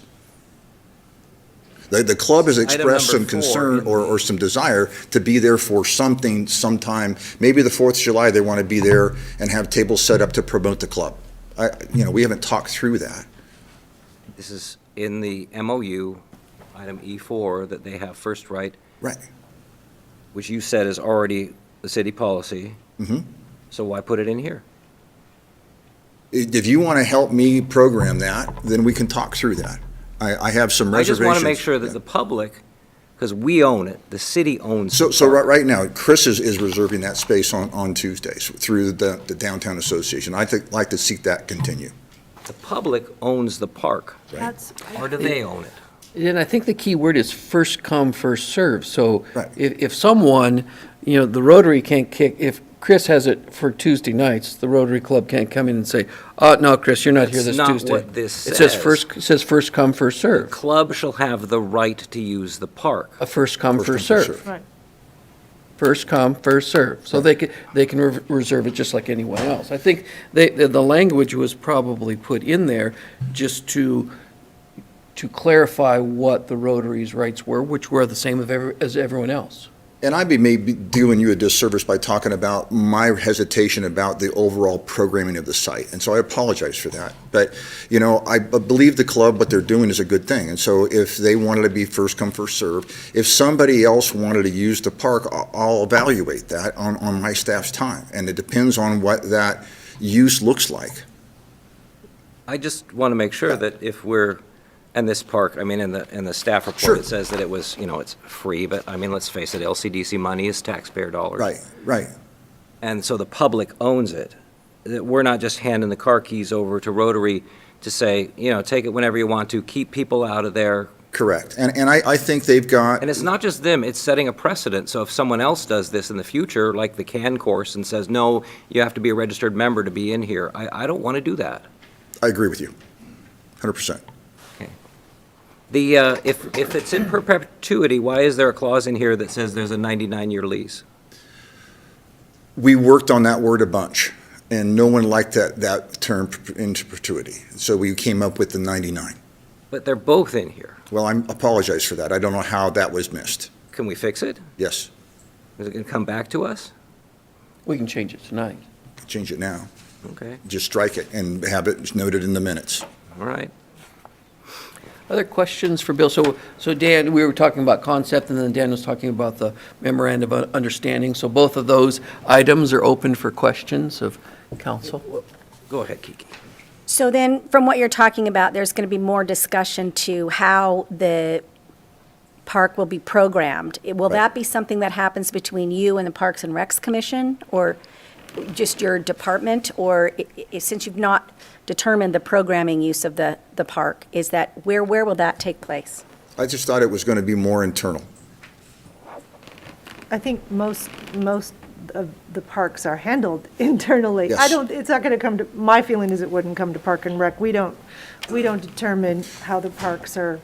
The club has expressed some concern or some desire to be there for something sometime. Maybe the 4th of July, they want to be there and have tables set up to promote the club. We haven't talked through that. This is in the MOU, item E4, that they have first right. Right. Which you said is already the city policy. Mm-hmm. So why put it in here? If you want to help me program that, then we can talk through that. I have some reservations. I just want to make sure that the public, because we own it, the city owns it. So right now, Chris is reserving that space on Tuesdays through the Downtown Association. I'd like to see that continue. The public owns the park, That's, or do they own it? And I think the key word is first come, first serve. So Right. if someone, the Rotary can't kick, if Chris has it for Tuesday nights, the Rotary Club can't come in and say, oh, no, Chris, you're not here this That's not Tuesday. what this It says says. first come, first The serve. club shall have the right to use the park. A first come, first come, first serve. right. First come, first serve. So they can reserve it just like anyone else. I think the language was probably put in there just to clarify what the Rotary's rights were, which were the same as everyone else. And I'd be maybe doing you a disservice by talking about my hesitation about the overall programming of the site. And so I apologize for that. But, I believe the club, what they're doing is a good thing. And so if they wanted to be first come, first serve, if somebody else wanted to use the park, I'll evaluate that on my staff's time. And it depends on what that use looks like. I just want to make sure that if we're, and this park, in the staff report, Sure. it says that it was, it's free, but let's face it, LCDC money is taxpayer dollars. Right. And so the public owns it. That we're not just handing the car keys over to Rotary to say, take it whenever you want to, keep people out of there. Correct. And I think they've got, And it's not just them, it's setting a precedent. So if someone else does this in the future, like the CAN course, and says, no, you have to be a registered member to be in here, I don't want to do that. I agree with you, 100%. If it's in perpetuity, why is there a clause in here that says there's a 99-year lease? We worked on that word a bunch, and no one liked that term into perpetuity. So we came up with the 99. But they're both in here. Well, I apologize for that. I don't know how that was missed. Can we fix it? Yes, Is it going to come back to us? We can change it tonight. change it now. Okay, Just strike it and have it noted in the minutes. all right. Other questions for Bill? So Dan, we were talking about concept, and then Dan was talking about the memorandum of understanding. So both of those items are open for questions of council. Go ahead, Kiki. So then, from what you're talking about, there's going to be more discussion to how the park will be programmed. Will that be something that happens between you and the Parks and Recs Commission, or just your department? Or since you've not determined the programming use of the park, is that, where will that take place? I just thought it was going to be more internal. I think most of the parks are handled internally. Yes. It's not going to come to, my feeling is it wouldn't come to Park and Rec. We don't determine how the parks are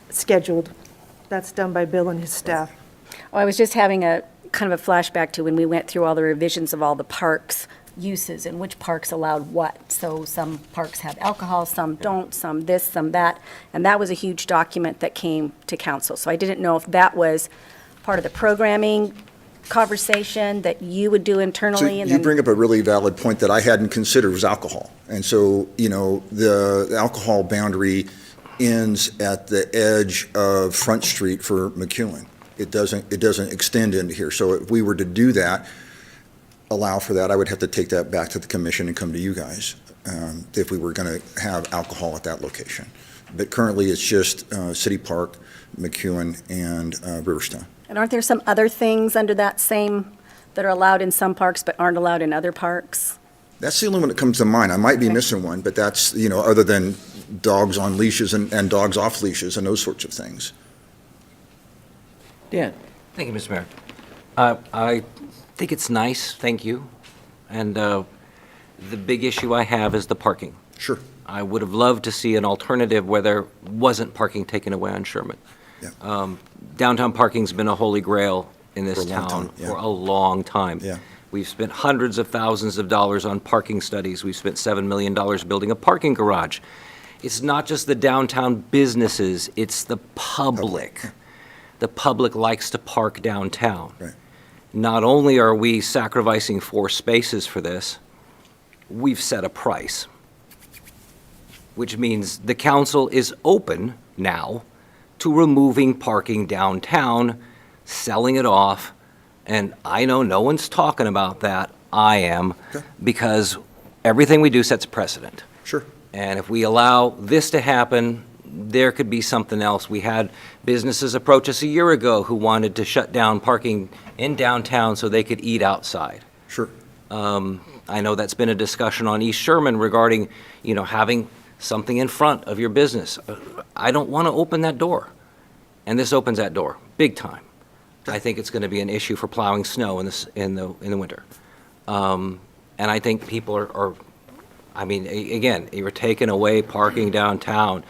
scheduled. That's done by Bill and his staff. Oh, I was just having a kind of a flashback to when we went through all the revisions of all the parks uses and which parks allowed what. So some parks have alcohol, some don't, some this, some that. And that was a huge document that came to council. So I didn't know if that was part of the programming conversation that you would do So internally. And you then bring up a really valid point that I hadn't considered, was alcohol. And so, the alcohol boundary ends at the edge of Front Street for McEwen. It doesn't extend into here. So if we were to do that, allow for that, I would have to take that back to the commission and come to you guys if we were going to have alcohol at that location. But currently, it's just City Park, McEwen, and Riverstone. And aren't there some other things under that same, that are allowed in some parks but aren't allowed in other parks? That's the only one that comes to mind. I might be missing one, but that's, other than dogs on leashes and dogs off leashes and those sorts of things. Dan? Thank you, Mr. Mayor. I think it's nice, thank you, And the big issue I have is the parking. Sure. I would have loved to see an alternative where there wasn't parking taken away on Sherman. Yeah. Downtown parking's been a holy grail in this For a long town time, yeah. for a long time. Yeah. We've spent hundreds of thousands of dollars on parking studies. We've spent $7 million building a parking garage. It's not just the downtown businesses, it's the public. The public likes to park downtown. Right. Not only are we sacrificing 4 spaces for this, we've set a price, which means the council is open now to removing parking downtown, selling it off, and I know no one's talking about that. I am, because everything we do sets a precedent. Sure. And if we allow this to happen, there could be something else. We had businesses approach us a year ago who wanted to shut down parking in downtown so they could eat outside. Sure. I know that's been a discussion on East Sherman regarding, having something in front of your business. I don't want to open that door. And this opens that door, big time. I think it's going to be an issue for plowing snow in the winter. And I think people are again, you're taking away parking downtown.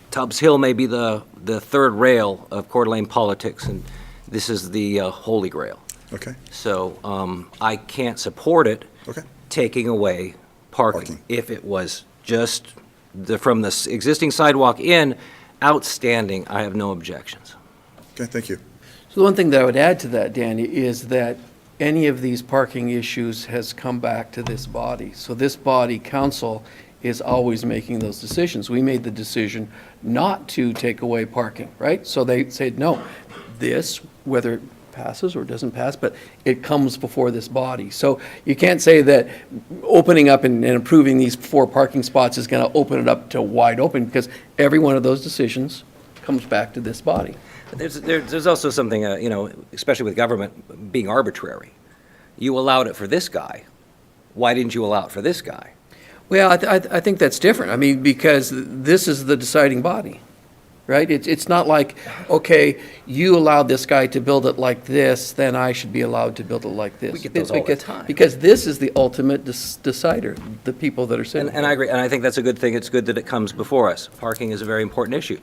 Tubbs Hill may be the third rail of Coeur d'Alene politics, and this is the holy grail. Okay. So I can't support it taking away parking. If it was just from the existing sidewalk in, outstanding, I have no objections. Okay, thank you. So the one thing that I would add to that, Danny, is that any of these parking issues has come back to this body. So this body, council, is always making those decisions. We made the decision not to take away parking, right? So they said, no, this, whether it passes or doesn't pass, but it comes before this body. So you can't say that opening up and improving these 4 parking spots is going to open it up to wide open, because every one of those decisions comes back to this body. There's also something, especially with government, being arbitrary. You allowed it for this guy. Why didn't you allow it for this guy? Well, I think that's different. I mean, because this is the deciding body, right? It's not like, okay, you allowed this guy to build it like this, then I should be allowed to build it like this. We get those all the time. Because this is the ultimate decider, the people that are sitting. And I agree, and I think that's a good thing. It's good that it comes before us. Parking is a very important issue.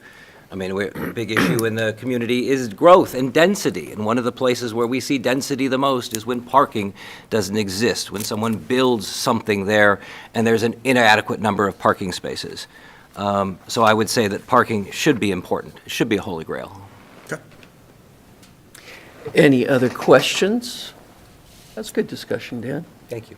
I mean, a big issue in the community is growth and density. And one of the places where we see density the most is when parking doesn't exist, when someone builds something there and there's an inadequate number of parking spaces. So I would say that parking should be important. It should be a holy grail. Okay. Any other questions? That's good discussion, Dan. Thank you.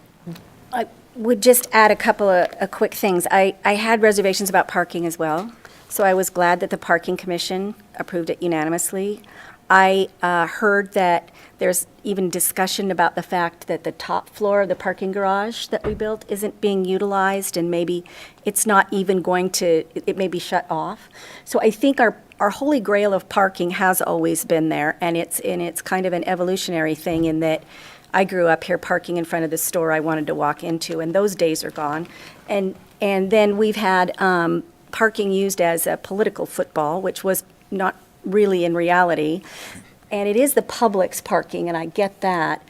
I would just add a couple of quick things. I had reservations about parking as well, so I was glad that the Parking Commission approved it unanimously. I heard that there's even discussion about the fact that the top floor of the parking garage that we built isn't being utilized, and maybe it's not even going to, it may be shut off. So I think our holy grail of parking has always been there, and it's kind of an evolutionary thing in that I grew up here parking in front of the store I wanted to walk into, and those days are gone. And then we've had parking used as a political football, which was not really in reality. And it is the public's parking, and I get that.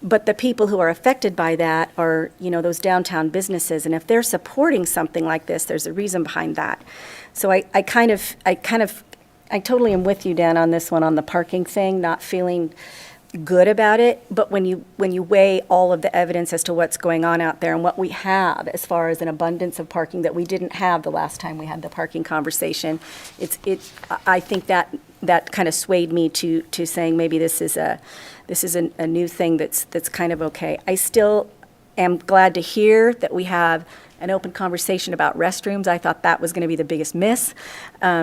But the people who are affected by that are, those downtown businesses. And if they're supporting something like this, there's a reason behind that. So I totally am with you, Dan, on this one, on the parking thing, not feeling good about it. But when you weigh all of the evidence as to what's going on out there and what we have as far as an abundance of parking that we didn't have the last time we had the parking conversation, I think that kind of swayed me to saying maybe this is a new thing that's kind of okay. I still am glad to hear that we have an open conversation about restrooms. I thought that was going to be the biggest miss.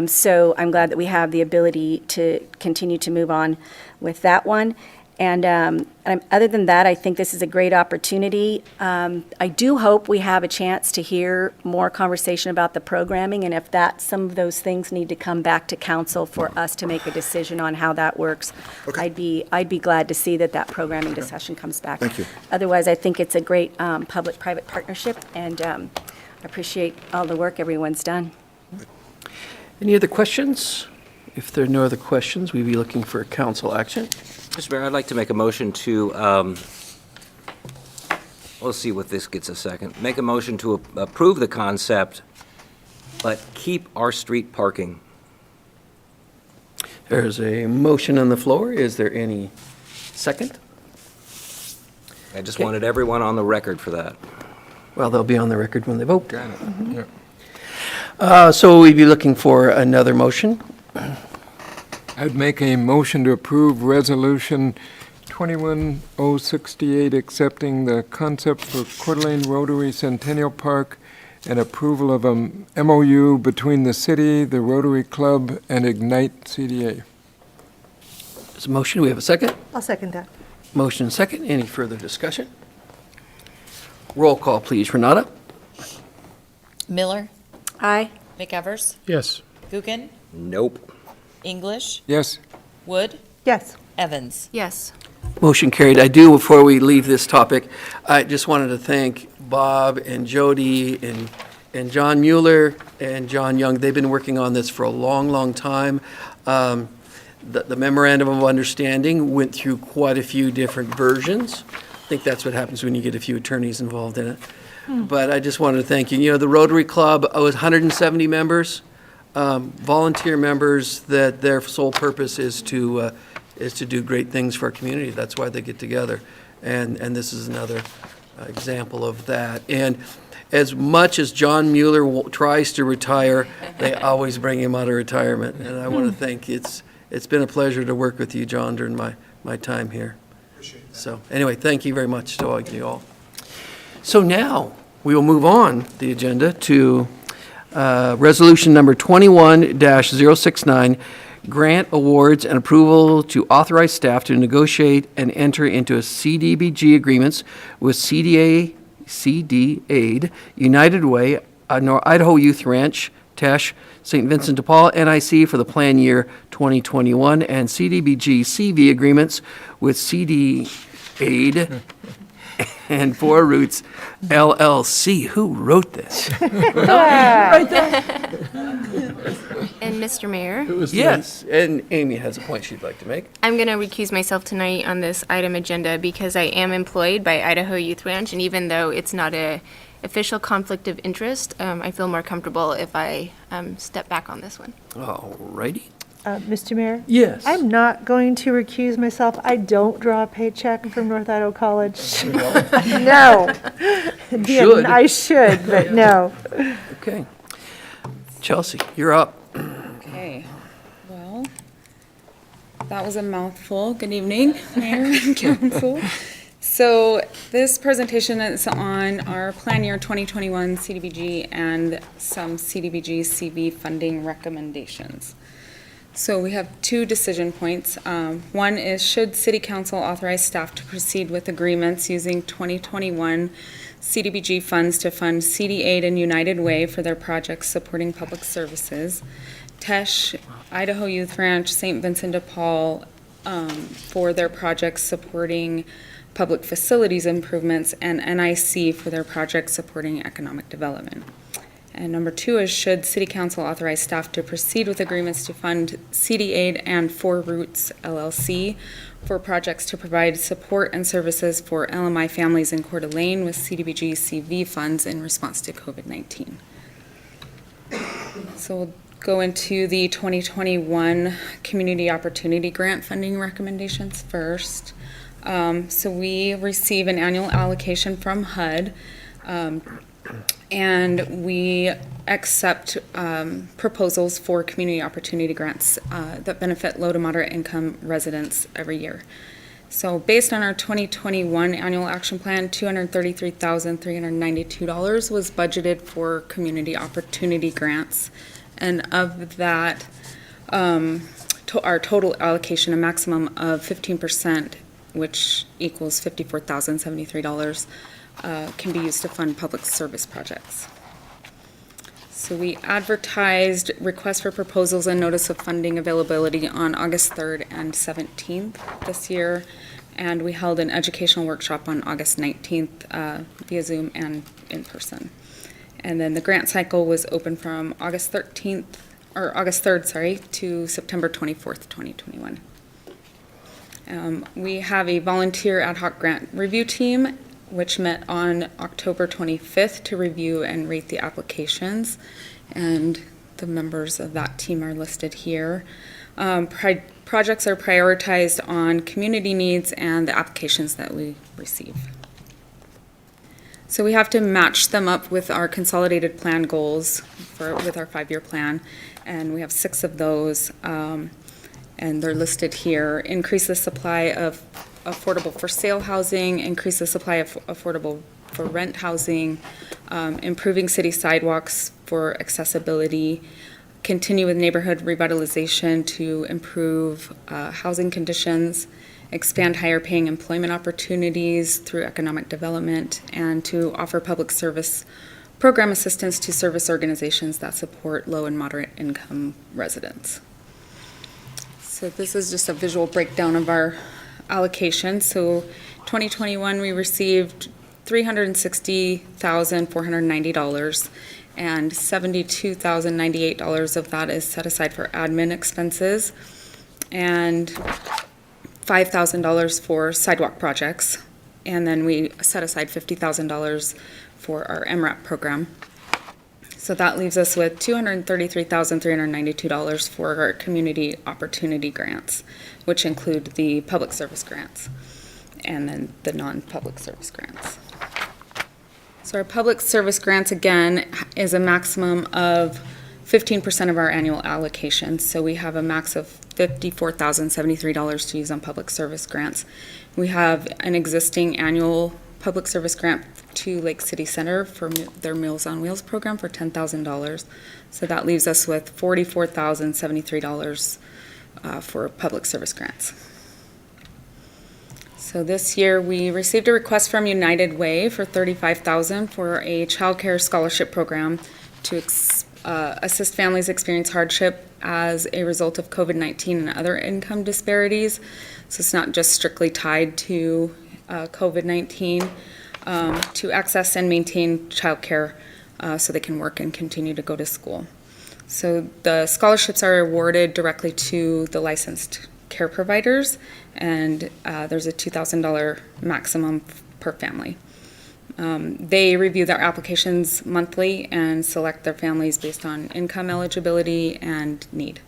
So I'm glad that we have the ability to continue to move on with that one. And other than that, I think this is a great opportunity. I do hope we have a chance to hear more conversation about the programming, and if some of those things need to come back to council for us to make a decision on how that works, okay. I'd be glad to see that programming discussion comes back. Thank you. Otherwise, I think it's a great public-private partnership, and I appreciate all the work everyone's done. Any other questions? If there are no other questions, we'd be looking for council action. Mr. Mayor, I'd like to make a motion to We'll see what this gets a second. Make a motion to approve the concept, but keep our street parking. There's a motion on the floor. Is there any second? I just Okay. wanted everyone on the record for that. Well, they'll be on the record when they vote. Got it. Yeah. So we'd be looking for another motion. I'd make a motion to approve Resolution 21068, accepting the concept for Coeur d'Alene Rotary Centennial Park and approval of a MOU between the city, the Rotary Club, and Ignite CDA. There's a motion. We have a second. I'll second that. Motion and second. Any further discussion? Roll call, please. Renata? Miller, Aye. McEvers, Yes. Gookin, Nope. English, Yes. Wood, Yes. Evans. Yes. Motion carried. I do, before we leave this topic, I just wanted to thank Bob and Jody and John Mueller and John Young. They've been working on this for a long, long time. The memorandum of understanding went through quite a few different versions. I think that's what happens when you get a few attorneys involved in it. But I just wanted to thank you. You know, the Rotary Club was 170 members, volunteer members that their sole purpose is to do great things for our community. That's why they get together. And this is another example of that. And as much as John Mueller tries to retire, they always bring him out of retirement. And I want to thank, it's been a pleasure to work with you, John, during my time here. So anyway, thank you very much to all you all. So now, we will move on the agenda to resolution number 21-069, grant awards and approval to authorize staff to negotiate and enter into a CDBG agreements with CD Aid, United Way, Idaho Youth Ranch, Tesh, St. Vincent de Paul, NIC for the plan year 2021, and CDBG CV agreements with CD Aid and Four Roots LLC. Who wrote this? And Mr. Mayor, Yes, and Amy has a point she'd like to make. I'm going to recuse myself tonight on this item agenda because I am employed by Idaho Youth Ranch, and even though it's not a official conflict of interest, I feel more comfortable if I step back on this one. All righty. Mr. Mayor? Yes. I'm not going to recuse myself. I don't draw a paycheck from North Idaho College. No. Should. I should, but no. Okay. Chelsea, you're up. Okay, well, that was a mouthful. Good evening, Mayor and Council. So this presentation is on our plan year 2021 CDBG and some CDBG CV funding recommendations. So we have two decision points. One is, should City Council authorize staff to proceed with agreements using 2021 CDBG funds to fund CD Aid and United Way for their projects supporting public services, Tesh, Idaho Youth Ranch, St. Vincent de Paul for their projects supporting public facilities improvements, and NIC for their projects supporting economic development. And number two is, should City Council authorize staff to proceed with agreements to fund CD Aid and Four Roots LLC for projects to provide support and services for LMI families in Coeur d'Alene with CDBG CV funds in response to COVID-19. So we'll go into the 2021 Community Opportunity Grant funding recommendations first. So we receive an annual allocation from HUD, and we accept proposals for community opportunity grants that benefit low to moderate income residents every year. So based on our 2021 annual action plan, $233,392 was budgeted for community opportunity grants. And of that, our total allocation, a maximum of 15%, which equals $54,073, can be used to fund public service projects. So we advertised requests for proposals and notice of funding availability on August 3rd and 17th this year, and we held an educational workshop on August 19th via Zoom and in person. And then the grant cycle was open from August 3rd, to September 24th, 2021. We have a volunteer ad hoc grant review team which met on October 25th to review and rate the applications. And the members of that team are listed here. Projects are prioritized on community needs and the applications that we receive. So we have to match them up with our consolidated plan goals with our 5-year plan, and we have 6 of those, and they're listed here. Increase the supply of affordable for sale housing, increase the supply of affordable for rent housing, improving city sidewalks for accessibility, continue with neighborhood revitalization to improve housing conditions, expand higher paying employment opportunities through economic development, and to offer public service program assistance to service organizations that support low and moderate income residents. So this is just a visual breakdown of our allocation. So 2021, we received $360,490, and $72,098 of that is set aside for admin expenses, and $5,000 for sidewalk projects, and then we set aside $50,000 for our MRAP program. So that leaves us with $233,392 for our community opportunity grants, which include the public service grants and then the non-public service grants. So our public service grants, again, is a maximum of 15% of our annual allocation. So we have a max of $54,073 to use on public service grants. We have an existing annual public service grant to Lake City Center for their Meals on Wheels program for $10,000. So that leaves us with $44,073 for public service grants. So this year we received a request from United Way for $35,000 for a child care scholarship program to assist families experience hardship as a result of COVID-19 and other income disparities. So it's not just strictly tied to COVID-19, to access and maintain child care so they can work and continue to go to school. So the scholarships are awarded directly to the licensed care providers, and there's a $2,000 maximum per family. They review their applications monthly and select their families based on income eligibility and need.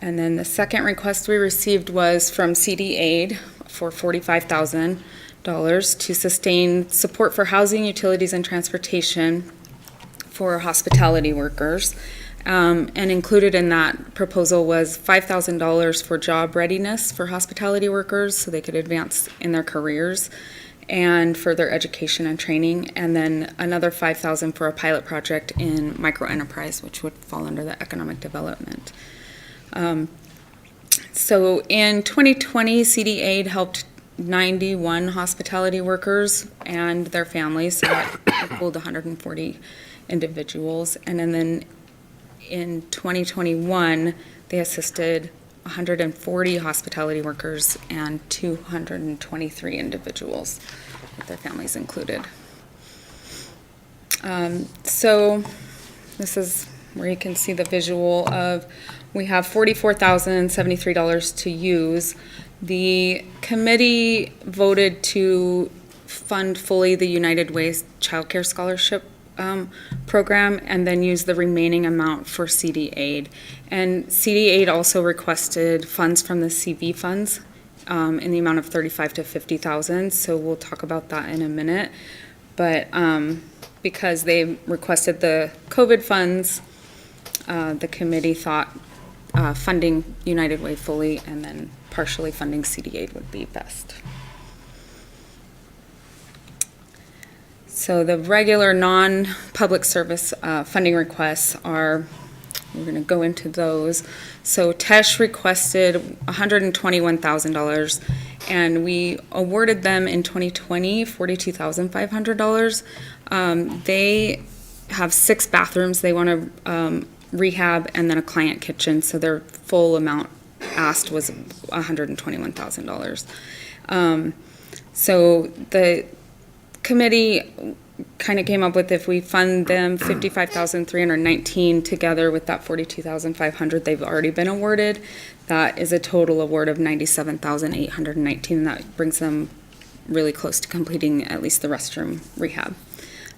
And then the second request we received was from CD Aid for $45,000 to sustain support for housing, utilities, and transportation for hospitality workers. And included in that proposal was $5,000 for job readiness for hospitality workers so they could advance in their careers and further education and training, and then another $5,000 for a pilot project in microenterprise, which would fall under the economic development. So in 2020, CD Aid helped 91 hospitality workers and their families, so that equaled 140 individuals, and then in 2021, they assisted 140 hospitality workers and 223 individuals, with their families included. So this is where you can see the visual of, we have $44,073 to use. The committee voted to fund fully the United Way Child Care Scholarship program and then use the remaining amount for CD Aid. And CD Aid also requested funds from the CV funds in the amount of $35,000 to $50,000. So we'll talk about that in a minute. But because they requested the COVID funds, the committee thought funding United Way fully and then partially funding CD Aid would be best. So the regular non-public service funding requests are, we're going to go into those. So TESH requested $121,000, and we awarded them in 2020 $42,500. They have 6 bathrooms they want to rehab and then a client kitchen, so their full amount asked was $121,000. So the committee kind of came up with, if we fund them $55,319 together with that $42,500 they've already been awarded, that is a total award of $97,819. That brings them really close to completing at least the restroom rehab.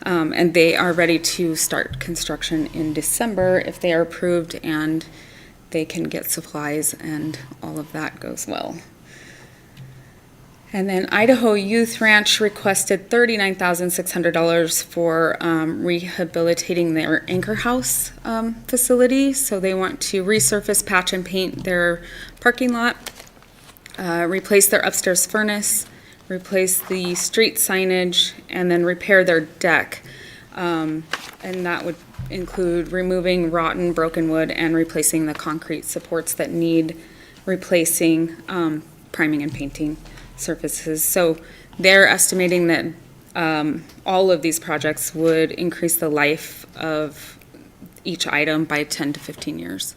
And they are ready to start construction in December if they are approved and they can get supplies and all of that goes well. And then Idaho Youth Ranch requested $39,600 for rehabilitating their Anchor House facility. So they want to resurface, patch, and paint their parking lot, replace their upstairs furnace, replace the street signage, and then repair their deck. And that would include removing rotten, broken wood and replacing the concrete supports that need replacing, priming and painting surfaces. So they're estimating that all of these projects would increase the life of each item by 10 to 15 years.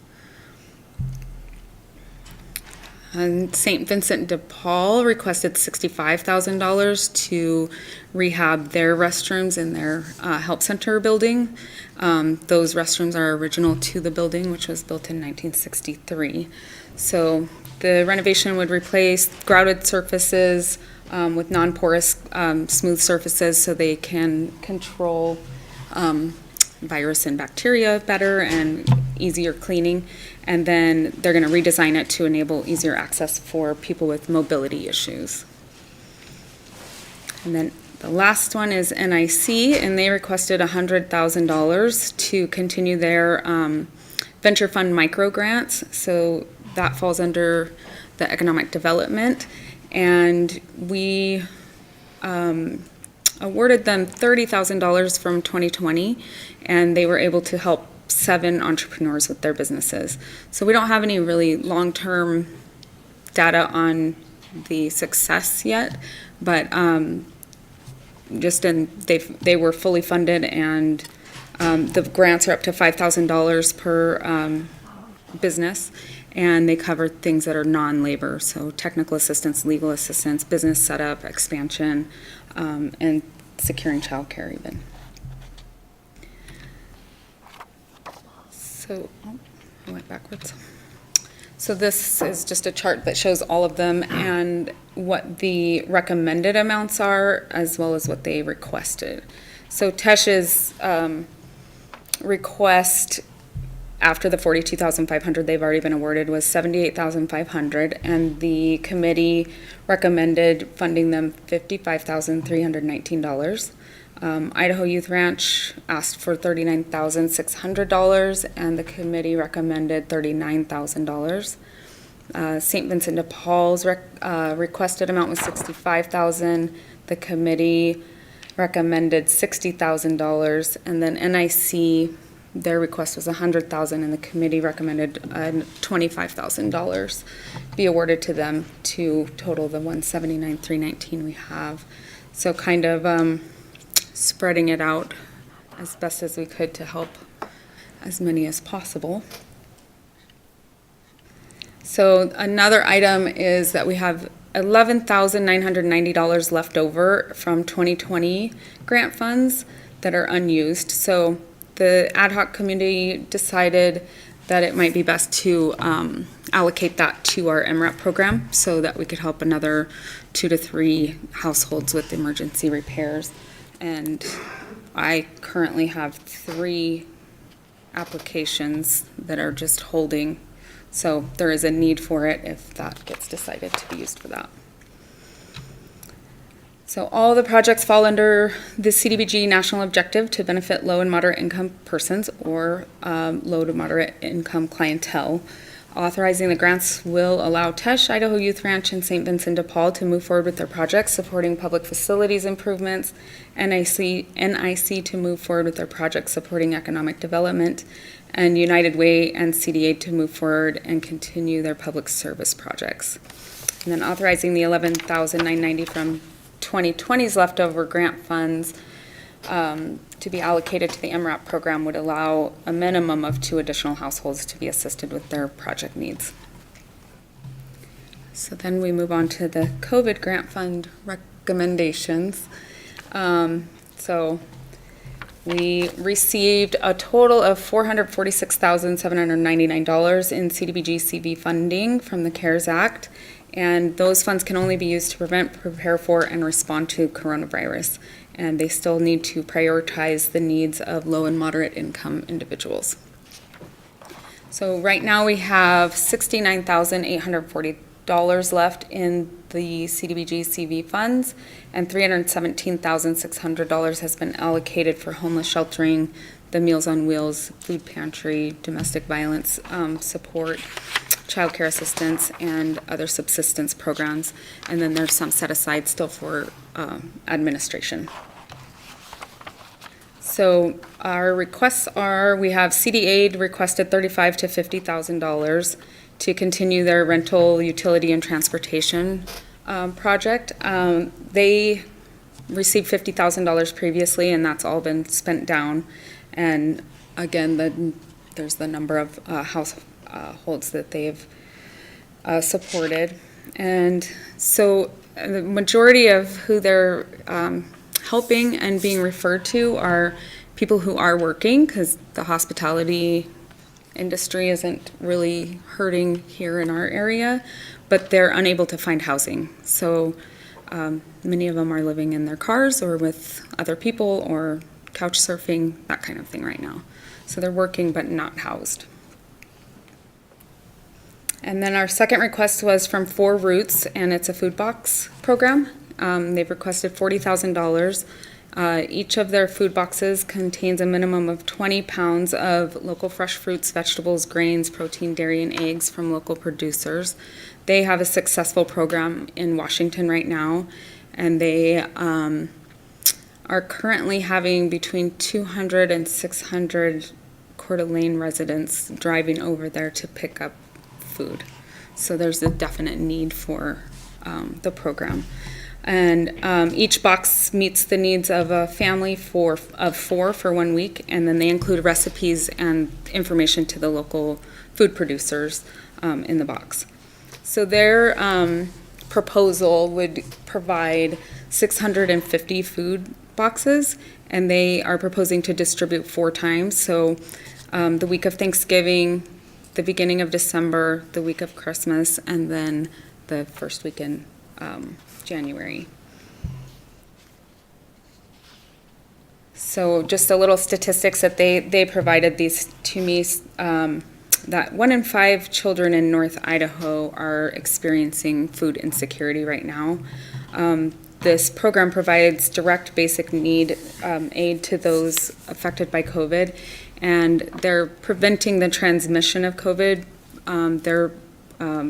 And St. Vincent de Paul requested $65,000 to rehab their restrooms in their help center building. Those restrooms are original to the building, which was built in 1963. So the renovation would replace grouted surfaces with non-porous smooth surfaces so they can control virus and bacteria better and easier cleaning. And then they're going to redesign it to enable easier access for people with mobility issues. And then the last one is NIC, and they requested $100,000 to continue their venture fund micro grants. So that falls under the economic development. And we awarded them $30,000 from 2020, and they were able to help 7 entrepreneurs with their businesses. So we don't have any really long-term data on the success yet, but they were fully funded, and the grants are up to $5,000 per business, and they cover things that are non-labor, so technical assistance, legal assistance, business setup, expansion, and securing childcare even. So, I went backwards. So this is just a chart that shows all of them and what the recommended amounts are, as well as what they requested. So Tesh's request after the $42,500 they've already been awarded was $78,500, and the committee recommended funding them $55,319. Idaho Youth Ranch asked for $39,600, and the committee recommended $39,000. St. Vincent de Paul's requested amount was $65,000. The committee recommended $60,000, and then NIC, their request was $100,000, and the committee recommended $25,000 be awarded to them to total the $179,319 we have. So kind of spreading it out as best as we could to help as many as possible. So another item is that we have $11,990 left over from 2020 grant funds that are unused. So the ad hoc committee decided that it might be best to allocate that to our MRAP program so that we could help another 2 to 3 households with emergency repairs. And I currently have 3 applications that are just holding. So there is a need for it if that gets decided to be used for that. So all the projects fall under the CDBG national objective to benefit low and moderate income persons or low to moderate income clientele. Authorizing the grants will allow Tesh, Idaho Youth Ranch, and St. Vincent de Paul to move forward with their projects supporting public facilities improvements, NIC to move forward with their projects supporting economic development, and United Way and CDA to move forward and continue their public service projects. And then authorizing the $11,990 from 2020's leftover grant funds to be allocated to the MRAP program would allow a minimum of 2 additional households to be assisted with their project needs. So then we move on to the COVID grant fund recommendations. So we received a total of $446,799 in CDBG CV funding from the CARES Act, And those funds can only be used to prevent, prepare for, and respond to coronavirus. And they still need to prioritize the needs of low and moderate income individuals. So right now we have $69,840 left in the CDBG CV funds, and $317,600 has been allocated for homeless sheltering, the Meals on Wheels, food pantry, domestic violence support, child care assistance, and other subsistence programs. And then there's some set aside still for administration. So our requests are, we have CDA requested $35,000 to $50,000 to continue their rental, utility, and transportation project. They received $50,000 previously, and that's all been spent down. And again, there's the number of households that they've supported. And so the majority of who they're helping and being referred to are people who are working, because the hospitality industry isn't really hurting here in our area, but they're unable to find housing. So many of them are living in their cars or with other people or couch surfing, that kind of thing right now. So they're working but not housed. And then our second request was from 4 Roots, and it's a food box program. They've requested $40,000. Each of their food boxes contains a minimum of 20 pounds of local fresh fruits, vegetables, grains, protein, dairy, and eggs from local producers. They have a successful program in Washington right now, and they are currently having between 200 and 600 Coeur d'Alene residents driving over there to pick up food. So there's a definite need for the program. And each box meets the needs of a family of 4 for 1 week, and then they include recipes and information to the local food producers in the box. So their proposal would provide 650 food boxes, and they are proposing to distribute 4 times. So the week of Thanksgiving, the beginning of December, the week of Christmas, and then the first week in January. So just a little statistics that they provided these to me, that 1 in 5 children in North Idaho are experiencing food insecurity right now. This program provides direct basic need aid to those affected by COVID, and they're preventing the transmission of COVID. Their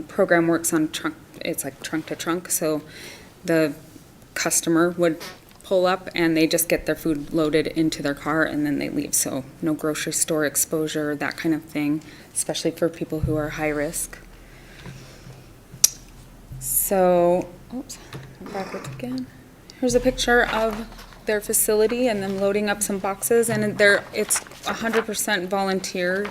program works on trunk to trunk, so the customer would pull up and they just get their food loaded into their car and then they leave. So no grocery store exposure, that kind of thing, especially for people who are high risk. So, oops, backwards again. Here's a picture of their facility and them loading up some boxes, and it's 100% volunteer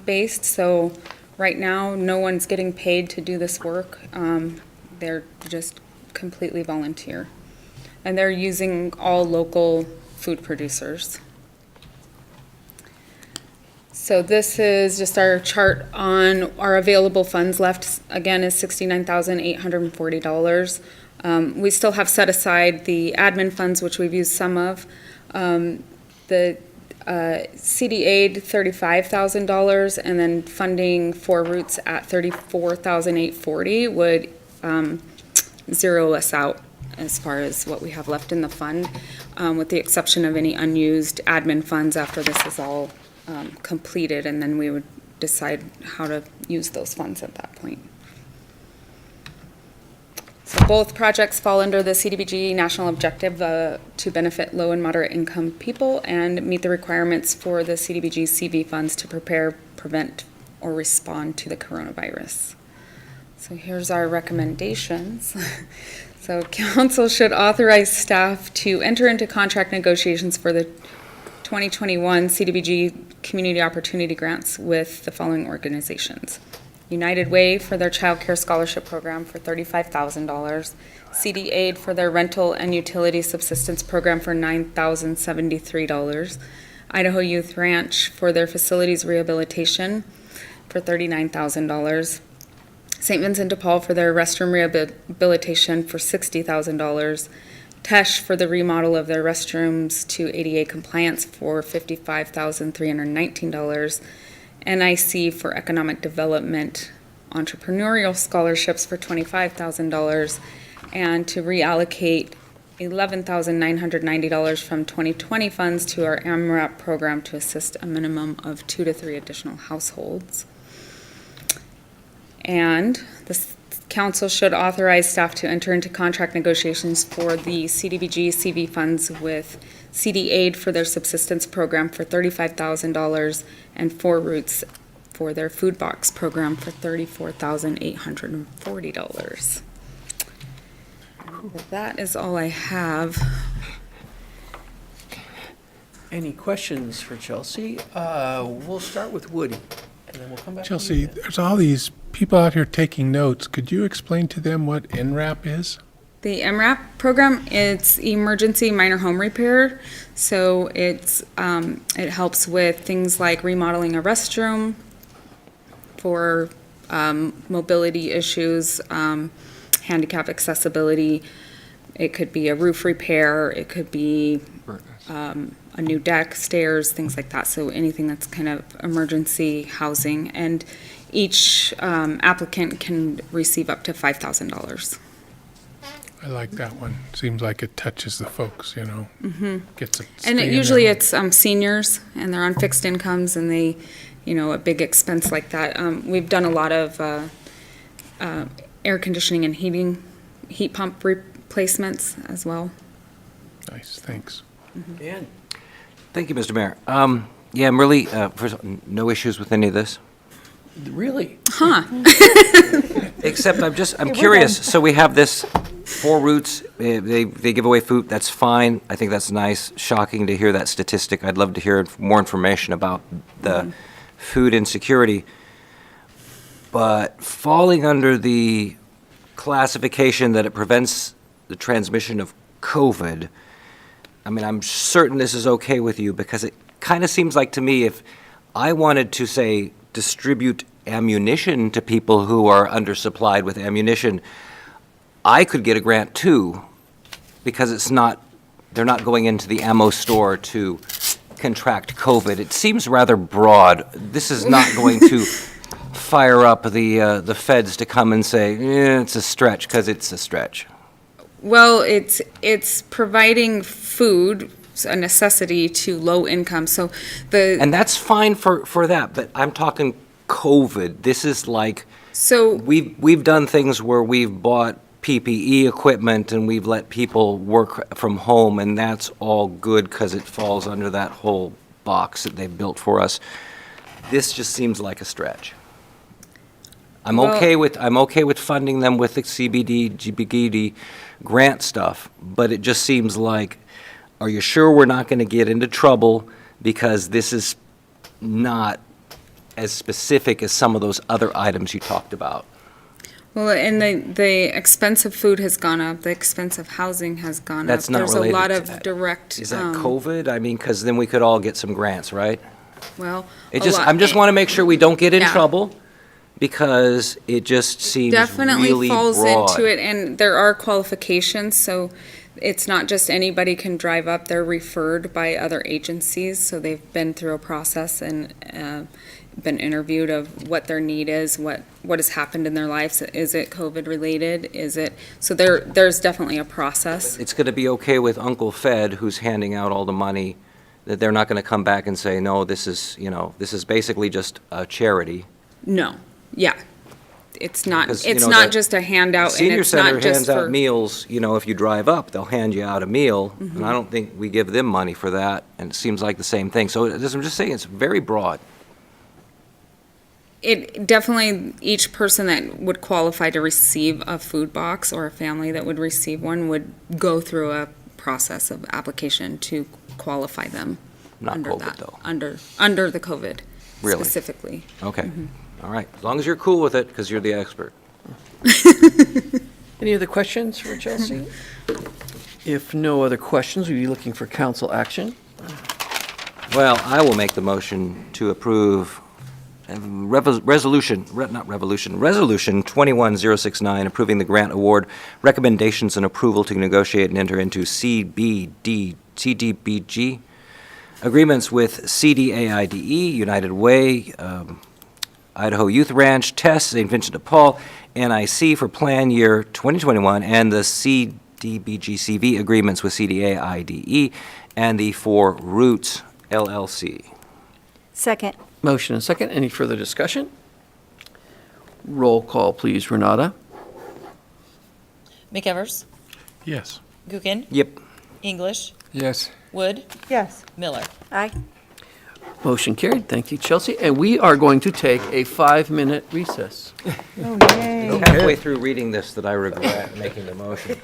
based. So right now, no one's getting paid to do this work. They're just completely volunteer. And they're using all local food producers. So this is just our chart on our available funds left. Again, is $69,840. We still have set aside the admin funds, which we've used some of. The CD aid, $35,000, and then funding for Roots at $34,840 would zero us out as far as what we have left in the fund, with the exception of any unused admin funds after this is all completed, and then we would decide how to use those funds at that point. So both projects fall under the CDBG national objective to benefit low and moderate income people and meet the requirements for the CDBG CV funds to prepare, prevent, or respond to the coronavirus. So here's our recommendations. So council should authorize staff to enter into contract negotiations for the 2021 CDBG Community Opportunity Grants with the following organizations. United Way for their Child Care Scholarship Program for $35,000. CD Aid for their Rental and Utility Subsistence Program for $9,073. Idaho Youth Ranch for their Facilities Rehabilitation for $39,000. St. Vincent de Paul for their restroom rehabilitation for $60,000. Tesh for the remodel of their restrooms to ADA compliance for $55,319. NIC for economic development entrepreneurial scholarships for $25,000, and to reallocate $11,990 from 2020 funds to our AMRAP program to assist a minimum of 2 to 3 additional households. And the council should authorize staff to enter into contract negotiations for the CDBG CV funds with CD Aid for their subsistence program for $35,000 and 4 Roots for their food box program for $34,840. That is all I have. Any questions for Chelsea? We'll start with Woody, and then we'll come back to you. Chelsea, there's all these people out here taking notes. Could you explain to them what NRAP is? The MRAP program, it's emergency minor home repair. So it helps with things like remodeling a restroom for mobility issues, handicap accessibility. It could be a roof repair. It could be a new deck, stairs, things like that. So anything that's kind of emergency housing. And each applicant can receive up to $5,000. I like that one. Seems like it touches the folks, you know. Mm-hmm. Gets a And stay in usually their it's seniors, and they're on fixed incomes, and they, a big expense like that. We've done a lot of air conditioning and heat pump replacements as well. Nice, thanks. Dan? Thank you, Mr. Mayor. Yeah, I'm really, first of all, no issues with any of this. Really? Huh. Except I'm curious. So we have this 4 Roots, they give away food, that's fine. I think that's nice. Shocking to hear that statistic. I'd love to hear more information about the food insecurity. But falling under the classification that it prevents the transmission of COVID, I mean, I'm certain this is okay with you, because it kind of seems like to me if I wanted to, say, distribute ammunition to people who are undersupplied with ammunition, I could get a grant too, because they're not going into the ammo store to contract COVID. It seems rather broad. This is not going to fire up the feds to come and say, it's a stretch, because it's a stretch. Well, it's providing food, a necessity to low income. So and that's fine for that, but I'm talking COVID. This is like, so we've done things where we've bought PPE equipment and we've let people work from home, and that's all good because it falls under that whole box that they've built for us. This just seems like a stretch. I'm okay with funding them with the CBD, GBD grant stuff, but it just seems like, are you sure we're not going to get into trouble because this is not as specific as some of those other items you talked about? Well, and the expense of food has gone up, the expense of housing has gone up. That's not related There's a lot to of that. direct. Is that COVID? I mean, because then we could all get some grants, right? Well, I just want to make sure we don't get in Yeah. trouble, because it just seems definitely really falls broad. into it, and there are qualifications, so it's not just anybody can drive up. They're referred by other agencies, so they've been through a process and been interviewed of what their need is, what has happened in their lives. Is it COVID related? Is it, so there's definitely a process. It's going to be okay with Uncle Fed, who's handing out all the money, that they're not going to come back and say, no, this is basically just a charity. No, yeah. It's not, Because, it's the not just a handout, and Senior it's Center not just hands out for, meals, if you drive up, they'll hand you out a meal, Mhm. and I don't think we give them money for that, and it seems like the same thing. So I'm just saying, it's very broad. it definitely, each person that would qualify to receive a food box, or a family that would receive one, would go through a process of application to qualify them. Not under COVID, that, though. Under the COVID Really? specifically. Okay, Mhm. all right. As long as you're cool with it, because you're the expert. Any other questions for Chelsea? If no other questions, we'd be looking for council action. Well, I will make the motion to approve Resolution 21069, approving the grant award recommendations and approval to negotiate and enter into CDBG agreements with CDAIDE, United Way, Idaho Youth Ranch, TESS, St. Vincent de Paul, NIC for plan year 2021, and the CDBGCV agreements with CDAIDE and the For Roots LLC. Second. Motion and second. Any further discussion? Roll call, please, Renata. McEvers, Yes. Gookin, Yep. English, Yes. Wood, Yes. Miller. Aye. Motion carried. Thank you, Chelsea. And we are going to take a 5-minute recess. Oh, yay. Halfway through reading this that I regret making the motion.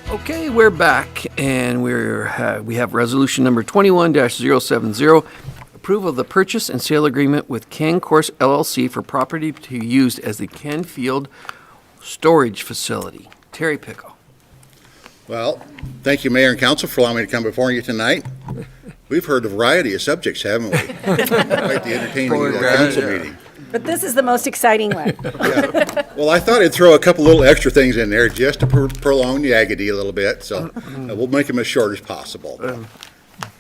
Okay, we're back, and we have resolution number 21-070, approval of the purchase and sale agreement with Concourse LLC for property to be used as the Canfield Storage Facility. Terry Pickle. Well, thank you, Mayor and Council, for allowing me to come before you tonight. We've heard a variety of subjects, haven't we? Quite the entertaining council meeting. But this is the most exciting one. Well, I thought I'd throw a couple little extra things in there just to prolong the agony a little bit, so we'll make them as short as possible.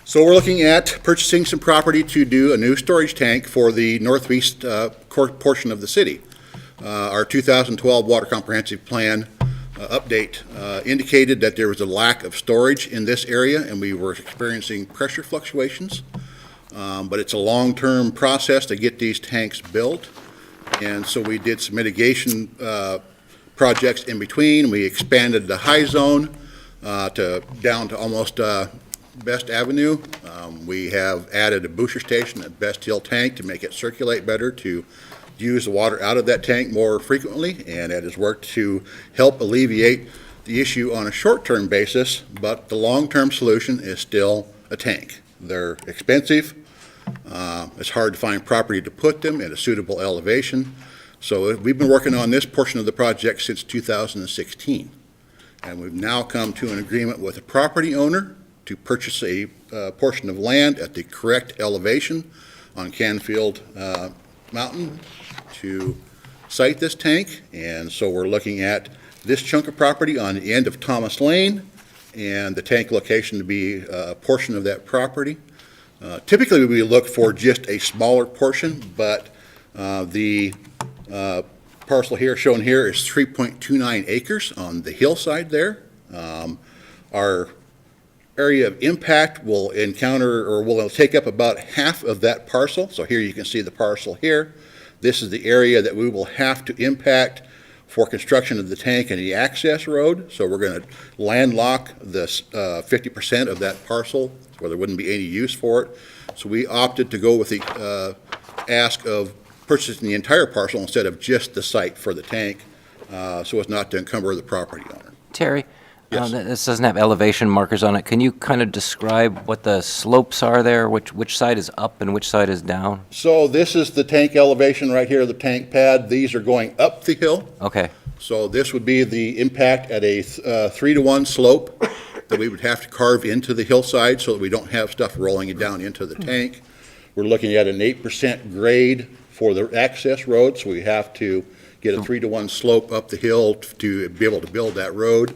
So we're looking at purchasing some property to do a new storage tank for the northeast portion of the city. Our 2012 Water Comprehensive Plan update indicated that there was a lack of storage in this area, and we were experiencing pressure fluctuations. But it's a long-term process to get these tanks built, and so we did some mitigation projects in between. We expanded the high zone down to almost Best Avenue. We have added a booster station at Best Hill Tank to make it circulate better, to use the water out of that tank more frequently, and it has worked to help alleviate the issue on a short-term basis, but the long-term solution is still a tank. They're expensive. It's hard to find property to put them at a suitable elevation. So we've been working on this portion of the project since 2016. And we've now come to an agreement with a property owner to purchase a portion of land at the correct elevation on Canfield Mountain to site this tank. And so we're looking at this chunk of property on the end of Thomas Lane, and the tank location to be a portion of that property. Typically, we look for just a smaller portion, but the parcel here, shown here, is 3.29 acres on the hillside there. Our area of impact will take up about half of that parcel. So here you can see the parcel here. This is the area that we will have to impact for construction of the tank and the access road. So we're going to landlock this 50% of that parcel where there wouldn't be any use for it. So we opted to go with the ask of purchasing the entire parcel instead of just the site for the tank, so as not to encumber the property owner. Terry, Yes. this doesn't have elevation markers on it. Can you kind of describe what the slopes are there? Which side is up and which side is down? So this is the tank elevation right here, the tank pad. These are going up the hill. Okay. So this would be the impact at a 3-to-1 slope that we would have to carve into the hillside so that we don't have stuff rolling it down into the tank. We're looking at an 8% grade for the access road, so we have to get a 3-to-1 slope up the hill to be able to build that road.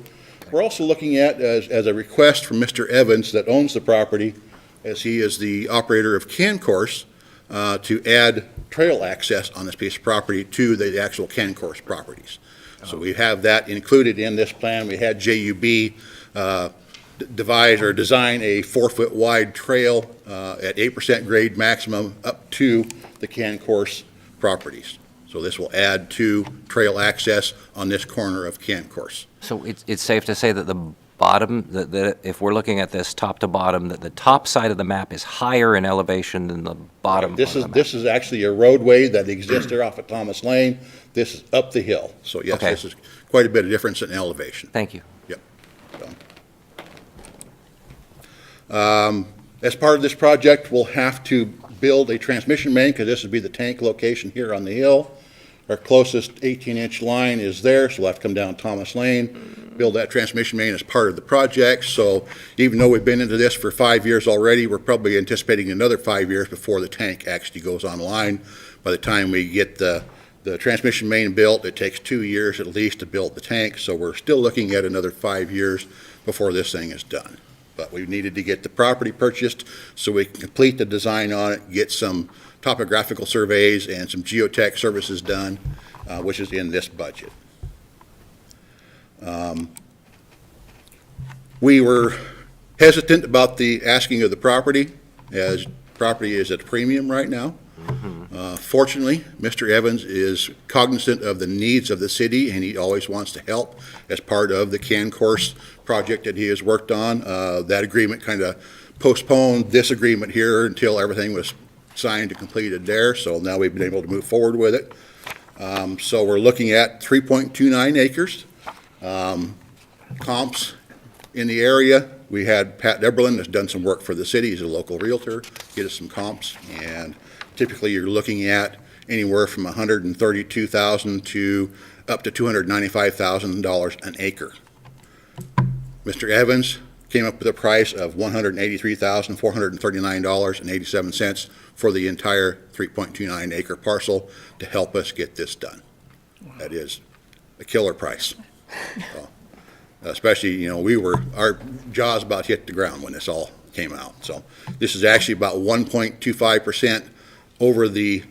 We're also looking at, as a request from Mr. Evans that owns the property, as he is the operator of Concourse, to add trail access on this piece of property to the actual Concourse properties. So we have that included in this plan. We had JUB devise or design a 4-foot wide trail at 8% grade maximum up to the Concourse properties. So this will add to trail access on this corner of Concourse. So it's safe to say that the bottom, that if we're looking at this top to bottom, that the top side of the map is higher in elevation than the bottom. This is actually a roadway that exists there off of Thomas Lane. This is up the hill. So yes, Okay. This is quite a bit of difference in elevation. Thank you. Yep. As part of this project, we'll have to build a transmission main because this would be the tank location here on the hill. Our closest 18-inch line is there, so we'll have to come down Thomas Lane, build that transmission main as part of the project. So even though we've been into this for 5 years already, we're probably anticipating another 5 years before the tank actually goes online. By the time we get the transmission main built, it takes 2 years at least to build the tank, so we're still looking at another 5 years before this thing is done. But we needed to get the property purchased so we can complete the design on it, get some topographical surveys and some geotech services done, which is in this budget. We were hesitant about the asking of the property, as property is at a premium right now. Fortunately, Mr. Evans is cognizant of the needs of the city, and he always wants to help as part of the Concourse project that he has worked on. That agreement kind of postponed this agreement here until everything was signed and completed there, so now we've been able to move forward with it. So we're looking at 3.29 acres. Comps in the area. We had Pat Deberlin that's done some work for the city. He's a local realtor, get us some comps, and typically you're looking at anywhere from $132,000 to up to $295,000 an acre. Mr. Evans came up with a price of $183,439.87 for the entire 3.29 acre parcel to help us get this done. That is a killer price. So, especially, our jaws about hit the ground when this all came out. So this is actually about 1.25% over the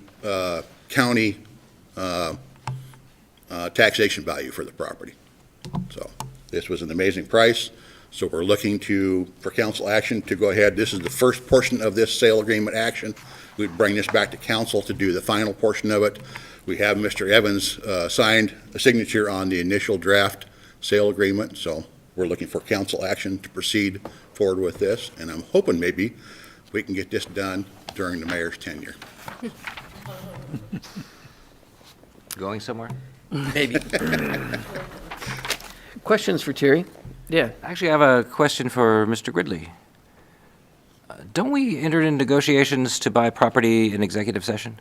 county taxation value for the property. So this was an amazing price. So we're looking for council action to go ahead. This is the first portion of this sale agreement action. We'd bring this back to council to do the final portion of it. We have Mr. Evans signed a signature on the initial draft sale agreement, so we're looking for council action to proceed forward with this, and I'm hoping maybe we can get this done during the mayor's tenure. Going somewhere? Maybe. Questions for Terry? Yeah. Actually, I have a question for Mr. Gridley. Don't we enter into negotiations to buy property in executive session?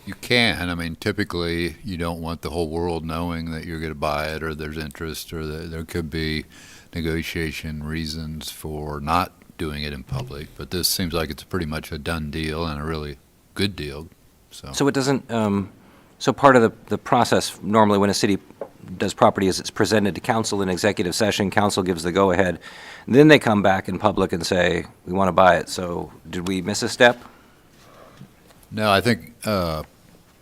You can. I mean, typically, you don't want the whole world knowing that you're going to buy it, or there's interest, or there could be negotiation reasons for not doing it in public. But this seems like it's pretty much a done deal and a really good deal. So it doesn't, so part of the process normally when a city does property is it's presented to council in executive session, council gives the go-ahead, then they come back in public and say, we want to buy it. So did we miss a step? No, I think,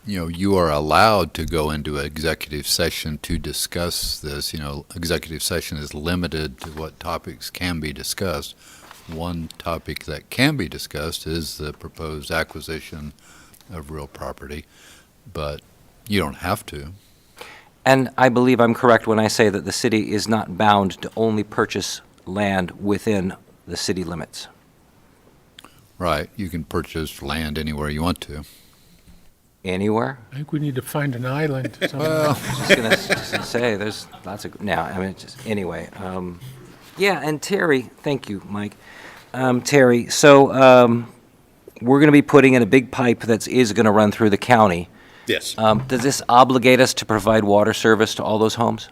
you are allowed to go into executive session to discuss this. Executive session is limited to what topics can be discussed. One topic that can be discussed is the proposed acquisition of real property, but you don't have to. And I believe I'm correct when I say that the city is not bound to only purchase land within the city limits. Right. You can purchase land anywhere you want to. Anywhere? I think we need to find an island somewhere. Well, just gonna say, there's lots of, anyway. Yeah, and Terry, thank you, Mike. Terry, so we're going to be putting in a big pipe that is going to run through the county. Yes. Does this obligate us to provide water service to all those homes?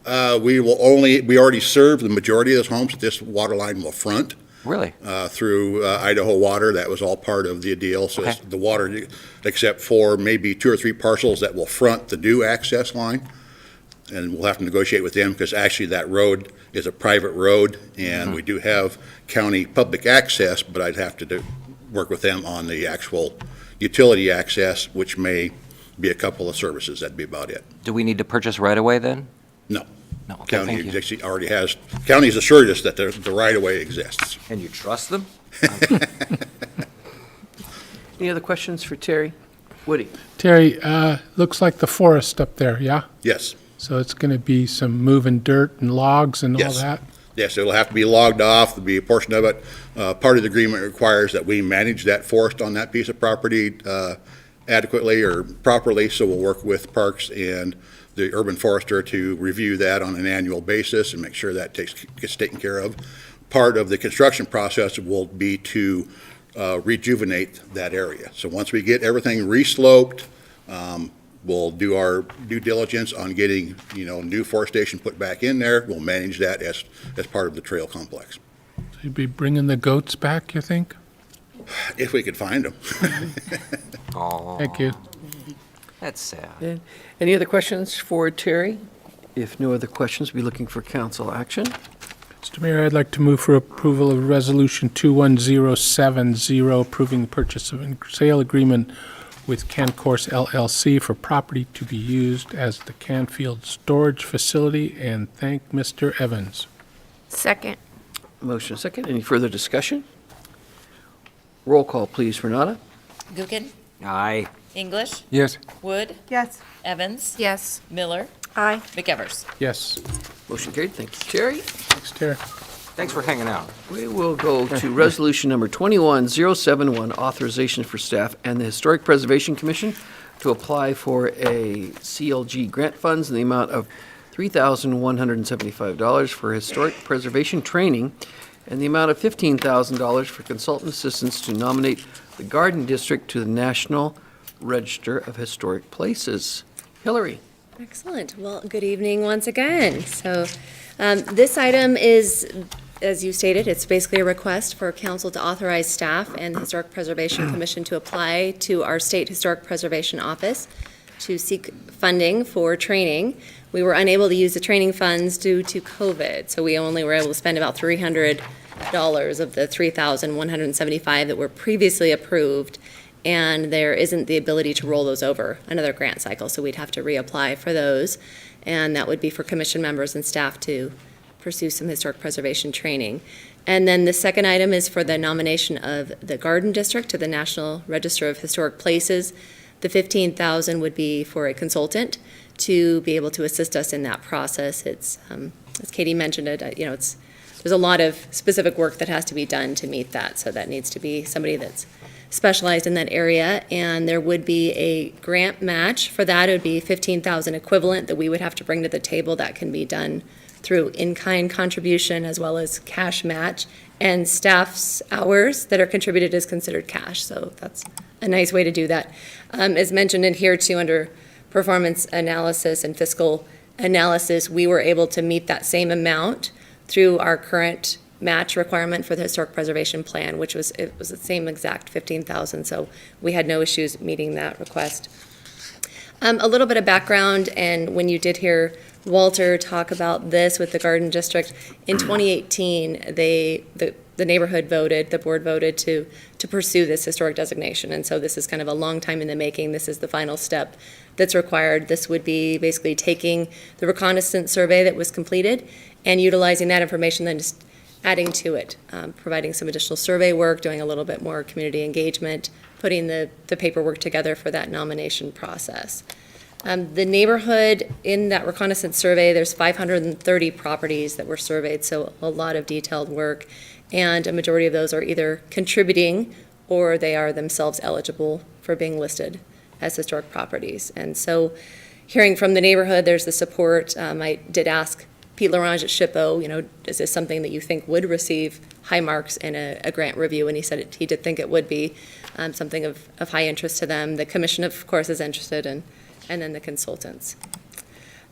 We already serve the majority of those homes that this water line will front. Really? Through Idaho Water. That was all part of the deal. So it's the water, except for maybe 2 or 3 parcels that will front the new access line. And we'll have to negotiate with them because actually that road is a private road and we do have county public access, but I'd have to work with them on the actual utility access, which may be a couple of services. That'd be about it. Do we need to purchase right away then? No. No. Okay, County thank you. actually already has, county's assured us that the right-of-way exists. And you trust them? Any other questions for Terry? Woody? Terry, looks like the forest up there, yeah? Yes. So it's going to be some moving dirt and logs and all that? Yes, it'll have to be logged off. There'll be a portion of it. Part of the agreement requires that we manage that forest on that piece of property adequately or properly, so we'll work with Parks and the urban forester to review that on an annual basis and make sure that gets taken care of. Part of the construction process will be to rejuvenate that area. So once we get everything resloped, we'll do our due diligence on getting, new forestation put back in there. We'll manage that as part of the trail complex. So you'd be bringing the goats back, you think? If we could find them. Thank you. That's sad. Yeah. Any other questions for Terry? If no other questions, we'll be looking for council action. Mr. Mayor, I'd like to move for approval of Resolution 21070, approving the purchase of and sale agreement with Cancourse LLC for property to be used as the Canfield Storage Facility, and thank Mr. Evans. Second. Motion second. Any further discussion? Roll call, please, Renata. Gookin? Aye. English? Yes. Wood? Yes. Evans? Yes. Miller? Aye. McEvers? Yes. Motion carried. Thank you, Terry. Thanks, Terry. Thanks for hanging out. We will go to resolution number 21071, authorization for staff and the Historic Preservation Commission to apply for a CLG grant funds in the amount of $3,175 for historic preservation training, and the amount of $15,000 for consultant assistance to nominate the Garden District to the National Register of Historic Places. Hillary. Excellent. Well, good evening once again. So this item is, as you stated, it's basically a request for council to authorize staff and the Historic Preservation Commission to apply to our State Historic Preservation Office to seek funding for training. We were unable to use the training funds due to COVID, so we only were able to spend about $300 of the $3,175 that were previously approved, and there isn't the ability to roll those over another grant cycle, so we'd have to reapply for those, and that would be for commission members and staff to pursue some historic preservation training. And then the second item is for the nomination of the Garden District to the National Register of Historic Places. The $15,000 would be for a consultant to be able to assist us in that process. It's, as Katie mentioned it, there's a lot of specific work that has to be done to meet that, so that needs to be somebody that's specialized in that area, and there would be a grant match for that. It would be $15,000 equivalent that we would have to bring to the table. That can be done through in-kind contribution as well as cash match, and staff's hours that are contributed is considered cash, so that's a nice way to do that. As mentioned in here too, under performance analysis and fiscal analysis, we were able to meet that same amount through our current match requirement for the historic preservation plan, which was the same exact $15,000, so we had no issues meeting that request. A little bit of background, and when you did hear Walter talk about this with the Garden District, in 2018, the neighborhood voted, the board voted to pursue this historic designation, and so this is kind of a long time in the making. This is the final step that's required. This would be basically taking the reconnaissance survey that was completed and utilizing that information, then just adding to it, providing some additional survey work, doing a little bit more community engagement, putting the paperwork together for that nomination process. The neighborhood, in that reconnaissance survey, there's 530 properties that were surveyed, so a lot of detailed work, and a majority of those are either contributing or they are themselves eligible for being listed as historic properties. And so, hearing from the neighborhood, there's the support. I did ask Pete Larange at SHPO, is this something that you think would receive high marks in a grant review? And he said he did think it would be something of high interest to them. The commission, of course, is interested, and then the consultants.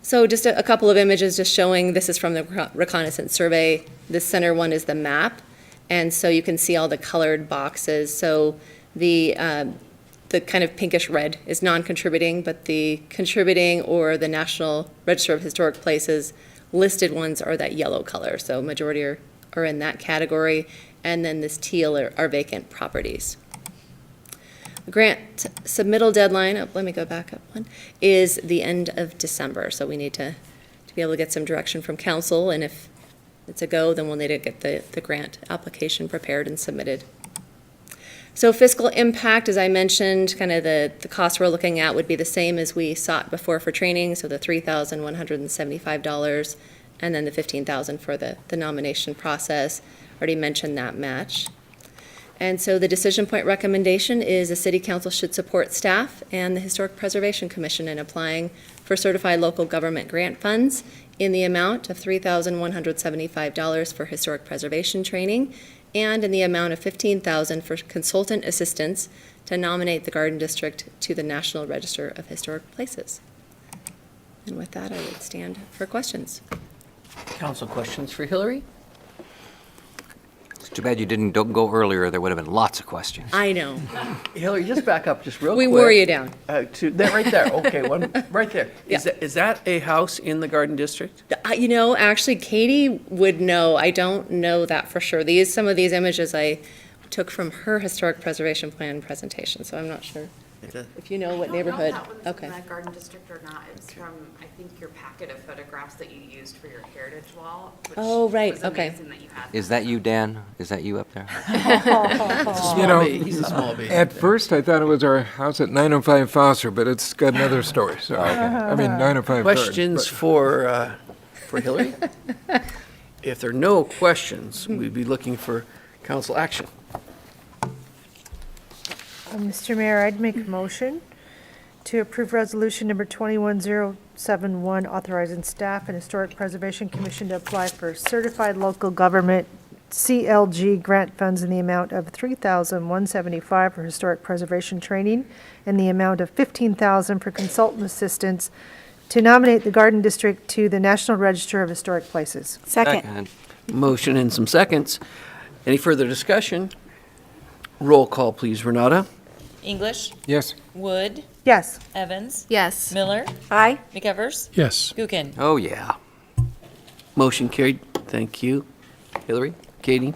So just a couple of images just showing, this is from the reconnaissance survey. The center one is the map, and so you can see all the colored boxes. So the kind of pinkish red is non-contributing, but the contributing or the National Register of Historic Places listed ones are that yellow color, so majority are in that category, and then this teal are vacant properties. The grant submittal deadline, let me go back up one, is the end of December, so we need to be able to get some direction from council, and if it's a go, then we'll need to get the grant application prepared and submitted. So fiscal impact, as I mentioned, kind of the cost we're looking at would be the same as we sought before for training, so the $3,175, and then the $15,000 for the nomination process. Already mentioned that match. And so the decision point recommendation is the City Council should support staff and the Historic Preservation Commission in applying for certified local government grant funds in the amount of $3,175 for historic preservation training, and in the amount of $15,000 for consultant assistance to nominate the Garden District to the National Register of Historic Places. And with that, I would stand for questions. Council questions for Hillary? It's too bad you didn't go earlier. There would have been lots of questions. I know. Hillary, just back up just real We quick. wore you down. To that right there. Okay, one right there. Yeah. Is that a house in the Garden District? Actually, Katie would know. I don't know that for sure. Some of these images I took from her historic preservation plan presentation, so I'm not sure if you know what neighborhood. Okay. From the Garden District or not. It's from, I think, your packet of photographs that you used for your heritage wall. Which Oh, right. was Okay. amazing that you had. Is that you, Dan? Is that you up there? He's a small baby. At first, I thought it was our house at 905 Foster, but it's got another story, so, I mean, 905 Third, Questions but- for Hillary? If there are no questions, we'd be looking for council action. Mr. Mayor, I'd make a motion To approve resolution number 21071, authorizing staff and Historic Preservation Commission to apply for certified local government CLG grant funds in the amount of $3,175 for historic preservation training and the amount of $15,000 for consultant assistance to nominate the Garden District to the National Register of Historic Places. Second. Motion and some seconds. Any further discussion? Roll call, please, Renata. English, Yes. Wood, Yes. Evans, Yes. Miller, Aye. McEvers, Yes. Gookin. Oh, yeah. Motion carried. Thank you. Hillary, Katie.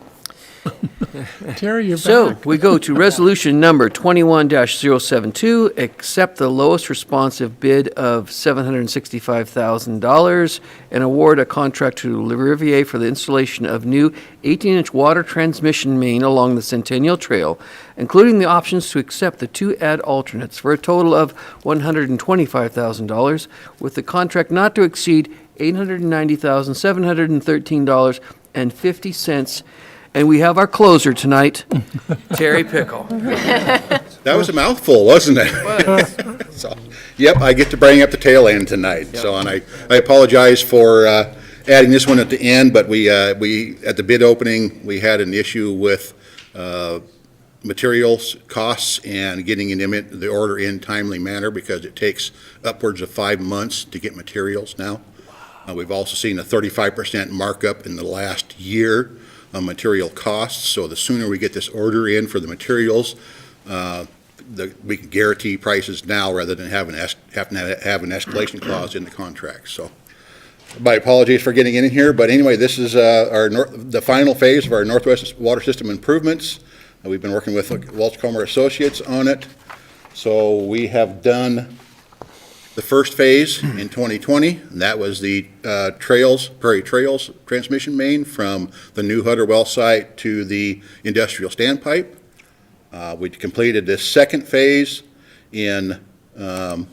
Terry, you're So back. we go to resolution number 21-072, accept the lowest responsive bid of $765,000 and award a contract to Rivier for the installation of new 18-inch water transmission main along the Centennial Trail, including the options to accept the 2 add alternates for a total of $125,000, with the contract not to exceed $890,713.50. And we have our closer tonight, Terry Pickle. That was a mouthful, wasn't it? So, yep, I get to bring up the tail end tonight. So, and I apologize for adding this one at the end, but we at the bid opening, we had an issue with materials costs and getting the order in timely manner because it takes upwards of 5 months to get materials now. We've also seen a 35% markup in the last year on material costs, so the sooner we get this order in for the materials, we can guarantee prices now rather than have an escalation clause in the contract. So, my apologies for getting in here, but anyway, this is the final phase of our Northwest Water System improvements. We've been working with Welch Comer Associates on it. So we have done the first phase in 2020, and that was the Prairie Trails transmission main from the new Hutter well site to the industrial standpipe. We completed this second phase in, let's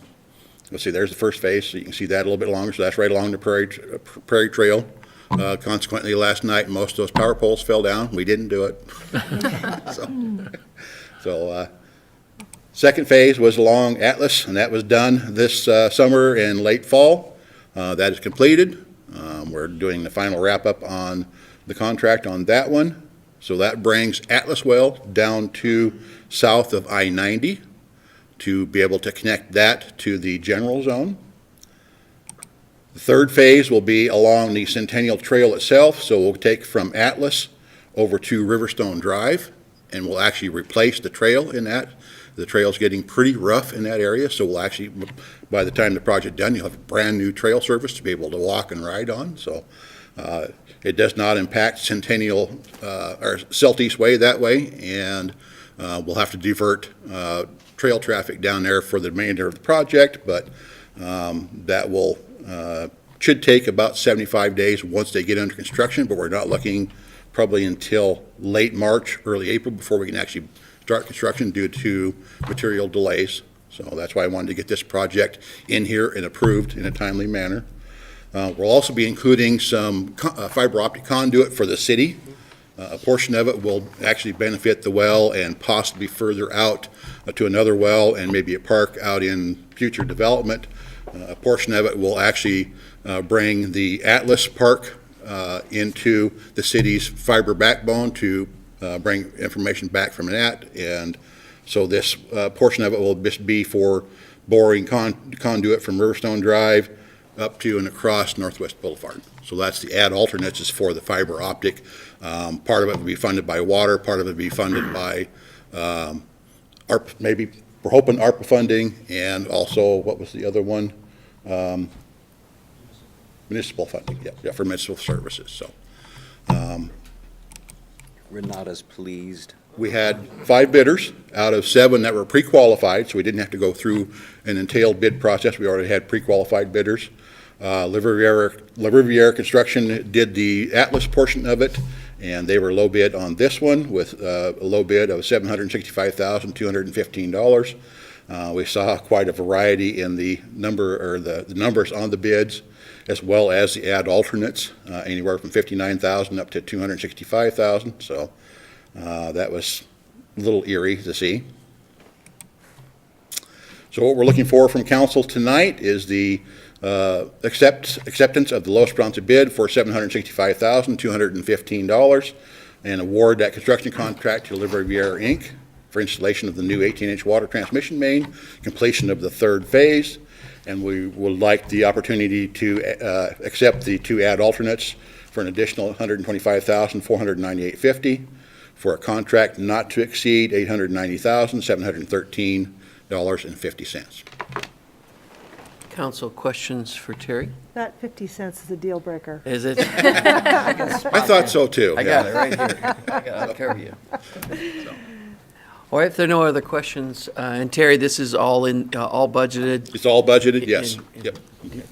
see, there's the first phase, so you can see that a little bit longer, so that's right along the Prairie Trail. Consequently, last night, most of those power poles fell down. We didn't do it. So second phase was along Atlas, and that was done this summer and late fall. That is completed. We're doing the final wrap-up on the contract on that one. So that brings Atlas Well down to south of I-90 to be able to connect that to the general zone. The third phase will be along the Centennial Trail itself, so we'll take from Atlas over to Riverstone Drive, and we'll actually replace the trail in that. The trail's getting pretty rough in that area, so we'll actually, by the time the project's done, you'll have a brand-new trail surface to be able to walk and ride on. So it does not impact Centennial or Southeast Way that way, and we'll have to divert trail traffic down there for the remainder of the project, but that will should take about 75 days once they get under construction, but we're not looking probably until late March, early April before we can actually start construction due to material delays. So that's why I wanted to get this project in here and approved in a timely manner. We'll also be including some fiber optic conduit for the city. A portion of it will actually benefit the well and possibly further out to another well and maybe a park out in future development. A portion of it will actually bring the Atlas Park into the city's fiber backbone to bring information back from that, and so this portion of it will just be for boring conduit from Riverstone Drive up to and across Northwest Boulevard. So that's the add alternates is for the fiber optic. Part of it will be funded by water, part of it will be funded by ARP, maybe we're hoping ARPA funding, and also what was the other one? Municipal funding, yeah, for municipal services. So. Renata's pleased. We had 5 bidders out of 7 that were pre-qualified, so we didn't have to go through an entailed bid process. We already had pre-qualified bidders. La Riviere Construction did the Atlas portion of it, and they were low bid on this one with a low bid of $765,215. We saw quite a variety in the number or the numbers on the bids, as well as the add alternates, anywhere from $59,000 up to $265,000. So that was a little eerie to see. So what we're looking for from council tonight is the acceptance of the lowest responsive bid for $765,215 and award that construction contract to Riviera Inc. for installation of the new 18-inch water transmission main, completion of the third phase, and we would like the opportunity to accept the two add alternates for an additional $125,498.50 for a contract not to exceed $890,713.50. Council, questions for Terry? That 50 cents is a deal breaker. Is it? I thought so too. I got it right here. I'll cover you. All right, if there are no other questions, and Terry, this is all budgeted? It's all budgeted, yes. Yep.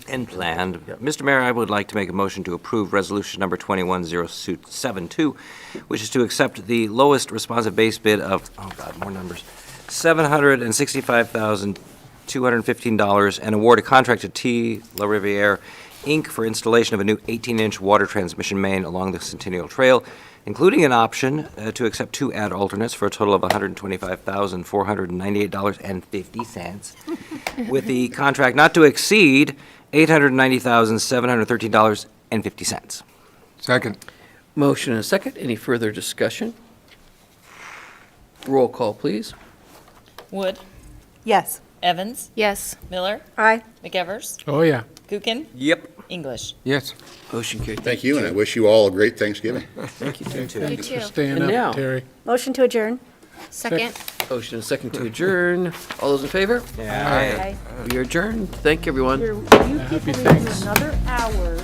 And planned. Mr. Mayor, I would like to make a motion to approve resolution number 21-072, which is to accept the lowest responsive base bid of, oh God, more numbers, $765,215 and award a contract to T. La Riviere, Inc. for installation of a new 18-inch water transmission main along the Centennial Trail, including an option to accept two add alternates for a total of $125,498.50, with the contract not to exceed $890,713.50. Second. Motion and a second. Any further discussion? Roll call, please. Wood, Yes. Evans, Yes. Miller, Aye. McEvers, Oh, yeah. Kukin, Yep. English. Yes. Motion carried. Thank you, and I wish you all a great Thanksgiving. Thank you, Terry. Thanks too. for staying And now- up, Terry. Motion to adjourn. Second. Motion and a second to adjourn. All those in favor? Aye. We are adjourned. Thank you, everyone. You Happy people need Thanks. another hour